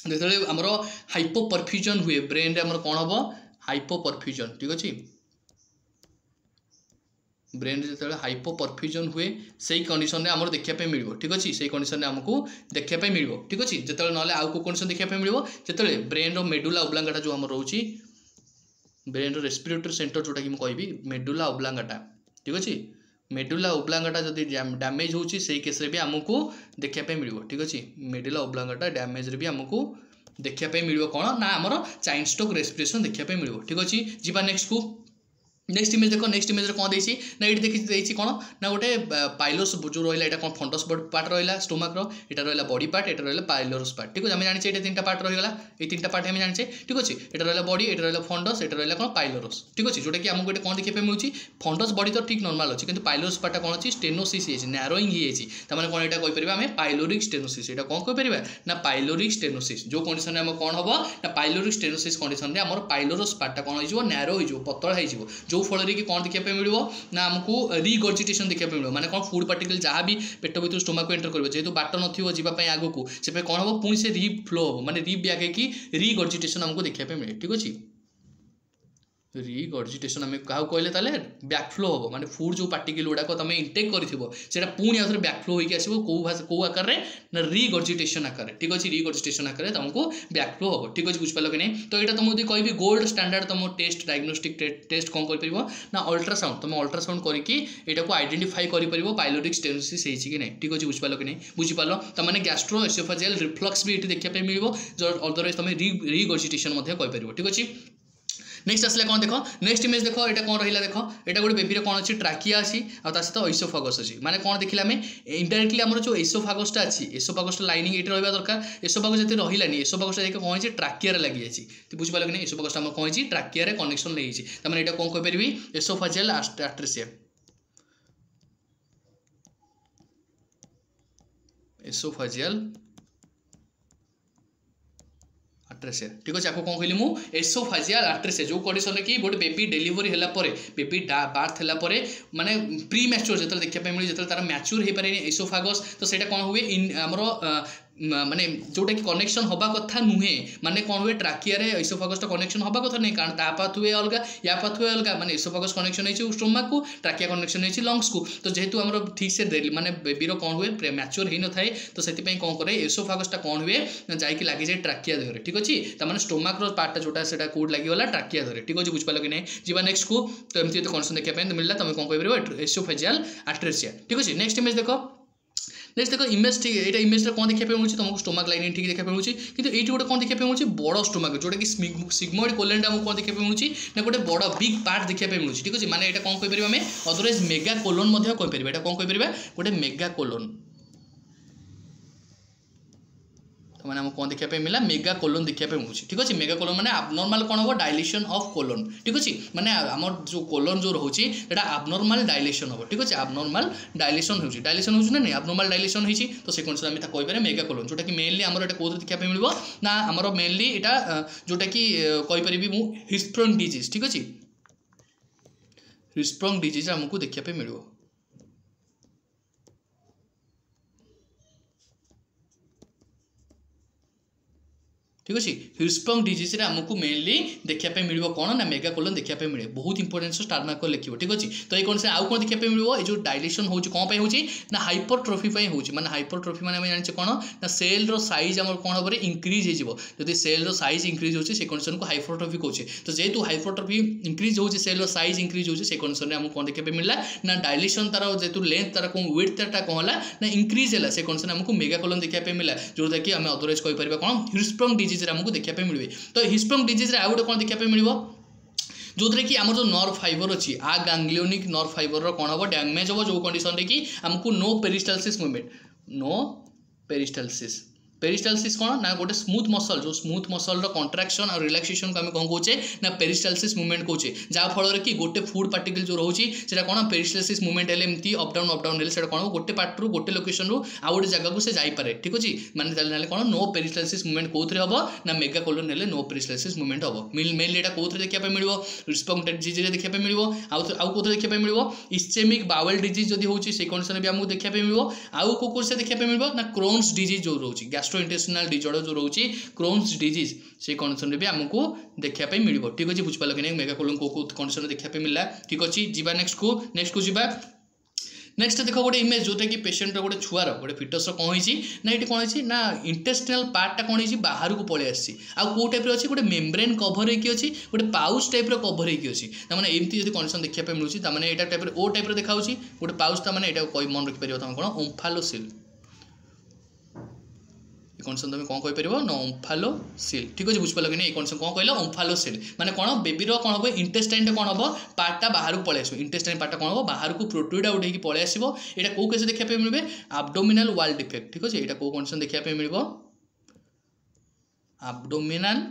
जिते आमर हाइपोपरफ्यूजन हुए ब्रेन रे आमर कौन हम हाइपोपरफ्यूजन ठीक अच्छे ब्रेन जो हाइपोपरफ्यूजन हुए से कंडीशन आमर देखापी मिल ठीक अच्छे से कंडीशन आमको देखापी मिल ठीक अच्छे जिते ना आउ को कंडीशन देखापी मिल जिते ब्रेन मेडुला ओब्लांगाटा जो आम रोचे ब्रेन रेस्पिरेटरी सेंटर जोटा कि मुझे मेडुला ओब्लांगाटा ठीक अच्छे मेडुला ओब्लांगाटा जदि डैमेज होची से केस रे भी आमको देखापी मिल ठीक अच्छे मेडुला ओब्लांगाटा डैमेज रे भी आमको देखापी मिल कौन ना आमर चाइन स्ट्रोक रेस्पिरेशन देखापी मिल ठीक अच्छे जीवा नेक्स्ट को नेक्स्ट इमेज देख नेक्स्ट इमेज कौन देसी ना ये देखी कौन ना गोटे पाइलोस जो रहा है कौन फंडस पार्ट रहा स्टोमाक यहाँ रहा बॉडी पार्ट यहाँ रहा पाइलोरस पार्ट ठीक है आम जाने ये 3टा पार्ट रहीगला ये 3टा पार्ट आम जाने ठीक अच्छे यहाँ रहा बॉडी यहाँ रहा फंडस यहाँ रहा कौन पाइलोरस ठीक अच्छे जोटा कि आमको गोटे कौन देखा मिलूँ फंडस बॉडी तो ठीक नॉर्मल अच्छी किंतु पाइलोरस पार्ट कौन अच्छी स्टेनोसिस हो नैरोइंग होने कौन यहाँ कहीपर आम पाइलोरिक स्टेनोसिस यहाँ कौन कहीपर ना पाइलोरिक स्टेनोसिस जो कंडीशन में कौन हम ना पाइलोरिक स्टेनोसिस कंडीशन में आम पाइलोरस पार्टा कौन हो नैरो हो पतला हो जो फल कि कौन देखा मिल ना आमको रिगर्जिटेशन देखा मिल माने कौन फूड पार्टिकल जहाँ भी पेट भर स्टोमाक को एंटर कर जेहतु बाट नापी आगू से कौन हम पुणी से रिफ्लो हम माने रिब्याग की रिगर्जिटेशन आमको देखा मिले ठीक अच्छे रिगर्जिटेशन आम क्या कहले बैकफ्लो हम माने फूड जो पार्टिकल गुड़ाक तुम इंटेक कर पुणी आउे बैकफ्लो होकर आसो कौ आकार ना रिगर्जिटेशन आकार ठीक अच्छे रिगर्जिटेशन आकार तुमको बैकफ्लो हम ठीक अच्छे बुझिपाल कि नहीं तो यहाँ तुमको कह गोल्ड स्टैंडर्ड तुम टेस्ट डायग्नोस्टिक टेस्ट कौन कर ना अल्ट्रासाउंड तुम अल्ट्रासाउंड करके यहाँ को आइडेंटिफाई कर पाइलोरिक स्टेनोसिस कि नहीं ठीक अच्छे बुझिपाल कि नहीं बुझिपाल तुम मैंने गैस्ट्रो एसोफेजियल रिफ्लक्स भी ये देखा मिल जो अदरवाइज तुम रिगर्जिटेशन कहीपर ठीक अच्छे नेक्स्ट आसला कौन देख नेक्स्ट इमेज देख यहाँ कौन रहा देख यहाँ गोटे बेबी कौन अच्छी ट्राकिया अच्छी और सहित एसोफागस अच्छी माने कौन देखिला आम इनडायरेक्टली आम जो एसोफागसटा अच्छी एसोफागसटा लाइनिंग ये रहा दरकार एसोफागस जो रही एसोफागसटा देखिए कौन ट्राकिया लगी जाए बुझिपाल कि नहीं एसोफागसटा आम कौन ट्राकिया कनेक्शन लेगी तमें यहाँ कौन कहीपर एसोफेजियल आर्टेरिया एसोफेजियल आट्रेसिया ठीक अच्छे आपको कौन कहली मु एसोफेजियल आट्रेसिया जो कंडीशन कि गोटे बेबी डेलीवरी है बेबी बार्थ है माने प्री मैच्योर जो देखा मिले जो तार मैच्योर हो पारे एसोफागस तो सेटा कौन हुए आमर माने जोटा कि कनेक्शन हवा कथा नुहे माने कौन हुए ट्राकिया एसोफागस कनेक्शन हवा कथा नहीं कारण ता पाथवे अलग या पाथवे अलग माने एसोफागस कनेक्शन है स्टोमक को ट्राकिया कनेक्शन है लंग्स को तो जेहेतु आम ठीक से माने बेबीर कौन हुए मैच्योर हो न थाए तो से कौन करे एसोफागसटा कौन हुए जाकि लगी जाए ट्राकिया देहरे ठीक अच्छे तार स्टोमक पार्टा जोटा से कौट लगिगला ट्राकिया देहरे ठीक अच्छे बुझिपाल कि नहीं जी नेक्स्ट को तो एमती कनेक्शन देखा मिलला तुम कौन कह एसोफेजियल आट्रेसिया ठीक अच्छे नेक्स्ट इमेज देख नेक्स्ट देखो इमेज ठीक है इमेज कौन देखा मिलूँ तुमको स्टोमक लाइन ठीक देखा मिलूँ कि ये गोटे कौन देखा मिलूँ बड़ स्टोमक जोटा कि सिग्मोइड कोलन आमको कौन देखा मिलूँ ना गोटे बड़ बिग पार्ट देखा मिलूँ ठीक अच्छे माने कौन कहीपर आम अदरवाइज मेगा कोलोन कहीपर कौन कहीपर गोटे मेगा कोलोन तो मैंने कौन देखा मिला मेगा कोलोन देखा मिलूँ ठीक अच्छे मेगा कोलोन मैंने आबनॉर्मल कौन हम डायलेशन ऑफ कोलोन ठीक अच्छे माने आम जो कोलोन जो रोचे आबनॉर्मल डायलेशन हम ठीक अच्छे आबनॉर्मल डायलेशन हो ना आबनॉर्मल डायलेशन होती तो से कंडीशन आम कहीपर मेगा कोलोन जोटा कि मेनली आमर एटा कौन देखा मिल ना आमर मेनली यहाँ जोटा कि कहीपरि मु हिस्प्रंग डिजीज ठीक अच्छे हिस्प्रंग डिजीज आमको देखा मिल ठीक अच्छे हिस्प्रंग डिजीज आमको मेनली देखा मिल कौन ना मेगा कोलोन देखा मिले बहुत इंपोर्टेंट स्टार मार्कर लिखो ठीक अच्छे तो ये कौन से आउ कौन देखा मिले जो डायलेशन हो कौन हो ना हाइपरट्रॉफी हो माने हाइपरट्रॉफी माने जाने कौन ना सेल रो साइज आम कौन हम इंक्रीज हो सेल रो साइज इंक्रीज हो कंडीशन को हाइपरट्रॉफी कहे तो जेहेतु हाइपरट्रॉफी इंक्रीज हो सेल रो साइज इंक्रीज हो कंडीशन में आमको कौन देखा मिलला ना डायलेशन तार जेहेतु लेंथ तार कौन वेट तार कौन है ना इंक्रीज है से कंडीशन आमको मेगा कोलोन देखा मिला जोटा कि आम अदरवाइज कहीपर कौन हिस्प्रंग डिजीज आमको देखा मिले तो हिस्प्रंग डिजीज आउ गोटे कौन देखा मिले जो थे कि आम जो नर्व फाइबर अच्छी आ गांग्लियोनिक नर्व फाइबर कौन हम डैमेज हम जो कंडीशन कि आमको no peristalsis movement no peristalsis peristalsis कौन ना गोटे स्मूथ मसल जो स्मूथ मसल कंट्राक्शन और रिलैक्सेशन को आम कौन कहे ना पेरिस्टालसिस मूवमेंट कहे जहाँफल कि गोटे फूड पार्टिकल जो रोचे से कौन पेरिस्टालसिस मूवमेंट है एमती अपडाउन है कौन गोटे पार्ट रू गोटे लोकेशन रू आउ गोटे जगह को से जापे ठीक अच्छे माने कौन नो पेरिस्टालसिस मूवमेंट कौन हम ना मेगा कोलोन है नो पेरिस्टालसिस मूवमेंट हम मेनली यहाँ कौन देखा मिले हिस्प्रंग डिजीज देखा मिले आउ कौन देखा मिले इस्चेमिक बावेल डिजीज जब होती से कंडीशन भी आमको देखा मिले आउ कौन से देखा मिले ना क्रोन्स डिजीज जो रोचे गैस्ट्रोइंटेस्टिनल डिसऑर्डर जो रोचे क्रोन्स डिजीज से कंडीशन भी आमको देखा मिल ठीक अच्छे बुझिपाल कि नहीं मेगा कोलोन को कंडीशन देखा मिला ठीक अच्छे जीवा नेक्स्ट को जीवा नेक्स्ट देख गोटे इमेज जोटा कि पेसेंट गोटे छुआर गोटे फिटस कौन होती ना ये कौन है ना इंटेस्टिनल पार्टा कौन है बाहर को पलि आसी आउ टाइप अच्छी गोटे मेम्ब्रेन कभर होती गोटे पाउच टाइप कभर होती मैंने एमती जो कंडीशन देखा मिलूँ मैंने यहाँ टाइप ओ टाइप देखा गोटे पाउच मैंने यहाँ मन रखिपर तुम कौन ओम्फालोसिल कंडीशन तुम कौन कहीपर ना ओम्फालोसिल ठीक अच्छे बुझिपाल कि नहीं कंडीशन कौन कहल ओम्फालोसिल माने कौन बेबीर कौन हम इंटेस्टाइन कौन हम पार्टा बाहर को पलि आस इंटेस्टाइन पार्टा कौन हम बाहर को प्रोट्रूड आउट होगी पलि आस यहाँ कौ केस देखा मिले एब्डोमिनल वाल डिफेक्ट ठीक अच्छे यहाँ कौ कंडीशन देखा मिले एब्डोमिनल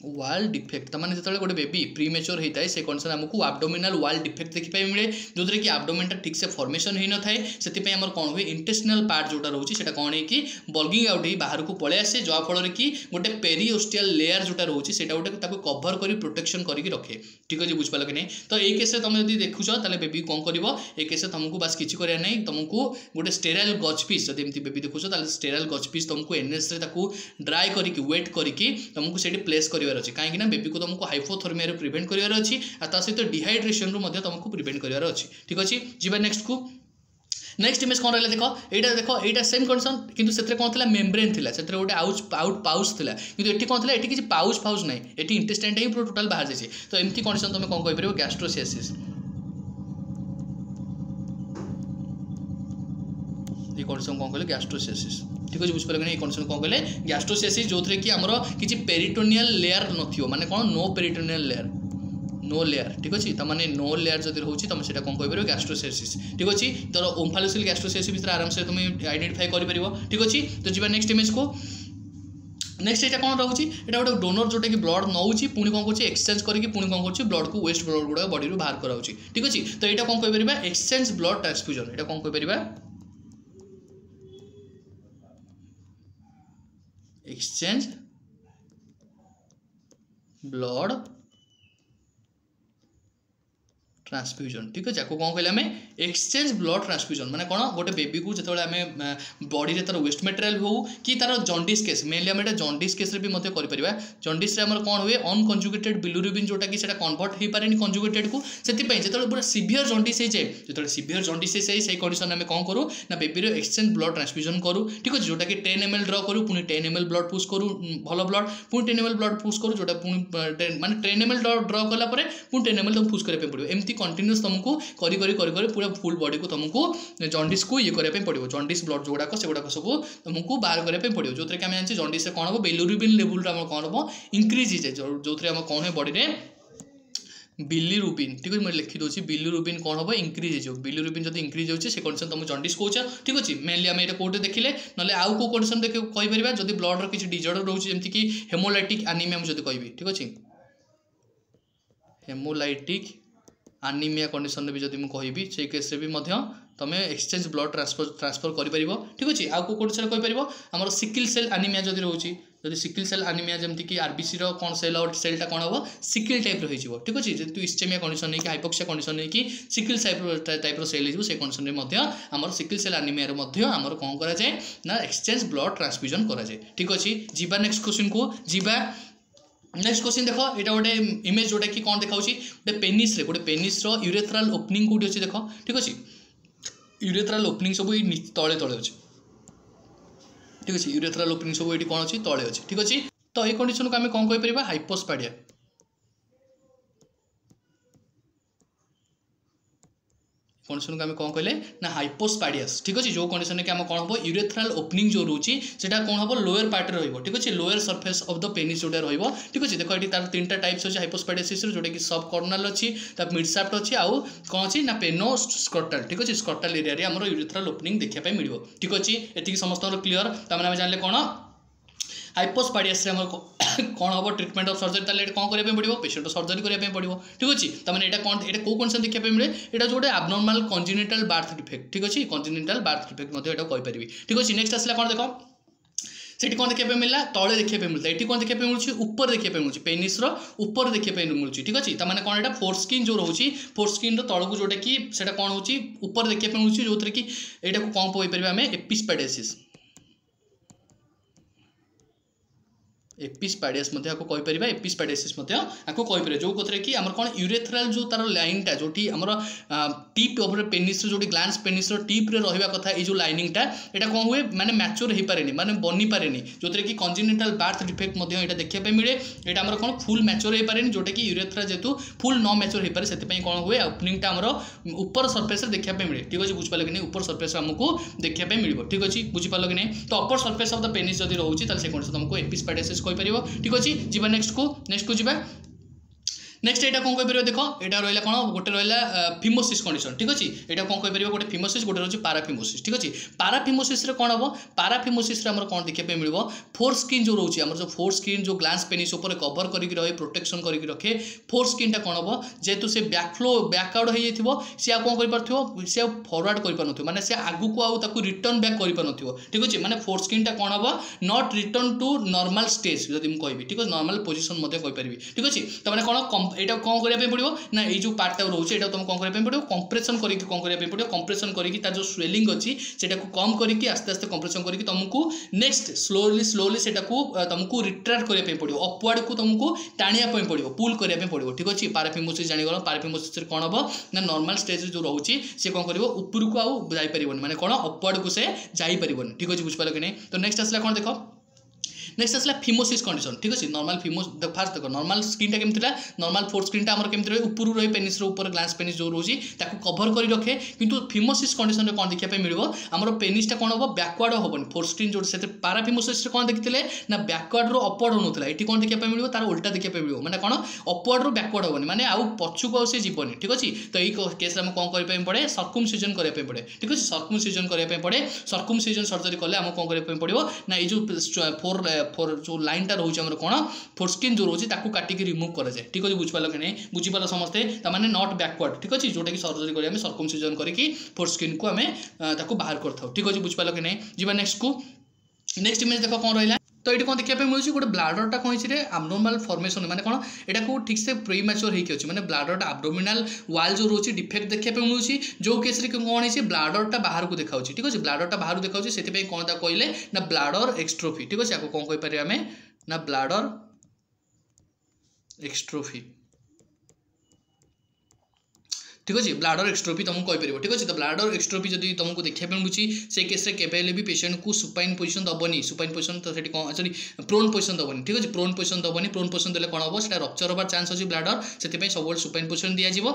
वाल डिफेक्ट तो मैंने जो गोटे बेबी प्रीमेच्योर होता है से कंडीशन आमको एब्डोमिनल वाल डिफेक्ट देखा मिले जो कि एब्डोमेनटा ठीक से फॉर्मेशन हो न थाए से आम कौन हुए इंटेस्टिनल पार्ट जोटा रोचे से कौन है बल्गिंग आउट बाहर को पलि आसे जहाँफल कि गोटे पेरिओस्टियल लेयर जोटा रोचे से गोटे कभर कर प्रोटेक्शन करके रखे ठीक अच्छे बुझिपाल कि नहीं तो ये केस तुम जब देखुच तो बेबी कौन कर ये केस तुमको बास किसी करा नहीं तुमको गोटे स्टेराइल गच पीस जब एमती बेबी देखुच तो स्टेराइल गच पीस तुमको एनएस ड्राए करके वेट करके तुमको से प्लेस कर कहीं बेबी को तुमको हाइपोथर्मिया प्रिवेंट कर अच्छी और सहित डिहाइड्रेशन तुमको प्रिवेंट कर अच्छी ठीक अच्छे जीवा नेक्स्ट को नेक्स्ट इमेज कौन रहा देख यहाँ सेम कंडीशन किंतु से कौन था मेम्ब्रेन थी से गोटे आउट पाउच था कि ये कौन था ये किसी पाउच फाउच ना ये इंटेस्टाइन ही पूरा टोटाल बाहर जाए तो एमती कंडीशन तुम कौन कहीपर गैस्ट्रोसियासिस ये कंडीशन कौन कहले गैस्ट्रोसियासिस ठीक अच्छे बुझिपाल कि कंडीशन कौन कहले गैस्ट्रोसियासिस जो कि आमर किसी पेरिटोनियल लेयर नथियो माने कौन no peritoneal layer no layer ठीक अच्छे तो मैंने नो लेयर जब रोचे तुम से कौन कहीपर गैस्ट्रोसियासिस ठीक अच्छे तो ओम्फालोसिल गैस्ट्रोसियासिस भितर आराम से तुम आइडेंटिफाई कर ठीक अच्छे तो जी नेक्स्ट इमेज को नेक्स्ट यहाँ कौन रोचे यहाँ गोटे डोनर जोटा कि ब्लड नौची पुणी कौन कर एक्सचेंज करके पुणी कौन कर ब्लड को वेस्ट ब्लड गुड़ा बॉडी बाहर कराऊँ ठीक अच्छे तो यहाँ कौन कहीपर एक्सचेंज ब्लड ट्रांसफ्यूजन यहाँ कौन कहीपर एक्सचेंज ब्लड ट्रांसफ्यूजन ठीक अच्छे आपको कौन कहले आम एक्सचेंज ब्लड ट्रांसफ्यूजन माने कौन गोटे बेबी को जो आम बॉडी रे तार वेस्ट मटेरियल हो कि तार जॉन्डिस केस मेनली आम जॉन्डिस केस रे भी मध्य करि परिबा जॉन्डिस रे हमर कोन हुए अनकंजुगेटेड बिलिरुबिन जोटा कि सेटा कन्वर्ट हो पारेनी कंजुगेटेड को सेति पई जेतले पूरा सिवियर जॉन्डिस हे जाय जेतले सिवियर जॉन्डिस हे सेही कंडीशन में कौन करू ना बेबी रे एक्सचेंज ब्लड ट्रांसफ्यूजन करू ठीक अछि जोटा कि 10 ml ड्रॉ करू पुनी 10 ml ब्लड पुश करू भलो ब्लड पुनी 10 ml ब्लड पुश करू जोटा पुनी माने 10 ml ड्रॉ कला परे पुनी 10 ml तुम पुश करे पे पड़िबो एमती कंटीन्यूअस तुमको करी करी करी करी पूरा फुल बॉडी को तुमको जॉन्डिस को ये करबे पड़िबो जॉन्डिस ब्लड जोड़ाक से गुड़ाक सब तुमको बाहर करबे पड़िबो जोतरे कि हम जानछि जॉन्डिस से कोन हो बिलिरुबिन लेवल रा कोन हो इंक्रीज हो जाय जोतरे हम कोन है बॉडी रे बिलिरुबिन ठीक है मैं लिखि दोछि बिलिरुबिन कोन हो इंक्रीज हो बिलिरुबिन जदी इंक्रीज होछि से कंडीशन तुम जॉन्डिस कोछ ठीक अछि मेनली हम एटा कोटे देखिले नले आउ को कंडीशन देख कहि परिबा जदी ब्लड रो किछि डिजॉर्डर रहउछि जेमति कि हेमोलाइटिक एनीमिया हम जदी कहबी ठीक अछि हेमोलाइटिक एनीमिया कंडीशन भी जब मुझे कहबी से केस भी तुम एक्सचेंज ब्लड ट्रांसफर कर ठीक अच्छे आउ को कंडीशन कहीपर आम सिकिल सेल एनीमिया जब रोचे जब सिकिल सेल एनीमिया जमती कि आरबीसी कौन सेल और सेलटा कौन हम सिकिल टाइप हो ठीक अच्छे जेहतु इस्चेमिया कंडीशन नहीं हाइपोक्सिया कंडीशन नहीं सिकिल टाइप सेल हो कंडीशन में आम सिकिल सेल एनीमिया आमर कौन कराए ना एक्सचेंज ब्लड ट्रांसफ्यूजन कराए ठीक अच्छे जीवा नेक्स्ट क्वेश्चन को जीवा नेक्स्ट क्वेश्चन देख यहाँ गोटे इमेज जोटा कि कौन देखा गोटे पेनिस गोटे पेनिस यूरेथ्राल ओपनिंग कौटी अच्छे देख ठीक अच्छे यूरेथ्राल ओपनिंग सब ये तले तले अच्छे ठीक अच्छे यूरेथ्राल ओपनिंग सब ये कौन अच्छी तले अच्छे ठीक अच्छे तो ये कंडीशन को आम कौन कहीपर हाइपोस्पाडिया कंडीशन को आम कौन कहले ना हाइपोस्पाडियास ठीक अच्छे जो कंडीशन के आम कौन हम यूरेथ्राल ओपनिंग जो रोची सेटा कौन हम लोअर पार्ट रहिबो ठीक अच्छे lower surface of the penis जोटा रहिबो ठीक अच्छे देखो ये तार तीन टाइप्स अच्छे हाइपोस्पाडियासिस जोटा कि सब कॉर्नल अच्छी मिडसाफ्ट अच्छी आउ कौन अच्छी ना पेनो स्क्रॉटल ठीक अच्छे स्क्रॉटल एरिया रे हमर यूरेथ्राल ओपनिंग देखा मिलिबो ठीक अच्छे एतिकी समस्त क्लियर तमाने हम जानले कौन हाइपोस्पाडियास रे हमर कौन हम ट्रिटमेंट ऑफ सर्जरी ताले कौन करबे पड़िबो पेशेंट सर्जरी करबे पड़िबो ठीक अछि तमाने एटा कौन एटा को कंडीशन देखा पे मिले एटा Jote abnormal congenital birth defect ठीक अछि कॉन्जेनिटल बर्थ डिफेक्ट मध्ये एटा कहि परिबी ठीक अछि नेक्स्ट आसला कौन देखो सेठी कौन देखा मिलला तले देखा मिलता है कौन देखा मिलूँ ऊपर देखा मिलूँ पेनिस ऊपर देखा मिलूँ ठीक अच्छे तमाने कौन एटा फोर स्किन जो रोचे फोर स्किन तल को जोटा कि सेटा कौन होची ऊपर देखा मिलूँ जो थे कि एटा को कौन कहि परिबा हमें एपिस्पाडियासिस एपिस्पाडियास कहीपर एपिस्पाडियासिस कहीपर जो कथरे कि आम कौन यूरेथ्राल जो तार लाइनटा जो आमर टीप ऑफ पेनिस जो ग्लांस पेनिस टीप रे रहिबा कथा ये जो लाइनिंगटा एटा कौन हुए माने मैच्योर हो पारे माने बनी पारे जो थे कि कंजेनिटल बर्थ डिफेक्ट देखा मिले यहाँ आम कौन फुल मैच्योर हो पारे जोटा कि यूरेथ्रा जेतु फुल न मैच्योर हो पारे से कौन हुए ओपनिंगटा आमर ऊपर सरफेस देखा मिले ठीक अच्छे बुझिपाल कि नहीं ऊपर सरफेस आमको देखा मिले ठीक अच्छे बुझिपाल कि नहीं तो upper surface of the penis जब रोचे से कौन तुमको एपिस्पाडियासिस ठीक अच्छे जीवा नेक्स्ट को जीवा नेक्स्ट एटा कौन कहीपर देख यहाँ रहा कौन गोटे रहा फिमोसिस कंडीशन ठीक अच्छे यहाँ कौन कहीपर गोटे फिमोसिस गोटे रही पाराफिमोसिस ठीक अच्छे पाराफिमोसिस कौन हम पाराफिमोसिस कौन देखा मिले फोर स्किन जो रोचे आम जो फोर स्किन जो ग्लांस पेनिस उपर कवर करके रहे प्रोटेक्शन करके रखे फोर स्किनटा कौन हम जेहेतु से बैकफ्लो बैकआउट हो जाए सी आ कौन कर सी फरवर्ड कर माने से आगु को आउ रिटर्न बैक कर ठीक अच्छे माने फोर स्किनटा कौन हम not return to normal stage जब मुझे कहि ठीक है नॉर्मल पोजिशन कहीपर ठीक अच्छे तो मैंने कौन यहाँ कौन करने पड़ो ना ये जो पार्टा रोचे यहाँ तुम कौन करने पड़ो कंप्रेशन करके कौन करने पड़ो कंप्रेशन करके तार जो स्वेलिंग अच्छी से कम करके आस्ते आस्ते कंप्रेशन करके तुमको नेक्स्ट स्लोली से तुमको रिट्रैक्ट करने पड़ो अपवर्ड को तुमको टाणिया पड़ो पुल करने पड़ो ठीक अच्छे पाराफिमोसिस जानीगल पाराफिमोसिस कौन हम ना नॉर्मल स्टेज जो रोचे सी कौन कर ऊपर को आउ जापर माने कौन अपवर्ड को से जापर ठीक अच्छे बुझिपाल कि नहीं तो नेक्स्ट आसला कौन देख नेक्स्ट आसला फिमोसिस कंडीशन ठीक अच्छे नॉर्मल फिमोस फास्ट देख नॉर्मल स्किनटा केमती नॉर्मल फोर स्किनटा आमर केमती रहे ऊपर रही पेनिस ऊपर ग्लांस पेनिस जो रोचे कभर कर रखे किंतु फिमोसिस कंडीशन कौन देखा मिले आमर पेनिसटा कौन हम बैकवर्ड हेनी फोर स्किन जो पाराफिमोसिस कौन देखते ना बैकवर्ड रो अपवर्ड होना ये कौन देखा मिले तार उल्टा देखा मिले मैंने कौन अपवर्ड रो बैकवर्ड हेनी मैंने आउ पछुक आउ से जीवन ठीक अच्छे तो यही केस में कौन करें पड़े सर्कमसिजन करने पड़े ठीक अच्छे सर्कमसिजन करने पड़े सर्कमसिजन सर्जरी कले आम कौन करें पड़ो ना ये जो फोर जो लाइनटा रोचे आम कौन फोर स्किन जो रोचे काटिक रिमूव कराए ठीक अच्छे बुझिपाल कि नहीं बुझिपाल समस्ते मैंने नॉट बैकवर्ड ठीक अच्छे जोटा कि सर्जरी करें सर्कमसिजन करके फोर स्किन को आम बाहर कर ठीक अच्छे बुझिपाल कि नहीं जी नेक्स्ट को नेक्स्ट इमेज देख कौन रहा तो ये कौन देखा मिलूँ गोटे ब्लाडरटा कौन है आबनर्माल फॉर्मेशन माने कौन एटा ठीक से प्रीमैच्योर होगी माने ब्लाडरटा आब्डोमिनाल वाल जो रोचे डिफेक्ट देखा मिलूँ जो केस कौन है ब्लाडरटा बाहर को देखा ठीक अच्छे ब्लाडरटा बाहर देखा से कौन कहले ना ब्लाडर एक्सट्रोफी ठीक अच्छे आपको कौन कहीपर आम ना ब्लाडर एक्सट्रोफी ठीक अच्छे ब्लाडर एक्सट्रोफी तुमको कहीपर ठीक अच्छे तो ब्लाडर एक्सट्रोफी जब तुमको देखा मिलूँ से केस भी पेशेंट को सुपाइन पोजिशन दबनी सुपाइन पोजिशन तो सेठी कौन सॉरी प्रोन पोजिशन दबनी ठीक अच्छे प्रोन पोजिशन दबनी प्रोन पोजिशन देले कौन हम से रप्चर होबार चान्स अच्छी ब्लाडर से सब सुपाइन पोजिशन दिज्व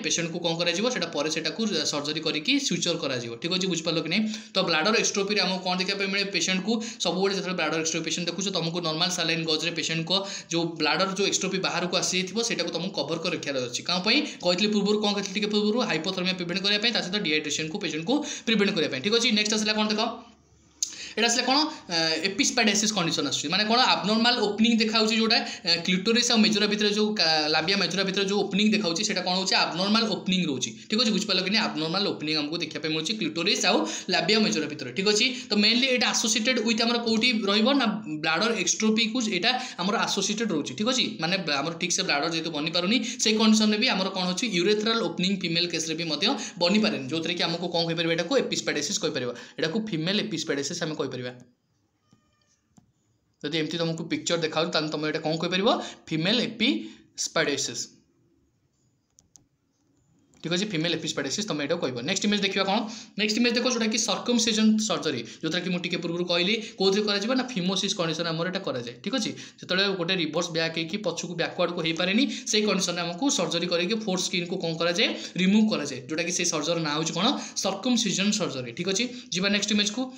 पेशेंट को कौन कर सर्जरी करके स्विचर कर ठीक अच्छे बुझिपार कि नहीं तो ब्लाडर एक्सट्रोफी आमको कौन देखा मिले पेशेंट को सब जो ब्लाडर एक्सट्रोफी पेशेंट देखो तुमको नॉर्मल सालाइन गज पेशेंट को जो ब्लाडर जो एक्सट्रोफी बाहर को आसी से तुमको कवर कर रखार अच्छी कौन कहते पूर्व कौन कहते पूर्व हाइपोथर्मिया प्रिवेंट करने सहित डिहाइड्रेशन को पेशेंट को प्रिवेंट करने ठीक अच्छे नेक्स्ट आसला कौन देख एटा आसला कौन एपिस्पैडेसिस कंडीशन आसुची माने कौन आबनॉर्मल ओपनिंग देखा जोटा क्लिटोरिस और मेजोरा भितर जो लाबिया मेजोरा भितर जो ओपनिंग देखा सेटा कौन होची आबनॉर्मल ओपनिंग रोची ठीक अच्छे बुझिपाल कि नहीं आबनॉर्मल ओपनिंग हमको देखा मिलूँ क्लिटोरिस और लाबिया मेजोरा भितर ठीक अच्छे तो मेनली एटा एसोसिएटेड विथ आमर कोठी रहिबो ना ब्लाडर एक्सट्रोफी को एटा आमर एसोसिएटेड रोची ठीक अच्छे माने आमर ठीक से ब्लाडर जेतु बनी पारुनी से कंडीशन में भी आमर कौन होची यूरेथ्रल ओपनिंग फीमेल केस रे भी मध्य बनी पारेनी जो कि आमको कौन कहि परबा एटा को एपिस्पैडेसिस कहि परबा एटा को फीमेल एपिस्पैडेसिस हम कहि परबा जदि एमती तुमको पिक्चर देखा तुम ये कौन कहीपर फीमेल एपिस्पैडेसिस ठीक अच्छे फीमेल एपिस्पैडेसिस तुम ये कह नेक्स्ट इमेज देखा कौन नेक्स्ट इमेज देखो जोटा कि सर्कमसिजन सर्जरी जोटा कि मुझे पूर्व कहली कौन कर फिमोसिस कंडीशन आमर एटा कराए ठीक अच्छे जो गोटे रिवर्स बैक होगी पछक बैकवर्ड को हो पारे से कंडीशन आमको सर्जरी करके फोर्थ स्किन को कौन कराए रिमूव कराए जोटा कि सर्जर ना हो कौन सर्कमसिजन सर्जरी ठीक अच्छे जी नेक्स्ट इमेज को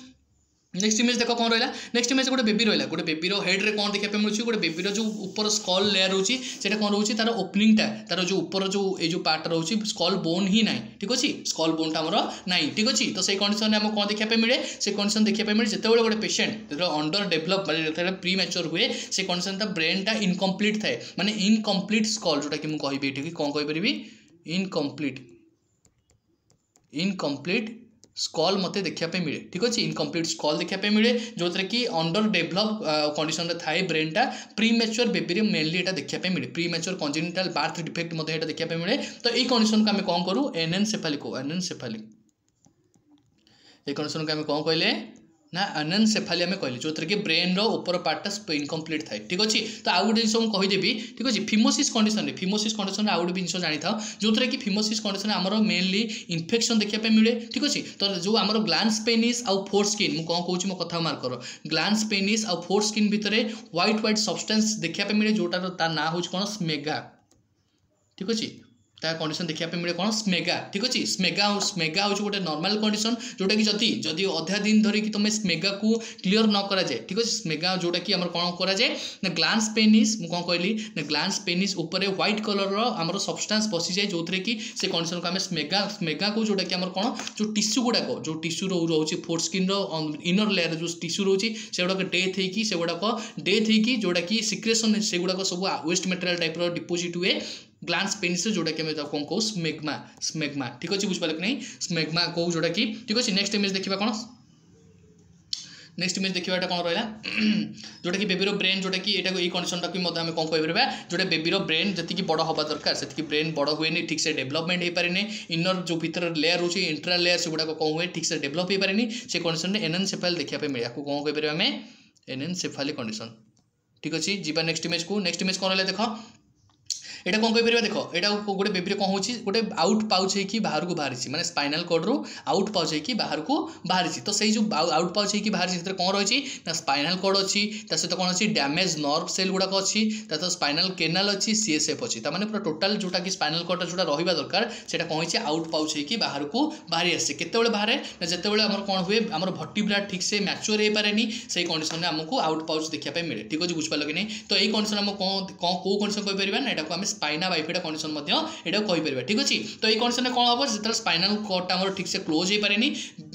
नेक्स्ट इमेज देख कौन रहा नेक्स्ट इमेज गोटे बेबी रहा गोटे बेबीर हेड रे कौन देखा मिलूँ गोटे बेबीर जो ऊपर स्कल लेयर रोचे से कौन रोचे तार ओपनिंगटा तार जो ऊपर जो ये पार्ट रोचे स्कल बोन ही ना ठीक अच्छे स्कल बोनटा आमर ना ठीक अच्छे तो से कंडीशन में कौन देखा मिले से कंडीशन देखा मिले जिते गोटे patient under develop pre mature हुए से कंडीशन ब्रेनटा इनकम्प्लीट थाए माने इनकम्प्लीट स्कल जोटा कि मुझे कहबी ये कौन कहीपर इनकम्प्लीट स्कल मते देखापी मिले ठीक अच्छे इनकम्प्लीट स्कल देखापी मिले जो कि अंडर डेभलप कंडीशन थाए ब्रेनटा प्री मैच्योर बेबी मेनली एटा देखापी मिले premature congenital birth defect मते देखापी मिले तो ये कंडीशन को आम कौन करूँ एनेनसेफाली को एनेनसेफाली ये कंडीशन को आम कौन कहले ना एनेनसेफाली आम कहले जो कि ब्रेन ऊपर पार्टा इनकम्प्लीट थाए ठीक अच्छे तो आउ गोटे जिन कहीदेवी ठीक अच्छे फिमोसिस कंडीशन आउ गोटे जिन जानी था जो कि फिमोसिस कंडीशन आमर मेनली इन्फेक्शन देखा मिले ठीक अच्छे तो जो आमर ग्लांस पेनिस आउ फोर स्किन मुझे कौन कहूँ मो कथा मार्क कर ग्लांस पेनिस आउ फोर स्किन भितर व्हाइट सब्सटेंस देखा मिले जोटार तार ना हो कौन स्मेगा ठीक अच्छे कंडीशन देखा मिले कौन स्मेगा ठीक अच्छे स्मेगा हूँ गोटे नॉर्मल कंडीशन जोटा कि जदि अधा दिन धरिकी तुम स्मेगा को क्लीयर न करा जाए ठीक अच्छे स्मेगा जोटा कि आमर कौन करा जाए ना ग्लांस पेनिस मुझे कौन कहली ना ग्लांस पेनिस ऊपर व्हाइट कलर आमर सब्सटेंस बसी जाए जो कि से कंडीशन को आम स्मेगा को जोटा कि आमर कौन जो टिश्यू गुड़ाक जो टिश्यू रोचे फोर स्किन इनर लेयर जो टिश्यू रोचे से गुड़ाक डेथ होगी से गुड़ाक डेथ होगी जोटा कि सिक्रेशन से गुड़ाक सब वेस्ट मटेरियल टाइप डिपोजिट हुए ग्लांस पेनिस जोटा कि कौन कहूँ स्मेग्मा ठीक अच्छे बुझिपारे कि नहीं स्मेग्मा कहूँ जोटा कि ठीक अच्छे नेक्स्ट इमेज देखा कौन नेक्स्ट इमेज देखा कौन रहा जोटा कि बेबीर ब्रेन जोटा कि ये कंडीशन टाक आम कौन कहीपर जोटा बेबीर ब्रेन जी बड़ हवा दरकार से ब्रेन बड़ हुए ठीक से डेभलपमेंट हो पारे इनर जो भीतर लेयर रोचे इंट्रा लेयर से गुड़ाक कौन हुए ठीक से डेभलप हो पारे से कंडीशन में एनेनसेफाली देखा मिले आपको कौन कहीपर आम एनेनसेफाली कंडीशन ठीक अच्छे जी नेक्स्ट इमेज को नेक्स्ट इमेज कौन रहा देख एटा कौन कहीपर देख एटा गोटे बेबी कौन हो गोटे आउट पाउच होगी बाहर को बाहरी माने स्पाइनल कॉर्ड रू आउट पाउच होगी बाहर को बाहरी तो से जो आउट पाउच होगी बाहरी से कौन रही ना स्पाइनल कॉर्ड अच्छी सहित कौन अच्छी डैमेज नर्व सेल गुड़ाक अच्छी तो स्पाइनल केनाल अच्छी सीएसएफ अच्छी ताने पूरा टोटाल जोटा कि स्पाइनल कॉर्ड जोटा रहा दरकार से कौन आउट पाउच होगी बाहर को बाहरी आसे केते बाहर ना जिते आम कौन हुए आम भर्टिब्रा ठीक से मैच्योर हो पारे से कंडीशन में आमको आउट पाउच देखा मिले ठीक अच्छे बुझिपार कि नहीं तो यही कंडीशन आम कौन कौ कंडीशन कहीपर ना यहाँ आम स्पाइना बाइफिडा कंडीशन कहीपर ठीक अच्छे तो ये कंडीशन कौन हम जो स्पाइनल कॉर्ड आम ठीक से क्लोज हो पारे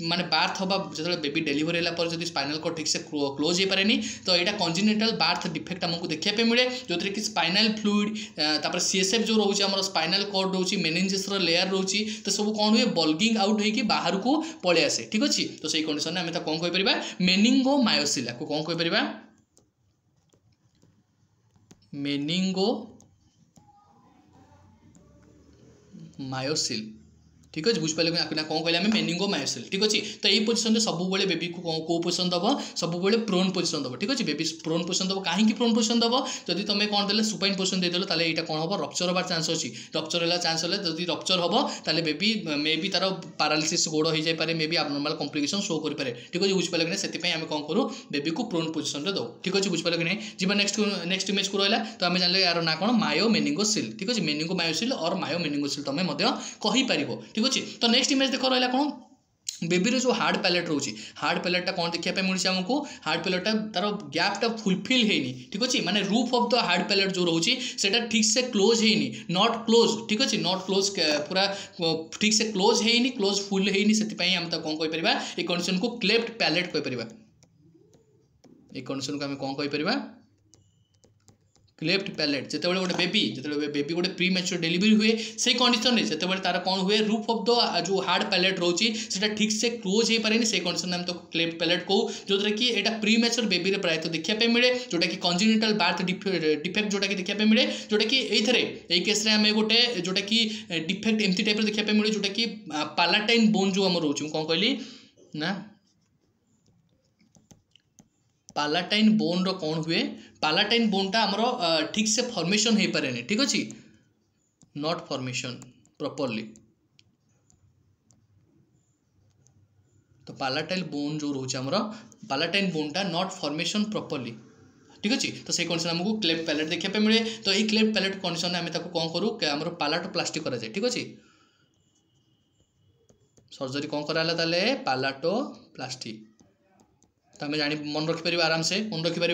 माने बार्थ हवा जो बेबी डेलीवरी है जो स्पाइनल कॉर्ड ठीक से क्लोज हो पारे तो यहाँ कंजेनिटल बार्थ डिफेक्ट आमको देखा मिले जो कि स्पाइनल फ्लूइड तापर सीएसएफ जो रोचे आम स्पाइनल कॉर्ड रोचे मेनिंजेस लेयर रोचे तो सब कौन हुए बल्गिंग आउट होगी बाहर को पलि आसे ठीक अच्छे तो सही कंडीशन में आम कौन कहीपर मेनिंगोमायोसिल को कौन कहीपर मेनिंगो मायोसिल ठीक अच्छे बुझिपारे ना कौन कहले मेनिंगो मायोसिल ठीक अच्छे तो यही पोजिशन में सब बेबी को कौ पोजिशन दब सब प्रोन पोजिशन दब ठीक अच्छे बेबी प्रोन पोजिशन दब कहीं प्रोन पोजिशन दब जदि तुम कौन देले सुपाइन पोजिशन देदेल ताले यहाँ कौन हम रप्चर होबार चान्स अच्छी रप्चर है चान्स है जब रप्चर हम ताले बेबी मे बी तार पारालिसिस गोड़ हो जाए मे बी आबनॉर्मल कॉम्प्लिकेशन शो करें ठीक अच्छे बुझिपारे कि नहीं आम कौन करूँ बेबी को प्रोन पोजिशन में दो ठीक अच्छे बुझिपारे कि नहीं जी नेक्स्ट इमेज को रहा तो आम जानले यार ना कौन मायो मेनिंगोसिल ठीक अच्छे मेनिंगो मायोसिल और मायो मेनिंगोसिल तुम कहीपर ठीक अच्छे तो नेक्स्ट इमेज देख रहा कौन बेबी जो हार्ड पैलेट रोचे हार्ड पैलेटा कौन देखा मिलूँ आमको हार्ड पैलेटा तार गैपटा फुलफिल होनी ठीक अच्छे माने roof of the hard palate जो रोचे सेटा ठीक से क्लोज होनी नॉट क्लोज ठीक अच्छे नॉट क्लोज पूरा ठीक से क्लोज होनी क्लोज फुल होनी से आम कौन कहीपर ये कंडीशन को क्लेफ्ट पैलेट कहीपर ये कंडीशन को आम कौन कहीपर क्लेफ्ट पैलेट जिते गोटे बेबी गोटे प्री मैच्योर डिलीवरी हुए से कंडीशन में जिते तार कौन हुए रूफ ऑफ द जो हार्ड पैलेट रोचे से ठीक से क्लोज हो पारे से कंडीशन में तो क्लेफ्ट पैलेट कहूँ जो कि यहाँ प्री मैच्योर बेबी प्रायतः देखा मिले जोटा कि कंजेनिटल बार्थ डिफेक्ट जोटा कि देखा मिले जोटा कि यही केस आम गोटे जोटा कि डिफेक्ट एमती टाइप देखा मिले जोटा कि पालाटाइन बोन जो आम रोचे कौन कहली ना पालाटाइन बोन रो कौन हुए पालाटाइन बोनटा आमर ठीक से फॉर्मेशन हो पारे ठीक अच्छे नॉट फॉर्मेशन प्रॉपर्ली तो पालाटाइन बोन जो रोचे आमर पालाटाइन बोनटा नॉट फॉर्मेशन प्रॉपर्ली ठीक अच्छे तो से कंडीशन आमको क्लेफ्ट पैलेट देखा मिले तो ये क्लेफ्ट पैलेट कंडीशन आम कौन करूँ आम पालाटोप्लास्टी करा जाए ठीक अच्छे सर्जरी कौन कराला ताले पालाटोप्लास्टी तो आम जानी मन रखिपर आराम से मन रखिपर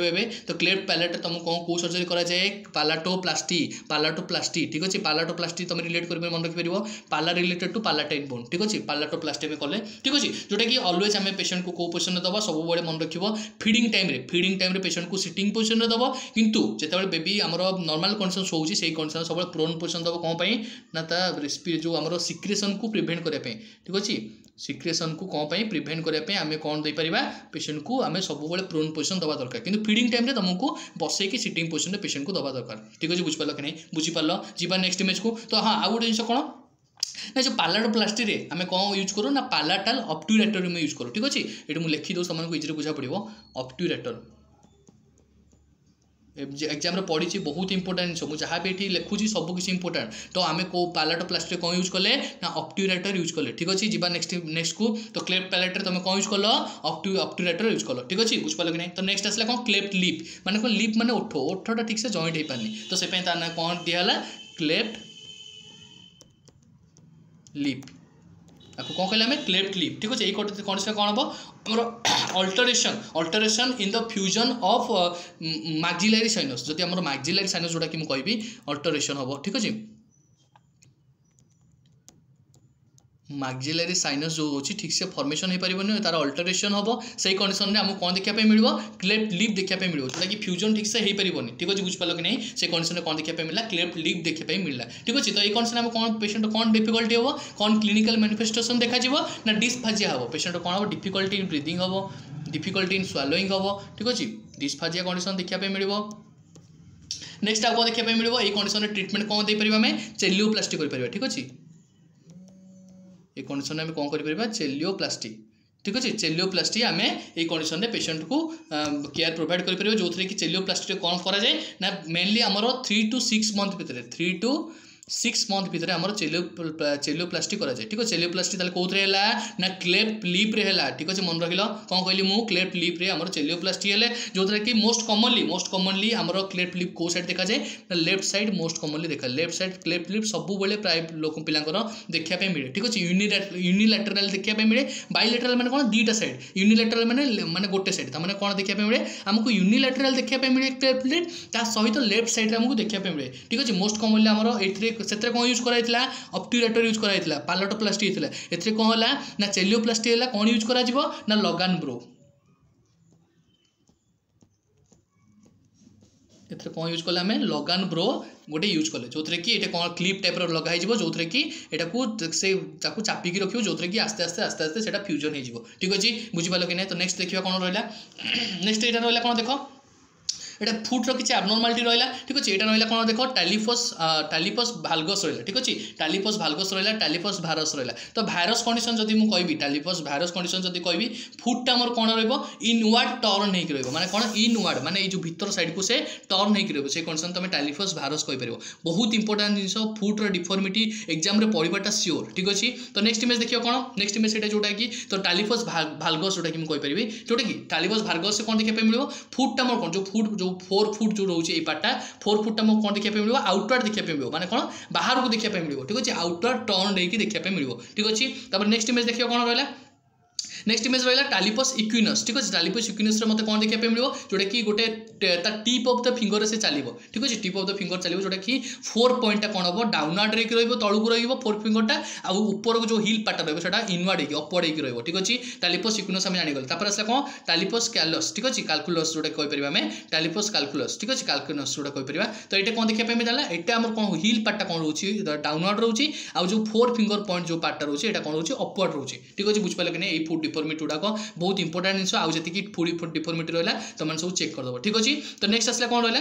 तो क्लेफ्ट पैलेट तुमको कौन कौ सर्जरी करा जाए पालाटोप्लास्टी ठीक अच्छे पालाटोप्लास्टी तुम रिलेट कर मन रखिपर पाला रिलेटेड टू पालाटाइन बोन ठीक अच्छे पालाटोप्लास्टी में कले ठीक अच्छे जोटा कि अलवेज आम पेशेंट को कौ पोजिशन में दबा सब मन रख फीडिंग टाइम रे पेशेंट को सिटिंग पोजिशन में दबा किंतु जिते बेबी आमर नॉर्मल कंडीशन शोची से कंडीशन सब प्रोन पोजिशन दब कौन ना रेस्पिरेट जो आम सिक्रेशन को प्रिवेंट करने ठीक अच्छे सिक्रेशन को कौन प्रिवेंट करने आम कौन दे पारिबा पेशेंट को आम सब प्रोन पोजिशन दबा दरकार किंतु फीडिंग टाइम तुमको बसैकी सिटिंग पोजिशन में पेशेंट को दबा दरकार ठीक अच्छे बुझिपार कि नहीं बुझीपार जीवा नेक्स्ट इमेज को तो हाँ आउ गोटे जिन कौन ना जो पालाटोप्लास्टी रे आम कौन यूज करूँ ना पालाटाल ऑब्ट्यूरेटर में यूज करूँ ठीक अच्छे ये मुझे लिखिद तुमको इजी बुझा पड़ो ऑब्ट्यूरेटर एग्जाम पढ़ी बहुत इंपोर्टेंट जिन मुझे जहाँ भी ये लिखुची सब किसी इंपोर्टेंट तो आम को पालाटोप्लास्टी कौन यूज कले ना ऑब्ट्यूरेटर यूज कले ठीक अच्छे जीवा नेक्स्ट को तो क्लेफ्ट पैलेट तुम कौन यूज कल ऑब्ट्यूरेटर यूज कल ठीक अच्छे बुझिपार कि नहीं तो नेक्स्ट आसला कौन क्लेफ्ट लिप माने कौन लिप माने ओठटा ठीक से जॉइंट हो पारनी तो से तार कौन दिहला क्लेफ्ट लिप आपको कौन कहले क्लेफ्ट लिप ठीक अच्छे ये कंडीशन कौन हम alteration in the fusion of maxillary sinus जदि आम मैक्सिलरी साइनस जोटा कि मुझे अल्टरेशन हम ठीक अच्छे मैक्सिलरी साइनस जो होची ठीक से फॉर्मेशन हो पारिबनी तार अल्टरेशन हम से कंडीशन में आमको कौन देखा मिल क्लेफ्ट लिप देखा मिल जोटा कि फ्यूजन ठीक से हो पारिबनी ठीक अच्छे बुझिपार कि नहीं से कंडीशन में कौन देखा मिला क्लेफ्ट लिप देखा मिलला ठीक अच्छे तो ये कंडीशन में कौन पेशेंट कौन डिफिकल्टी हम कौन क्लिनिकल मैनिफेस्टेशन देखा ना डिस्फाजिया हम पेशेंट कौन हम डिफिकल्टी इन ब्रीदिंग हम डिफिकल्टी इन स्वालोइंग हम ठीक अच्छे डिस्फाजिया कंडीशन देखा मिल नेक्स्ट आपको देखा मिल ये कंडीशन ट्रिटमेंट कौन दे पारिबा हमें चेलियोप्लास्टी कर पारिबा ठीक अच्छे ये कंडीशन में कौन कर चेलियोप्लास्टी ठीक अच्छे चेलियोप्लास्टी आम ये कंडीशन में पेशेंट को केयर प्रोवाइड कर जो कि चेलियोप्लास्टी कौन करा जाए ना मेनली आमर 3 to 6 मंथ भितर 3 to 6 मंथ भितर आम चेलियोप्लास्टी करा जाए ठीक है चेलियोप्लास्टी ताले कौन ना क्लेफ्ट लिप रे है ठीक अच्छे मन रखिल कौन कहली मु क्लेफ्ट लिप रे आमर चेलियोप्लास्टी है जो कि मोस्ट कॉमनली आमर क्लेफ्ट लिप कौ साइड देखा जाए ना लेफ्ट साइड मोस्ट कॉमनली देखा लेफ्ट साइड क्लेफ्ट लिप सब बेले प्राय लोक पिलांकर देखा मिले ठीक अच्छे यूनिलैटरल देखा मिले बाइलैटरल माने कौन दुईटा साइड यूनिलैटरल माने गोटे साइड तार कौन देखा मिले आमको यूनिलैटरल देखा मिले क्लेफ्ट लिप ता सहित लेफ्ट साइड आमको देखा मिले ठीक अच्छे मोस्ट कॉमनली आमर ये से कौन यूज कराइला ऑब्ट्यूरेटर यूज कराइला पालाटोप्लास्टी होता है कौन है ना चेलियोप्लास्टी है कौन यूज करा ना लगान ब्रो एथरे कौन यूज कले आम लगान ब्रो गोटे यूज कले जो कि ये कौन क्लिप टाइप लगाई जो कि यहाँ से चापिकी रखियो जो कि आस्ते आस्ते आस्ते आस्ते से फ्यूजन हो ठीक अच्छे बुझिपार कि नहीं तो नेक्स्ट देखा कौन रहा नेक्स्ट यहाँ रहा कौन देख এটা ফুটର କିଛି abnormality ରହିଲା ঠিক ଅଛି। এটা ରହିଲା କ'ଣ ଦେଖ ଟାଲିପସ୍ ଭାଲଗସ୍ ରହିଲା ঠিক ଅଛି। ଟାଲିପସ୍ ଭାଲଗସ୍ ରହିଲା, ଟାଲିପସ୍ ଭାଇରସ୍ ରହିଲା। ତ ଭାଇରସ୍ କଣ୍ଡିସନ୍ ଯଦି ମୁଁ କହିବି, ଟାଲିପସ୍ ଭାଇରସ୍ କଣ୍ଡିସନ୍ ଯଦି କହିବି, ଫୁଟଟା ଆମର କ'ଣ ରହିବ ଇନୱାର୍ଡ ଟର୍ନ ହେଇକି ରହିବ। ମାନେ କ'ଣ ଇନୱାର୍ଡ ମାନେ ଏଇ ଯେଉଁ ଭିତର ସାଇଡକୁ ସେ ଟର୍ନ ହେଇକି ରହିବ, সেই କଣ୍ଡିସନ୍ ତମେ ଟାଲିପସ୍ ଭାଇରସ୍ କହିପାରିବ। ବହୁତ ଇମ୍ପୋର୍ଟାଣ୍ଟ ଜିନିଷ, ଫୁଟର ଡିଫର୍ମିଟି ଏକ୍ଜାମ୍ରେ ପଢ଼ିବାଟା ସିଓର ଠିକ୍ ଅଛି। ତ ନେକ୍ସଟ ଇମେଜ୍ ଦେଖିବ କ'ଣ, ନେକ୍ସଟ ଇମେଜ୍ ସେଇଟା ଯେଉଁଟାକି ତ ଟାଲିପସ୍ ଭାଲଗସ୍ ଯେଉଁଟାକି ମୁଁ କହିପାରିବି, ଯେଉଁଟାକି ଟାଲିପସ୍ ଭାଲଗସ୍ କ'ଣ ଦେଖିବା ପାଇଁ ମିଳିବ, ଫୁଟଟା ମୋର କ'ଣ ଯେଉଁ 4 ଫୁଟ୍ ଯେଉଁ ରହୁଛି ଏଇ ପାର୍ଟଟା 4 ଫୁଟ୍ଟା ମୁଁ କ'ଣ ଦେଖିବା ପାଇଁ ମିଳିବ, ଆଉଟୱାର୍ଡ ଦେଖିବା ପାଇଁ ମିଳିବ। ମାନେ କ'ଣ ବାହାରକୁ ଦେଖିବା ପାଇଁ ମିଳିବ ଠିକ୍ ଅଛି, ଆଉଟୱାର୍ଡ ଟର୍ନ ଦେଇକି ଦେଖିବା ପାଇଁ ମିଳିବ ଠିକ୍ ଅଛି। ତାପରେ ନେକ୍ସଟ ଇମେଜ୍ ଦେଖିବା କ'ଣ ରହିଲା, नेक्स्ट इमेज रहा टालिपस इक्विनस ठीक अच्छे। टालिपस इक्विनस मत कौन देखा मिलो जोटा कि गोटे टीप ऑफ द फिंगर से चलो ठीक अच्छे, टीप ऑफ द फिंगर चलो जोटा कि 4 पॉइंटा कौन हम डाउनवर्ड रही तलू रही 4 फिंगरटा आउ ऊपर को जो हिल पार्टा रहा इनवर्ड अपवर्ड हो ठीक अच्छे। टालिपस इक्विनस आम जानीगले तापर आसला कौन टालिपस कैलस ठीक अच्छे, कैलकुलस जोटा कहीपर आम टालिपस कैलकुलस ठीक अच्छे, कैलकुलस जोटा कहीपर। तो ये कौन देखा मिलला यहाँ आम कौन हिल पार्टा कौन रोचे डाउनवर्ड रोचे आउ जो 4 फिंगर पॉइंट जो पार्टा रोचे यहाँ कौन रोचे अपवर्ड रोचे ठीक अच्छे। बुझिपारे कि नहीं फुट डिफॉर्मिटी गुड़ाक बहुत इंपोर्टेंट जिन आउ जी फुट डिफॉर्मिटी रहा तुम सब चेक करदेव ठीक अच्छे। तो नेक्स्ट आसला कौन रहा,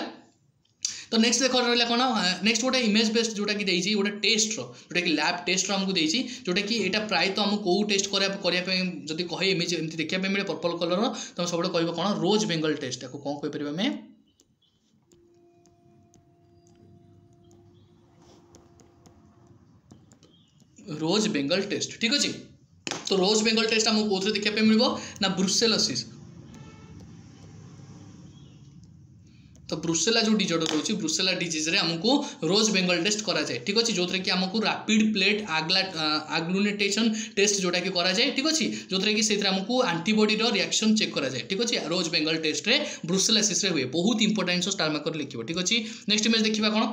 तो नेक्स्ट देख रहा कौन नेक्स्ट गोटे इमेज बेस्ड जोटा कि देती गोटे टेस्ट जोटा कि लैब टेस्ट आमको देती जोटा कि यहाँ प्राय तो आमको कौ टेस्ट करने जब कहे इमेज एमती देखा मिले पर्पल कलर तुम सब कह कौन रोज बेंगल टेस्ट या कौन कहीपर आम रोज बेंगल टेस्ट ठीक अच्छे। तो रोज बेंगल टेस्ट आमको कौन देखा मिले ना ब्रुसेलोसिस। तो ब्रुसेला जो डिजॉर्डर रोचे ब्रुसेला डिजीज रे हमको रोज बेंगल टेस्ट करा जाए ठीक अच्छे, जो कि हमको रैपिड प्लेट आग्लुनेटेशन टेस्ट जोटा कि करा जाए ठीक अच्छे, जो कि से हमको एंटीबॉडी रो रिएक्शन चेक करा जाए ठीक अच्छे। रोज बेंगल टेस्ट रे ब्रुसेलोसिस रे हुए बहुत इंपोर्टेंट स्टार मार्कर लिखिबो ठीक अच्छे। नेक्स्ट इमेज देखिबा कोन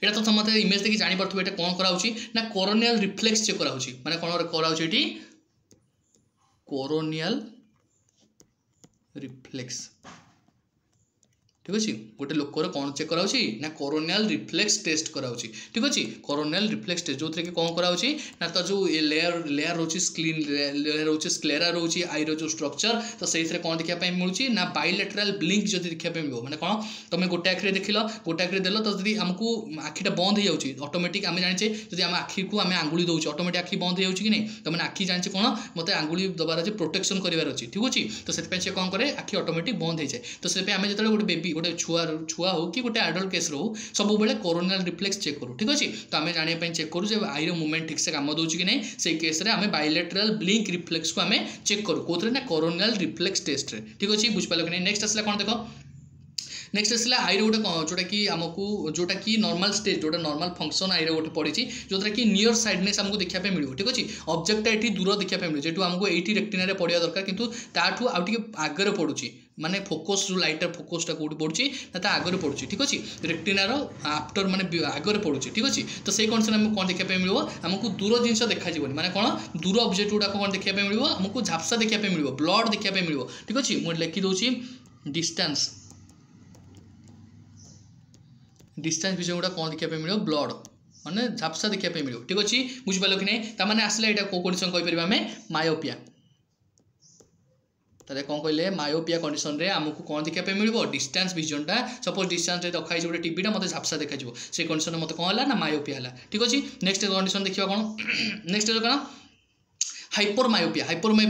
एटा तो समझ इमेज देखिए जापर ये कौन कराऊँ ना कोरोनियल रिफ्लेक्स चेक कराऊँ माने कौन कराऊँ ये कोरोनियल रिफ्लेक्स ठीक अच्छे। गोटे लोकर कौन चेक कराऊँ ना कोरोनियल रिफ्लेक्स टेस्ट कराऊँ ठीक अच्छे। कोरोनियल रिफ्लेक्स टेस्ट जो कि कौन कराऊँ ना तो जो लेयर रोचे स्क्लीन लेयर रोचे स्क्लेरा रोचे आई रो जो स्ट्रक्चर तो से कौन देखा मिलूँ ना बाइलेटराल ब्लिंक जो देखा मिलो मैंने कौन तुम गोटे आखिरी देख गोटे आखिरी देल तो जब आमको आखिटा बंद हो जाए ऑटोमेटिक आम जाने जब आम आखि को आम आंगुली दौचे ऑटोमेटिक आखि बंद हो कि नहीं तो मैंने आखि जाने कौन मत आंगुली दबार अच्छे प्रोटेक्शन करार अच्छे ठीक अच्छे। तो से कौन करे आखि ऑटोमेटिक बंद हो जाए। तो से आम जो गोटे बेबी गोटे छुआ हो कि गोटे एडल्ट केस रो सब बेले कोरोनियल रिफ्लेक्स चेक करूँ ठीक अच्छे। तो आम जानापी चेक करूँ जब आईर मुवमेंट ठीक से काम दूसरी कि नहीं से केस आम बाइलेटराल ब्लिंक रिफ्लेक्स को आम चेक करूँ कौन ना कोरोनियल रिफ्लेक्स टेस्ट ठीक अच्छे। बुझिपारे कि नहीं नेक्स्ट आसला कौन देख नेक्स्ट आसला आईर गोटे जोटा कि आमको जोटा कि नॉर्मल स्टेज जोटा नॉर्मल फंक्शन आईर गोटे पड़ी जोटा कि नियर साइडनेस आमको देखा मिलो ठीक अच्छे। ऑब्जेक्टा ये दूर देखा मिले जेटू आमको ये रेक्टिना पड़ा दरकार किंतु ताठू आउ आगे पड़ुची माने फोकस जो लाइटर फोकसटा कौट पड़ुची ना आगे पड़ुची ठीक अच्छे। रेक्टिनार आफ्टर माने आगे पड़ुची ठीक अच्छे। तो से कंडीशन आमको कौन देखा मिलो आमको दूर जिन देखा माने कौन दूर ऑब्जेक्ट गुड़ा कौन देखा मिलो आमको झापसा देखा मिलो ब्लड देखा मिलो ठीक अच्छे। मुझे लिखी दूसरी डिस्टेंस डिस्टेंस विषय गुड़ा कौन देखा मिलो ब्लड माने झापसा देखा मिलो ठीक अच्छे। बुझिपार कि नहीं ताने आसला यहाँ कौ कंडीशन कहीपर आम मायोपिया ताले कौन कहले मायोपिया कंडीशन रे आमको कौन देखा मिलो डिस्टेंस विजनटा सपोज डिस्टेंस रखाई गोटे टीवीटा मत झापसा देखा से कंडीशन मत कौन है ना मायोपिया है ठीक अच्छे। नेक्स्ट कंडीशन देखा कौन नेक्स्ट कौन हाइपर मायोपिया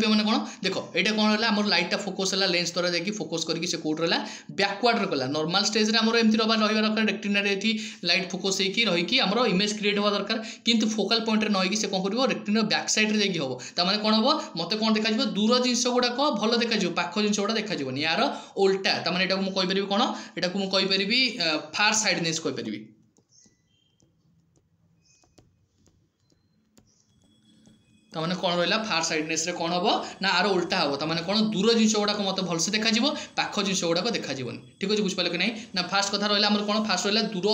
माने कौन देख ये कौन है आम लाइटा फोकस है लेंस द्वारा जाकि फोकस करके से कौट रहा बैकवर्ड कला नॉर्मल स्टेज आम एमती रहा दरकार रेक्टिना ये लाइट फोकस होगी आम इमेज क्रिएट हवा दरकार किंतु फोकल पॉइंट में नई से कौन कर रेक्टिना बैक साइड रे हम ताने कौन हम मत कौन देखा दूर जिन गुड़ाक भल देखा पाख जिन गुड़ा देखा यार उल्टा ताने यहाँ मुझे कहीपर कौन यहाँ मुझे कहीपर फार साइडनेस कहीपर ताने कौन रहा फार साइडनेस रे कौन हम ना आर उल्टा हम ताने कौन दूर जिन गुड़ाक मत भलसे देखा पाख जिन गुड़ाक देखा ठीक अच्छे। बुझिपारे कि नहीं ना फास्ट कथा रहा कौन फास्ट रहा दूर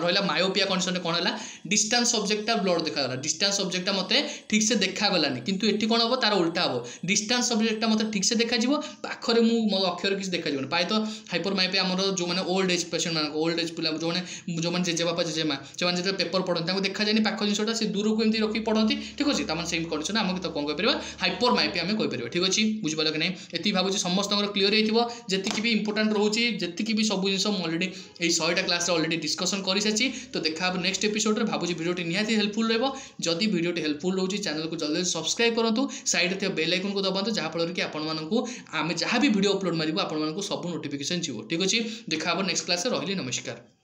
रहा मायोपिया कंडीशन कौन है डिस्टेंस सब्जेक्टा ब्लड देखा डिस्टेंस सब्जेक्टा मत ठीक से देखागलानी किंतु ये कौन हम तार उल्टा हम डिस्टेंस सब्जेक्टा मत ठीक से देखा पाखरे मो अक्षर किसी देखा प्राय तो हाइपर मायोपिया आमर जो मैंने ओल्ड एज पेसेंट मान ओल्ड एज पिला जो मैंने जेजेबापा जेजेमा से पेपर पढ़ते देखा जाए पाख जिनटा से दूर को एमती रखी पढ़ती ठीक अच्छे। ताମାନେ सेम कंडीशन आम तो कौन कहीपर हाइपरमाइपिया आम कहीपर ठीक अच्छे बुझिपार कि नहीं ये भावुँ समस्त क्लीयर हो जी भी इंपोर्टाट रोचे जी भी सब जिन अलरेडी ये 100टा क्लास अलरेडी डिस्कसन कर सारी तो देखा नेक्स्ट एपिसोड में भावुँ भिडियोटी निहाती हेल्पफुल रही भिडियोटी हेल्पफुल रोचे चैनल को जल्दी सब्सक्राइब करूँ साइड थे बेल आइकन को दबातु जहाँफल कि आपको आम जहाँ भी भिडियो अपलोड मारू आपको सब नोटिफिकेशन जीव ठीक अच्छे देखा नेक्स्ट क्लास रही नमस्कार।